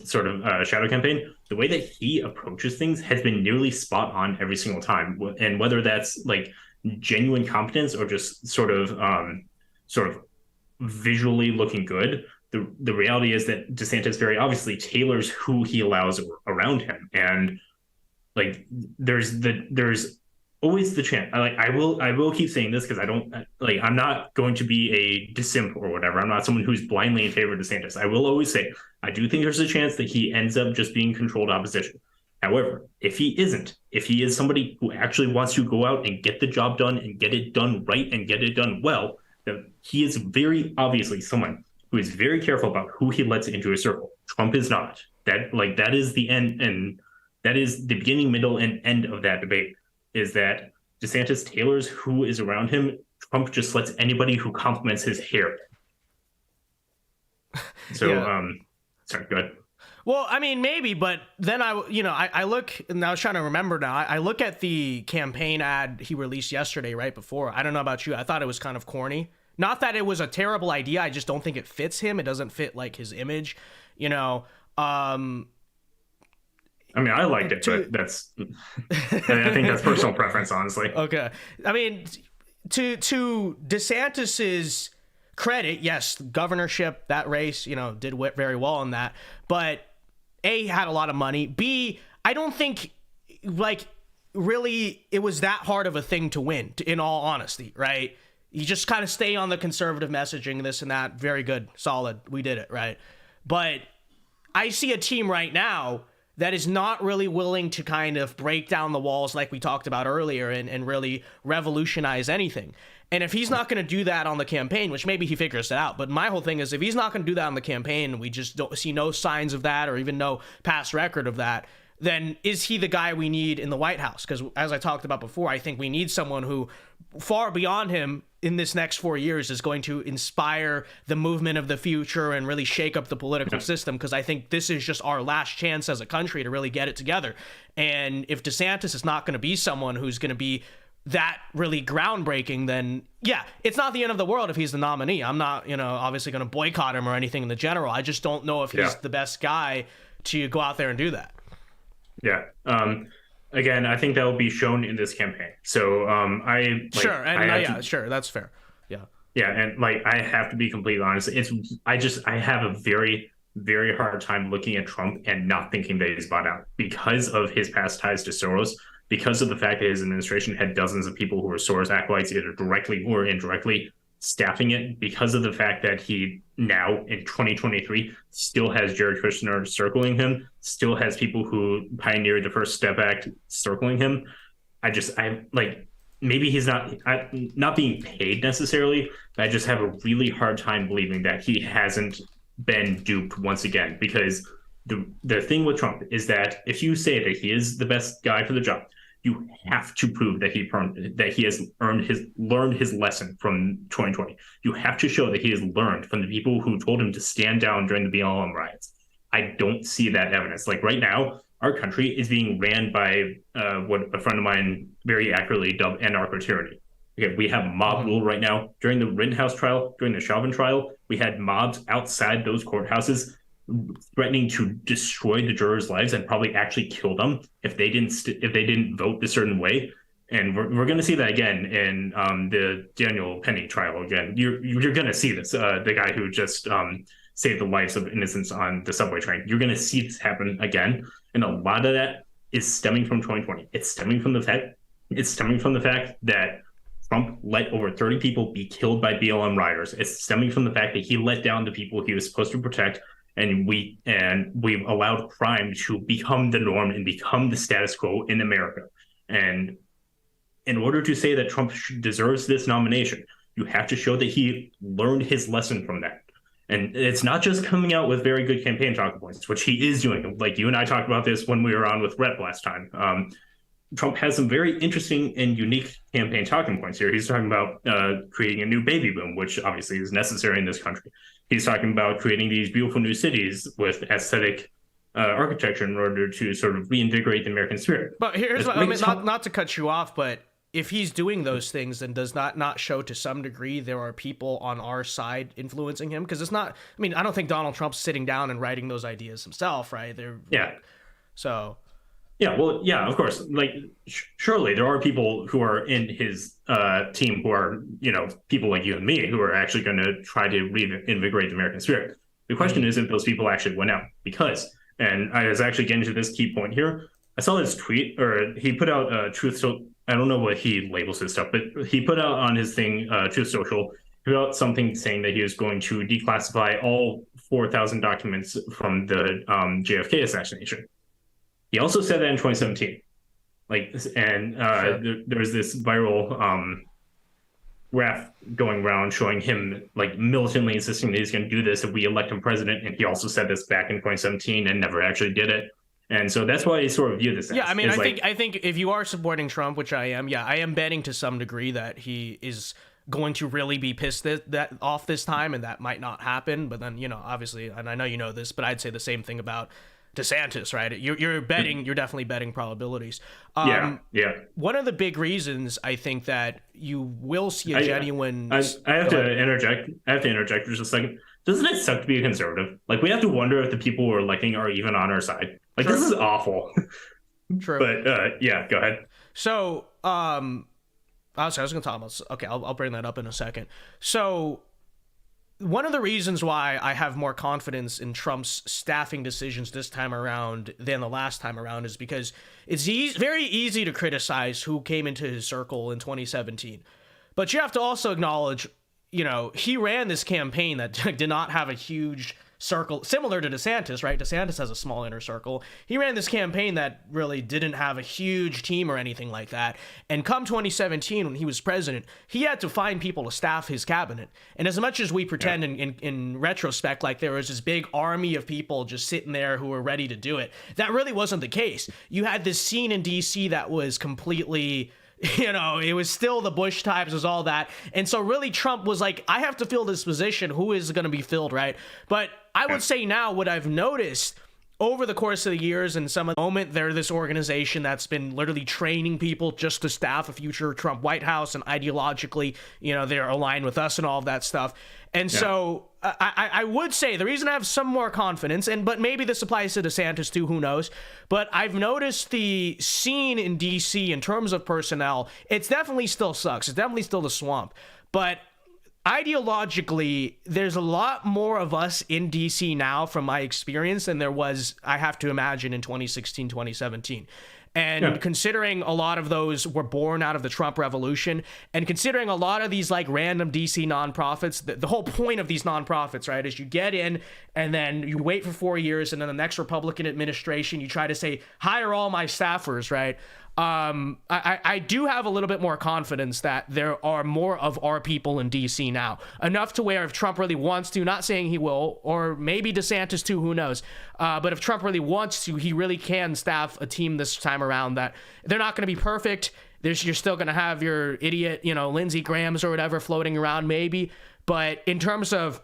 S13: sort of shadow campaign, the way that he approaches things has been nearly spot on every single time. And whether that's, genuine competence or just sort of visually looking good, the reality is that DeSantis very obviously tailors who he allows around him, and there's always the chance. I will keep saying this because I'm not going to be a dissimp or whatever. I'm not someone who's blindly in favor of DeSantis. I will always say I do think there's a chance that he ends up just being controlled opposition. However, if he is somebody who actually wants to go out and get the job done and get it done right and get it done well, then he is very obviously someone who is very careful about who he lets into his circle. Trump is not. That is the end, and that is the beginning, middle, and end of that debate, is that DeSantis tailors who is around him. Trump just lets anybody who compliments his hair. So, yeah. Sorry, go ahead.
S1: Well, I mean, maybe, but then I look, and I was trying to remember now, I look at the campaign ad he released yesterday, right before. I don't know about you. I thought it was kind of corny. Not that it was a terrible idea. I just don't think it fits him. It doesn't fit his image,
S13: I mean, I liked it, but that's, I think that's personal preference, honestly.
S1: Okay. I mean, to DeSantis's credit, yes, governorship, that race, did very well on that. But A, had a lot of money. B, I don't think, really it was that hard of a thing to win, in all honesty, right? You just kind of stay on the conservative messaging, this and that. Very good. Solid. We did it, right? But I see a team right now that is not really willing to kind of break down the walls like we talked about earlier and really revolutionize anything. And if he's not going to do that on the campaign, which maybe he figures it out, but my whole thing is if he's not going to do that on the campaign, we just don't see no signs of that or even no past record of that, then is he the guy we need in the White House? Because as I talked about before, I think we need someone who far beyond him in this next 4 years is going to inspire the movement of the future and really shake up the political system, because I think this is just our last chance as a country to really get it together. And if DeSantis is not going to be someone who's going to be that really groundbreaking, then yeah, it's not the end of the world if he's the nominee. I'm not, obviously going to boycott him or anything in the general. I just don't know if he's the best guy to go out there and do that.
S13: Yeah. Again, I think that will be shown in this campaign. So
S1: sure, that's fair. Yeah.
S13: Yeah, and I have to be completely honest. I have a very, very hard time looking at Trump and not thinking that he's bought out because of his past ties to Soros, because of the fact that his administration had dozens of people who were Soros acolytes, either directly or indirectly, staffing it, because of the fact that he now in 2023 still has Jared Kushner circling him, still has people who pioneered the First Step Act circling him. Maybe he's not being paid necessarily, but I just have a really hard time believing that he hasn't been duped once again, because the thing with Trump is that if you say that he is the best guy for the job, you have to prove that he has learned his lesson from 2020. You have to show that he has learned from the people who told him to stand down during the BLM riots. I don't see that evidence. Right now, our country is being ran by what a friend of mine very accurately dubbed anarcho-tyranny. Okay, we have mob rule right now. During the Rittenhouse trial, during the Chauvin trial, we had mobs outside those courthouses threatening to destroy the jurors' lives and probably actually kill them if they didn't vote a certain way. And we're going to see that again in the Daniel Penny trial again. You're going to see this. The guy who just saved the lives of innocents on the subway train. You're going to see this happen again, and a lot of that is stemming from 2020. It's stemming from the fact that Trump let over 30 people be killed by BLM rioters. It's stemming from the fact that he let down the people he was supposed to protect. And we've allowed crime to become the norm and become the status quo in America. And in order to say that Trump deserves this nomination, you have to show that he learned his lesson from that. And it's not just coming out with very good campaign talking points, which he is doing. Like you and I talked about this when we were on with Rep last time. Trump has some very interesting and unique campaign talking points here. He's talking about creating a new baby boom, which obviously is necessary in this country. He's talking about creating these beautiful new cities with aesthetic architecture in order to sort of reinvigorate the American spirit.
S1: But here's what, not to cut you off, but if he's doing those things, then does not show to some degree there are people on our side influencing him? Because it's not, I don't think Donald Trump's sitting down and writing those ideas himself, right? So...
S13: Yeah, well, yeah, of course. Surely there are people who are in his team who are, people like you and me who are actually going to try to reinvigorate the American spirit. The question is if those people actually went out. And I was actually getting to this key point here. I saw this tweet, or he put out Truth Social. I don't know what he labels his stuff, but he put out on his thing, Truth Social, he put out something saying that he was going to declassify all 4,000 documents from the JFK assassination. He also said that in 2017. There's this viral graph going around showing him militantly insisting that he's going to do this if we elect him president. And he also said this back in 2017 and never actually did it. And so that's why I sort of view this as.
S1: Yeah, I think if you are supporting Trump, which I am, I am betting to some degree that he is going to really be pissed that off this time, and that might not happen. But then, obviously, and I know you know this, but I'd say the same thing about DeSantis, right? You're definitely betting probabilities.
S13: Yeah.
S1: One of the big reasons I think that you will see a genuine.
S13: I have to interject for just a second. Doesn't it suck to be a conservative? We have to wonder if the people we're electing are even on our side. Like, this is awful.
S1: True.
S13: But yeah, go ahead.
S1: So, I was going to talk about. Okay, I'll bring that up in a second. So, one of the reasons why I have more confidence in Trump's staffing decisions this time around than the last time around is because it's very easy to criticize who came into his circle in 2017. But you have to also acknowledge, he ran this campaign that did not have a huge circle, similar to DeSantis, right? DeSantis has a small inner circle. He ran this campaign that really didn't have a huge team or anything like that. And come 2017, when he was president, he had to find people to staff his cabinet. And as much as we pretend in retrospect like there was this big army of people just sitting there who were ready to do it, that really wasn't the case. You had this scene in DC that was completely... it was still the Bush times, was all that. And so really Trump was like, I have to fill this position. Who is going to be filled, right? But I would say now what I've noticed over the course of the years, and some of the moment they're this organization that's been literally training people just to staff a future Trump White House, and ideologically, they're aligned with us and all of that stuff. And so I would say the reason I have some more confidence, but maybe this applies to DeSantis too, who knows, but I've noticed the scene in DC in terms of personnel, it's definitely still sucks. It's definitely still the swamp. But ideologically, there's a lot more of us in DC now from my experience than there was, I have to imagine, in 2016, 2017. And considering a lot of those were born out of the Trump revolution, and considering a lot of these like random DC nonprofits, the whole point of these nonprofits, right, is you get in and then you wait for 4 years, and then the next Republican administration, you try to say, hire all my staffers, right? I do have a little bit more confidence that there are more of our people in DC now, enough to where if Trump really wants to, not saying he will, or maybe DeSantis too, who knows, but if Trump really wants to, he really can staff a team this time around that they're not going to be perfect. You're still going to have your idiot, Lindsey Grahams or whatever floating around maybe, but in terms of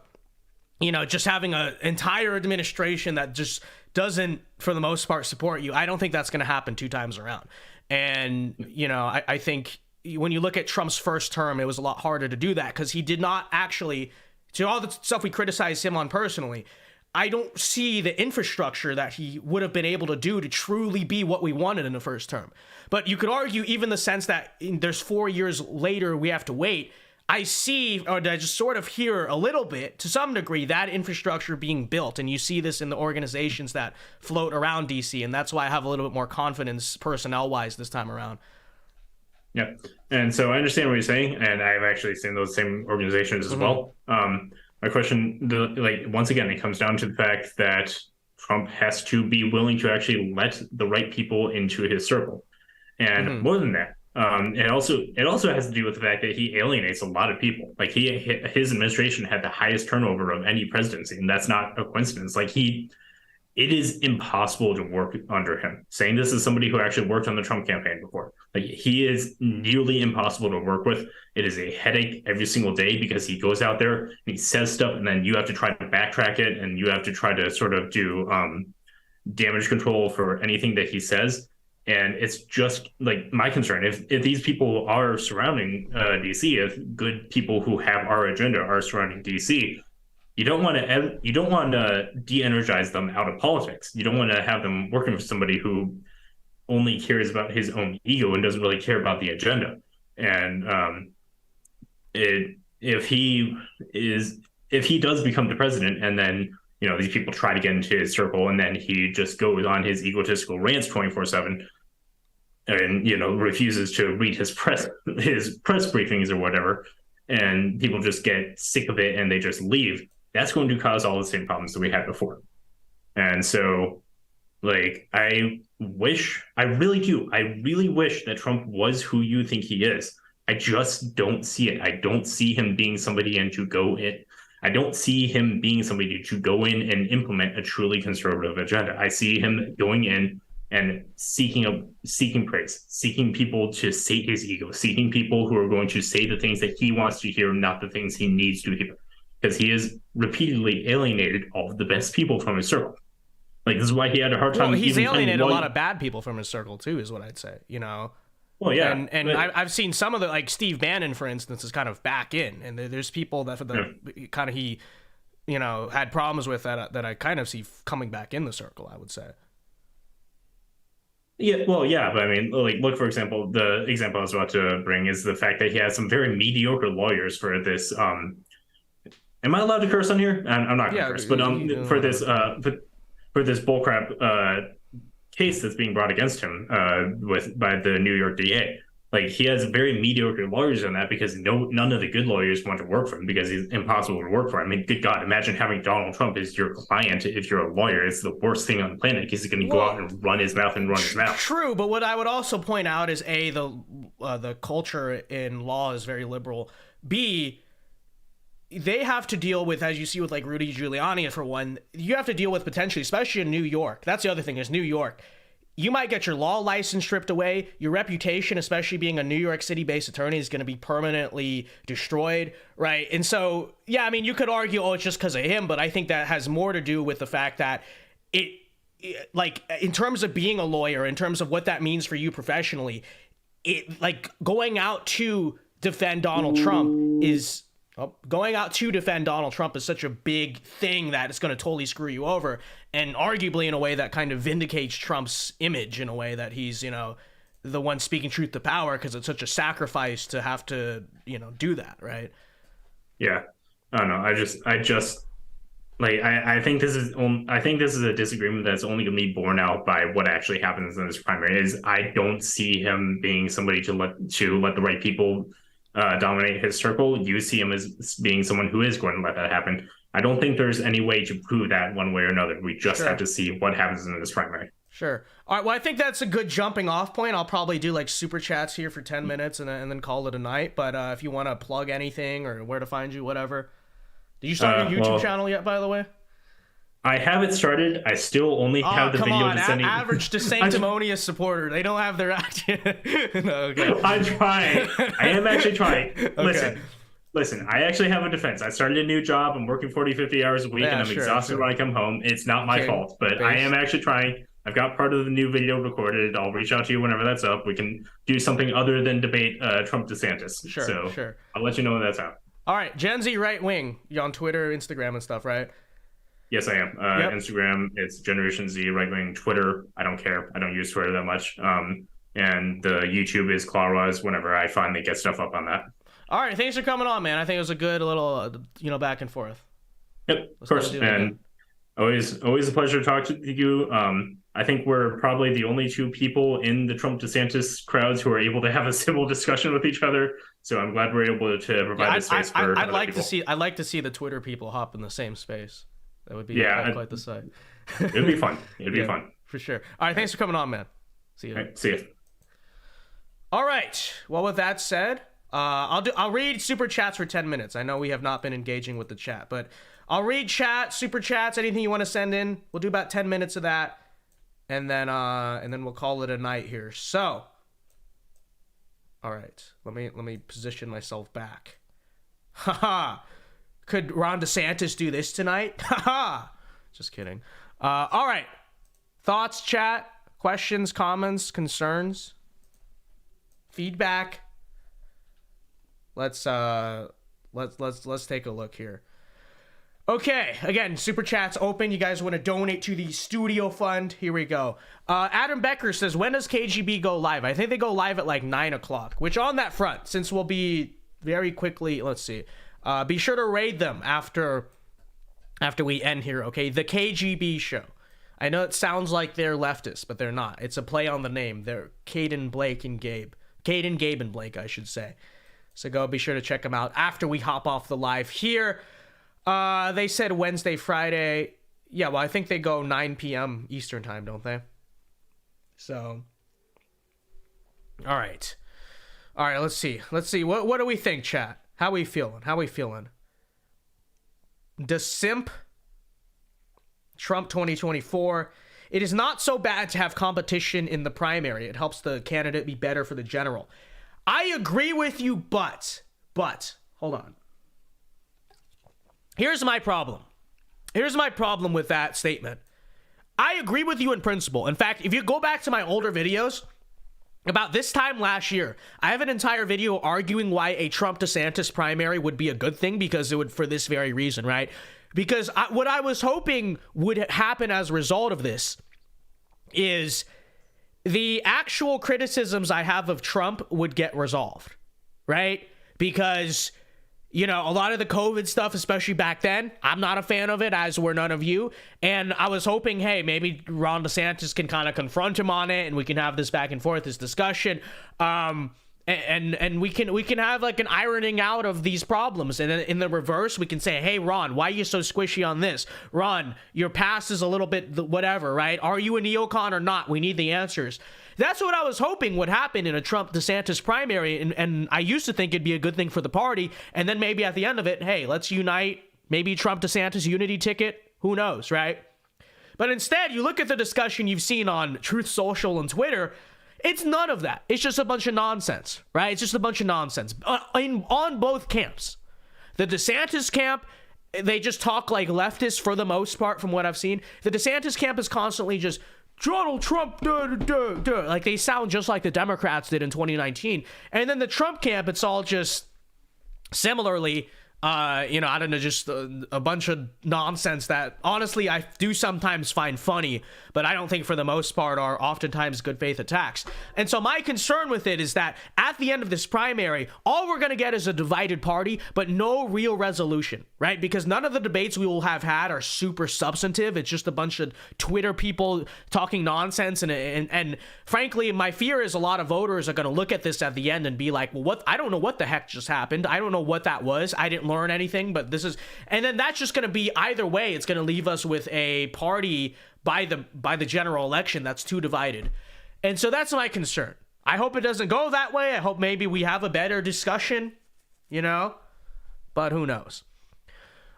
S1: just having an entire administration that just doesn't, for the most part, support you, I don't think that's going to happen 2 times around. And, I think when you look at Trump's first term, it was a lot harder to do that because he did not actually, to all the stuff we criticize him on personally, I don't see the infrastructure that he would have been able to do to truly be what we wanted in the first term. But you could argue even the sense that there's 4 years later we have to wait. I see, or I just sort of hear a little bit, to some degree, that infrastructure being built. And you see this in the organizations that float around DC. And that's why I have a little bit more confidence personnel-wise this time around.
S13: Yeah. And so I understand what you're saying. And I've actually seen those same organizations as well. My question, once again, it comes down to the fact that Trump has to be willing to actually let the right people into his circle. And more than that, it also has to do with the fact that he alienates a lot of people. Like his administration had the highest turnover of any presidency, and that's not a coincidence. It is impossible to work under him. Saying this is somebody who actually worked on the Trump campaign before. He is nearly impossible to work with. It is a headache every single day because he goes out there and he says stuff, and then you have to try to backtrack it, and you have to try to sort of do damage control for anything that he says. And it's just like my concern. If these people are surrounding DC, if good people who have our agenda are surrounding DC, you don't want to de-energize them out of politics. You don't want to have them working for somebody who only cares about his own ego and doesn't really care about the agenda. And if he does become the president, and then these people try to get into his circle, and then he just goes on his egotistical rants 24/7. And refuses to read his press briefings or whatever, and people just get sick of it and they just leave. That's going to cause all the same problems that we had before. And so, I really wish that Trump was who you think he is. I just don't see it. I don't see him being somebody to go in. I don't see him being somebody to go in and implement a truly conservative agenda. I see him going in and seeking praise, seeking people to sate his ego, seeking people who are going to say the things that he wants to hear, not the things he needs to hear, because he has repeatedly alienated all of the best people from his circle. This is why he had a hard time.
S1: Well, he's alienated a lot of bad people from his circle too, is what I'd say.
S13: Well, yeah,
S1: and I've seen some of the Steve Bannon, for instance, is kind of back in, and there's people that kind of he, had problems with that I kind of see coming back in the circle, I would say.
S13: Yeah, well, yeah, but I mean, like, look, for example, the example I was about to bring is the fact that he has some very mediocre lawyers for this. Am I allowed to curse on here? I'm not gonna curse, but for this for this bullcrap case that's being brought against him by the New York DA. Like, he has very mediocre lawyers on that because none of the good lawyers want to work for him because he's impossible to work for. I mean, good God, imagine having Donald Trump as your client if you're a lawyer. It's the worst thing on the planet because he's going to go out and run his mouth and run his mouth.
S1: True, but what I would also point out is A, the culture in law is very liberal. B, they have to deal with, as you see with like Rudy Giuliani for one, you have to deal with potentially, especially in New York. That's the other thing is New York. You might get your law license stripped away. Your reputation, especially being a New York City-based attorney, is going to be permanently destroyed, right? And so, yeah, I mean, you could argue, oh, it's just because of him, but I think that has more to do with the fact that like, in terms of being a lawyer, in terms of what that means for you professionally, like, going out to defend Donald Trump is... going out to defend Donald Trump is such a big thing that it's going to totally screw you over, and arguably in a way that kind of vindicates Trump's image in a way that he's, you know, the one speaking truth to power, because it's such a sacrifice to have to, you know, do that, right?
S13: Yeah, I don't know. I just like I think this is a disagreement that's only going to be borne out by what actually happens in this primary. Is I don't see him being somebody to let the right people dominate his circle. You see him as being someone who is going to let that happen. I don't think there's any way to prove that one way or another. We just have to see what happens in this primary.
S1: Sure. All right. Well, I think that's a good jumping off point. I'll probably do like super chats here for 10 minutes and then call it a night. But if you want to plug anything or where to find you, whatever. Did you start your YouTube channel yet, by the way?
S13: I have it started. I still only have the video descending.
S1: Average DeSanctimonious supporter. They don't have their no, okay.
S13: I'm trying. I am actually trying. Okay. Listen, I actually have a defense. I started a new job. I'm working 40, 50 hours a week, and I'm exhausted when I come home. It's not my fault, but I am actually trying. I've got part of the new video recorded. I'll reach out to you whenever that's up. We can do something other than debate Trump DeSantis. Sure. I'll let you know when that's out.
S1: All right. Gen Z right wing. You're on Twitter, Instagram, and stuff, right?
S13: Yes, I am. Instagram, it's Generation Z right wing. Twitter, I don't care. I don't use Twitter that much. And the YouTube is Clawraz whenever I finally get stuff up on that.
S1: All right, thanks for coming on, man. I think it was a good little, back and forth.
S13: Yep, of course. And always a pleasure to talk to you. I think we're probably the only two people in the Trump DeSantis crowds who are able to have a civil discussion with each other. So I'm glad we're able to provide this space for
S1: I'd like
S13: people.
S1: I'd like to see the Twitter people hop in the same space. That would be quite the sight.
S13: It'd be fun. It'd be fun.
S1: For sure. All right, thanks for coming on, man. See you.
S13: Right, see you.
S1: All right. Well, with that said, I'll read super chats for 10 minutes. I know we have not been engaging with the chat, but I'll read super chats, anything you want to send in. We'll do about 10 minutes of that, and then we'll call it a night here. So, all right, let me position myself back. Haha. Could Ron DeSantis do this tonight? Haha. Just kidding. All right. Thoughts, chat, questions, comments, concerns, feedback. Let's take a look here. Okay, again, super chat's open. You guys want to donate to the studio fund? Here we go. Adam Becker says, when does KGB go live? I think they go live at like 9 o'clock, which on that front, since we'll be very quickly, let's see. Be sure to raid them after we end here, okay? The KGB show. I know it sounds like they're leftist, but they're not. It's a play on the name. They're Caden, Blake, and Gabe. Caden, Gabe, and Blake, I should say. So go be sure to check them out after we hop off the live here. They said Wednesday, Friday. Yeah, well, I think they go 9 p.m. Eastern time, don't they? So, all right. All right, let's see. What do we think, chat? How we feeling? DeSimp, Trump 2024. It is not so bad to have competition in the primary. It helps the candidate be better for the general. I agree with you, but, hold on. Here's my problem with that statement. I agree with you in principle. In fact, if you go back to my older videos, about this time last year, I have an entire video arguing why a Trump DeSantis primary would be a good thing, because it would, for this very reason, right? Because what I was hoping would happen as a result of this is the actual criticisms I have of Trump would get resolved, right? Because, you know, a lot of the COVID stuff, especially back then, I'm not a fan of it, as were none of you. And I was hoping, hey, maybe Ron DeSantis can kind of confront him on it, and we can have this back and forth, this discussion. And we can have like an ironing out of these problems, and then in the reverse we can say, hey Ron, why are you so squishy on this? Ron, your past is a little bit whatever, right? Are you a neocon or not? We need the answers. That's what I was hoping would happen in a Trump DeSantis primary, and I used to think it'd be a good thing for the party, and then maybe at the end of it, hey, let's unite, maybe Trump DeSantis unity ticket, who knows, right? But instead, you look at the discussion you've seen on Truth Social and Twitter. It's none of that. It's just a bunch of nonsense, right? It's just a bunch of nonsense on both camps. The DeSantis camp, they just talk like leftists for the most part from what I've seen. The DeSantis camp is constantly just Donald Trump, like they sound just like the Democrats did in 2019. And then the Trump camp, it's all just similarly, you know, I don't know, just a bunch of nonsense that honestly I do sometimes find funny, but I don't think for the most part are oftentimes good faith attacks. And so my concern with it is that at the end of this primary, all we're going to get is a divided party, but no real resolution, right? Because none of the debates we will have had are super substantive. It's just a bunch of Twitter people talking nonsense. And frankly, my fear is a lot of voters are going to look at this at the end and be like, well, what? I don't know what the heck just happened. I don't know what that was. I didn't learn anything, but this is, and then that's just going to be either way. It's going to leave us with a party by the general election that's too divided. And so that's my concern. I hope it doesn't go that way. I hope maybe we have a better discussion, you know, but who knows?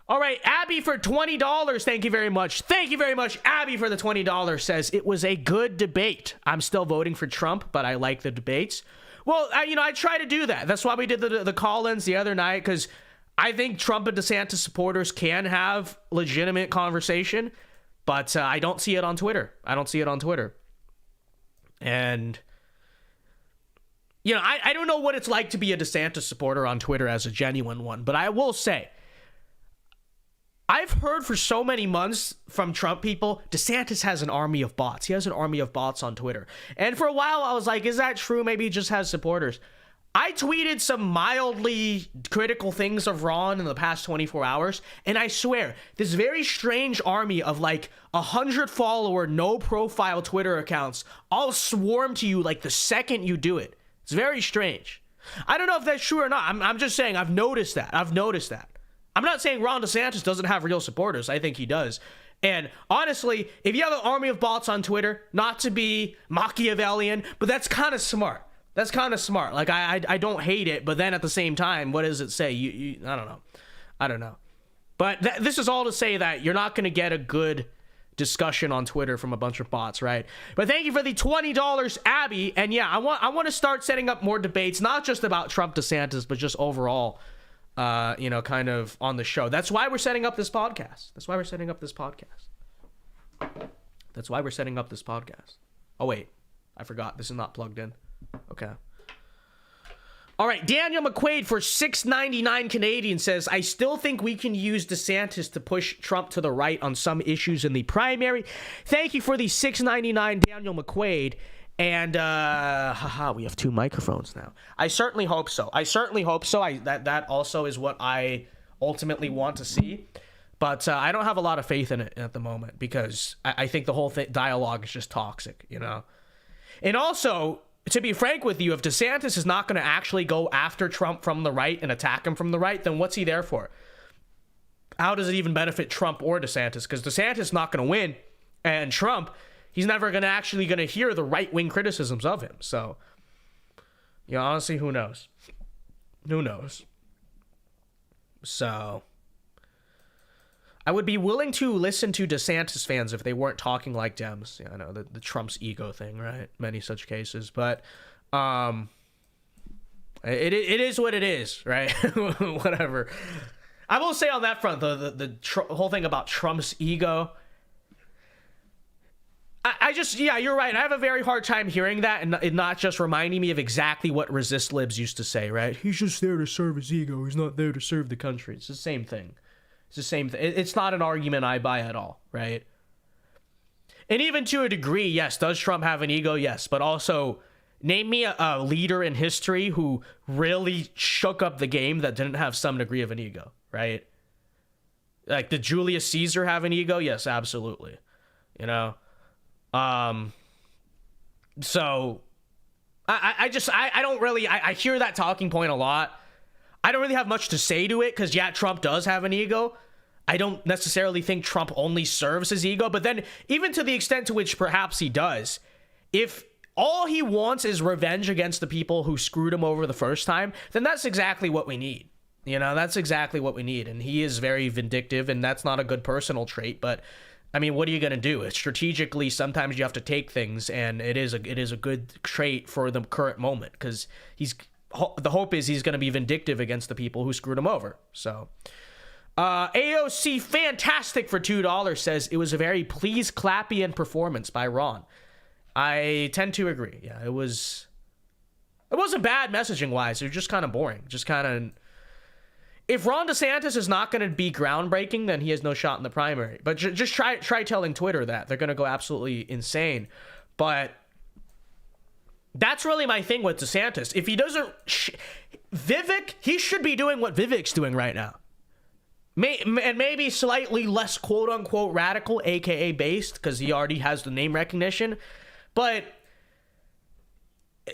S1: All right, Abby for $20. Thank you very much. Thank you very much, Abby, for the $20. Says it was a good debate. I'm still voting for Trump, but I like the debates. Well, you know, I try to do that. That's why we did the call-ins the other night, because I think Trump and DeSantis supporters can have legitimate conversation, but I don't see it on Twitter. I don't see it on Twitter. And, you know, I don't know what it's like to be a DeSantis supporter on Twitter as a genuine one, but I will say, I've heard for so many months from Trump people, DeSantis has an army of bots. He has an army of bots on Twitter. And for a while, I was like, is that true? Maybe he just has supporters. I tweeted some mildly critical things of Ron in the past 24 hours, and I swear, this very strange army of like 100 follower, no profile Twitter accounts all swarm to you like the second you do it. It's very strange. I don't know if that's true or not. I'm just saying I've noticed that. I'm not saying Ron DeSantis doesn't have real supporters. I think he does. And honestly, if you have an army of bots on Twitter, not to be Machiavellian, but that's kind of smart. That's kind of smart. Like, I don't hate it, but then at the same time, what does it say? I don't know. But this is all to say that you're not going to get a good discussion on Twitter from a bunch of bots, right? But thank you for the $20, Abby. And yeah, I want to start setting up more debates, not just about Trump DeSantis, but just overall, you know, kind of on the show. That's why we're setting up this podcast. Oh, wait. I forgot. This is not plugged in. Okay. All right. Daniel McQuaid for $6.99 Canadian says, I still think we can use DeSantis to push Trump to the right on some issues in the primary. Thank you for the $6.99, Daniel McQuaid. And we have two microphones now. I certainly hope so. That also is what I ultimately want to see. But I don't have a lot of faith in it at the moment, because I think the whole dialogue is just toxic, you know? And also, to be frank with you, if DeSantis is not going to actually go after Trump from the right and attack him from the right, then what's he there for? How does it even benefit Trump or DeSantis? Because DeSantis is not going to win, and Trump, he's never going to hear the right-wing criticisms of him. So, you know, honestly, who knows? So, I would be willing to listen to DeSantis fans if they weren't talking like Dems. Yeah, I know, the Trump's ego thing, right? Many such cases. But it is what it is, right? Whatever. I will say on that front, the whole thing about Trump's ego, yeah, you're right. I have a very hard time hearing that and not just reminding me of exactly what resist libs used to say, right? He's just there to serve his ego. He's not there to serve the country. It's the same thing. It's the same thing. It's not an argument I buy at all, right? And even to a degree, yes, does Trump have an ego? Yes, but also name me a leader in history who really shook up the game that didn't have some degree of an ego, right? Like, did Julius Caesar have an ego? Yes, absolutely. You know? So I don't really, I hear that talking point a lot. I don't really have much to say to it because, yeah, Trump does have an ego. I don't necessarily think Trump only serves his ego, but then even to the extent to which perhaps he does, if all he wants is revenge against the people who screwed him over the first time, then that's exactly what we need. You know, that's exactly what we need. And he is very vindictive, and that's not a good personal trait, but I mean, what are you going to do? Strategically, sometimes you have to take things, and it is a good trait for the current moment because the hope is he's going to be vindictive against the people who screwed him over. So, AOC Fantastic for $2 says it was a very please clappian performance by Ron. I tend to agree. Yeah, it wasn't bad messaging wise. It was just kind of boring. Just kind of. If Ron DeSantis is not going to be groundbreaking, then he has no shot in the primary. But just try telling Twitter that. They're going to go absolutely insane. But that's really my thing with DeSantis. If he doesn't... Vivek, he should be doing what Vivek's doing right now. And maybe slightly less quote-unquote radical, a.k.a. based, because he already has the name recognition. But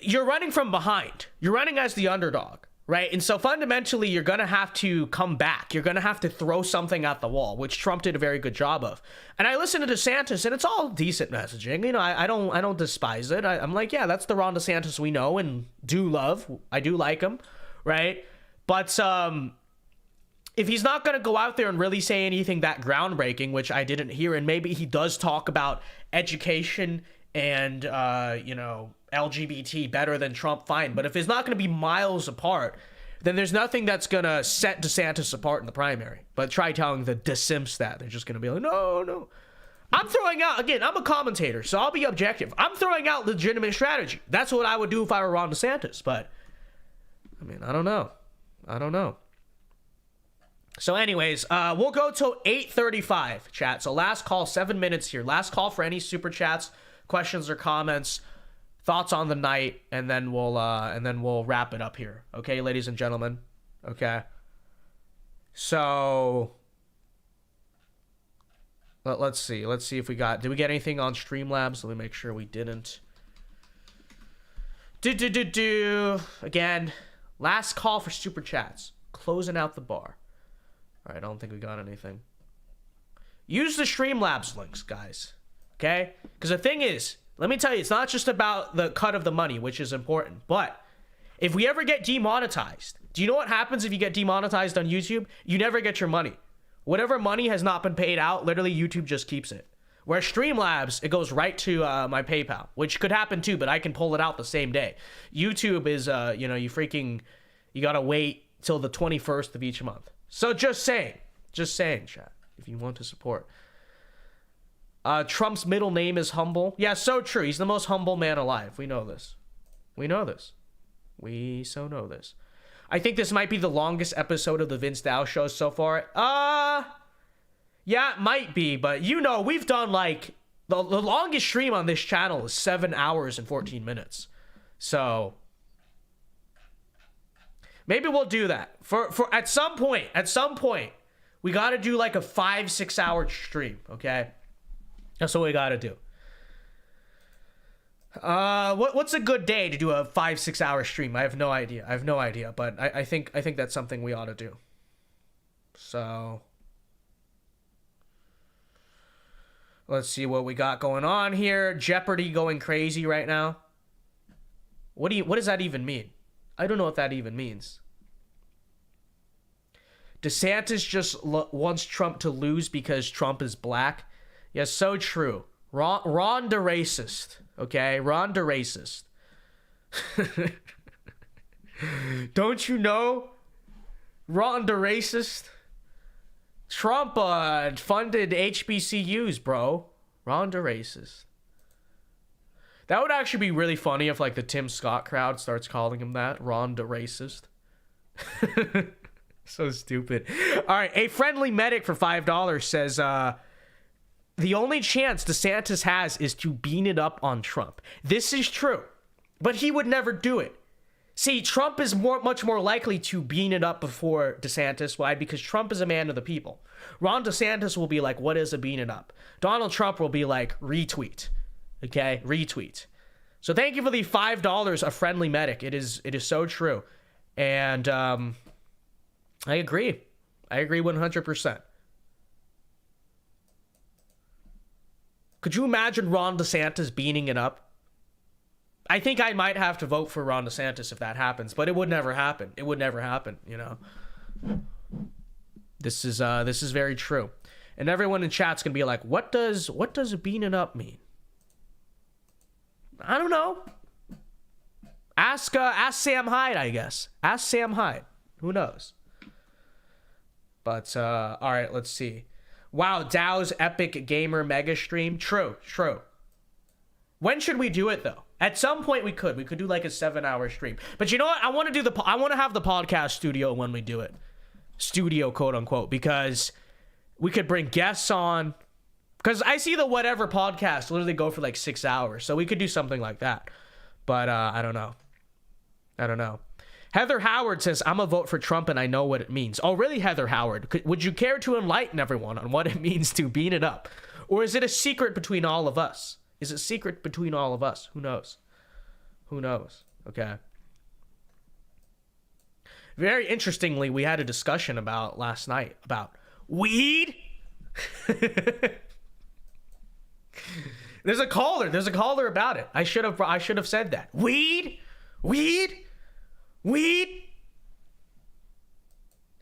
S1: you're running from behind. You're running as the underdog. Right? And so fundamentally, you're going to have to come back. You're going to have to throw something at the wall, which Trump did a very good job of. And I listen to DeSantis, and it's all decent messaging. You know, I don't despise it. I'm like, yeah, that's the Ron DeSantis we know and do love. I do like him, right? But if he's not going to go out there and really say anything that groundbreaking, which I didn't hear, and maybe he does talk about education and, LGBT better than Trump, fine. But if it's not going to be miles apart, then there's nothing that's going to set DeSantis apart in the primary. But try telling the DeSimps that. They're just going to be like, no. I'm throwing out, again, I'm a commentator, so I'll be objective. I'm throwing out legitimate strategy. That's what I would do if I were Ron DeSantis. But, I mean, I don't know. So anyways, we'll go till 8:35, chat. So last call, 7 minutes here. Last call for any super chats, questions or comments. Thoughts on the night, and then we'll wrap it up here. Okay, ladies and gentlemen. Okay. So let's see if we did we get anything on Streamlabs? Let me make sure we didn't. Again, last call for super chats. Closing out the bar. All right, I don't think we got anything. Use the Streamlabs links, guys. Okay? Because the thing is, let me tell you, it's not just about the cut of the money, which is important. But if we ever get demonetized, do you know what happens if you get demonetized on YouTube? You never get your money. Whatever money has not been paid out, literally YouTube just keeps it. Where Streamlabs, it goes right to my PayPal, which could happen too, but I can pull it out the same day. YouTube is, you gotta wait till the 21st of each month. So just saying, chat, if you want to support. Trump's middle name is humble. Yeah, so true. He's the most humble man alive. We know this. We so know this. I think this might be the longest episode of the Vince Dow show so far. Yeah, it might be, but we've done like the longest stream on this channel is 7 hours and 14 minutes. So maybe we'll do that. For at some point, we got to do like a 5-6 hour stream, okay? That's what we gotta do. What's a good day to do a 5-6 hour stream? I have no idea. But I think that's something we ought to do. So let's see what we got going on here. Jeopardy going crazy right now. What does that even mean? I don't know what that even means. DeSantis just wants Trump to lose because Trump is black. Yes, so true. Ron the racist. Okay? Ron the racist. Don't you know? Ron the racist. Trump funded HBCUs, bro. Ron the racist. That would actually be really funny if like the Tim Scott crowd starts calling him that. Ron the racist. So stupid. All right. A friendly medic for $5 says, the only chance DeSantis has is to bean it up on Trump. This is true, but he would never do it. See, Trump is much more likely to bean it up before DeSantis. Why? Because Trump is a man of the people. Ron DeSantis will be like, what is a bean it up? Donald Trump will be like, retweet. Okay? Retweet. So thank you for the $5, a friendly medic. It is so true. And I agree. I agree 100%. Could you imagine Ron DeSantis beaning it up? I think I might have to vote for Ron DeSantis if that happens, but it would never happen. It would never happen, you know. This is very true. And everyone in chat's gonna be like, what does beaning up mean? I don't know. Ask Sam Hyde, I guess. Ask Sam Hyde. Who knows? But all right, let's see. Wow, Dow's epic gamer mega stream. True. When should we do it though? At some point we could do like a 7-hour stream. But you know what? I want to have the podcast studio when we do it. Studio, quote unquote, because we could bring guests on. Because I see the whatever podcast literally go for like 6 hours. So we could do something like that. But I don't know. Heather Howard says, I'm a vote for Trump and I know what it means. Oh, really, Heather Howard? Would you care to enlighten everyone on what it means to bean it up? Or is it a secret between all of us? Is it secret between all of us? Who knows? Okay. Very interestingly, we had a discussion about last night about weed. There's a caller about it. I should have said that. Weed.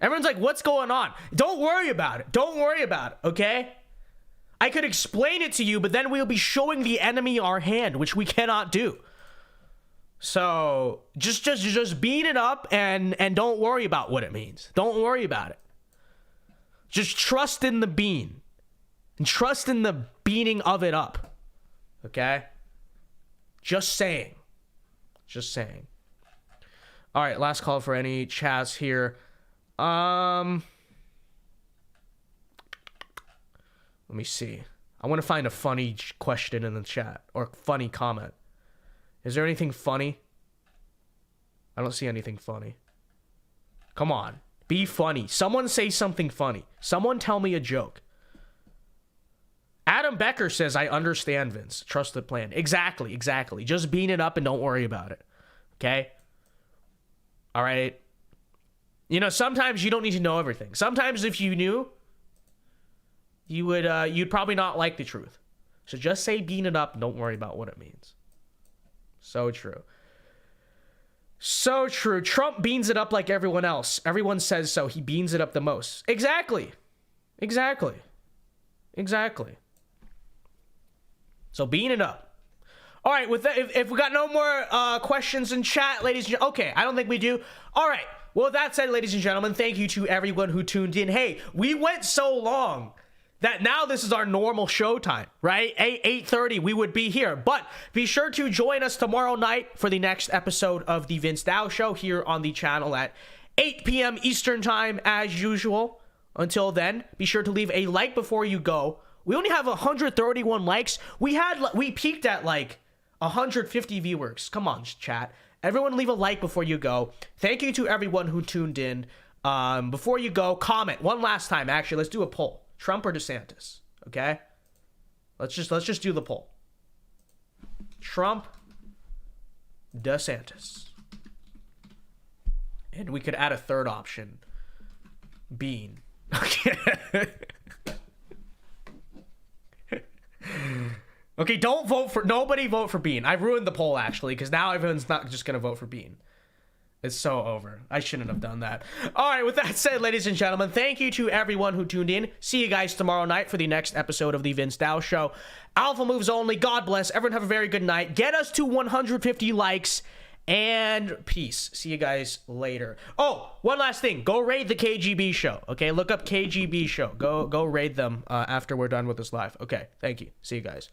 S1: Everyone's like, what's going on? Don't worry about it. Okay? I could explain it to you, but then we'll be showing the enemy our hand, which we cannot do. So just bean it up and don't worry about what it means. Don't worry about it. Just trust in the bean. And trust in the beating of it up. Okay? Just saying. All right, last call for any chats here. Let me see. I want to find a funny question in the chat or funny comment. Is there anything funny? I don't see anything funny. Come on. Be funny. Someone say something funny. Someone tell me a joke. Adam Becker says, I understand, Vince. Trust the plan. Exactly. Just bean it up and don't worry about it. Okay? All right? You know, sometimes you don't need to know everything. Sometimes if you knew, you'd probably not like the truth. So just say bean it up and don't worry about what it means. So true. Trump beans it up like everyone else. Everyone says so. He beans it up the most. Exactly. So bean it up. All right, with that, if we got no more questions in chat, ladies and gentlemen. Okay, I don't think we do. All right. Well, with that said, ladies and gentlemen, thank you to everyone who tuned in. Hey, we went so long that now this is our normal show time, right? 8:30, we would be here. But be sure to join us tomorrow night for the next episode of The Vince Dao Show here on the channel at 8 p.m. Eastern Time as usual. Until then, be sure to leave a like before you go. We only have 131 likes. We peaked at like 150 viewers. Come on, chat. Everyone leave a like before you go. Thank you to everyone who tuned in. Before you go, comment one last time. Actually, let's do a poll. Trump or DeSantis? Okay? Let's just do the poll. Trump, DeSantis. And we could add a third option. Bean. Okay. Okay, nobody vote for Bean. I ruined the poll actually, because now everyone's not just gonna vote for Bean. It's so over. I shouldn't have done that. All right, with that said, ladies and gentlemen, thank you to everyone who tuned in. See you guys tomorrow night for the next episode of The Vince Dao Show. Alpha moves only. God bless. Everyone have a very good night. Get us to 150 likes and peace. See you guys later. Oh, one last thing. Go raid the KGB show. Okay, look up KGB show. Go raid them after we're done with this live. Okay, thank you. See you guys.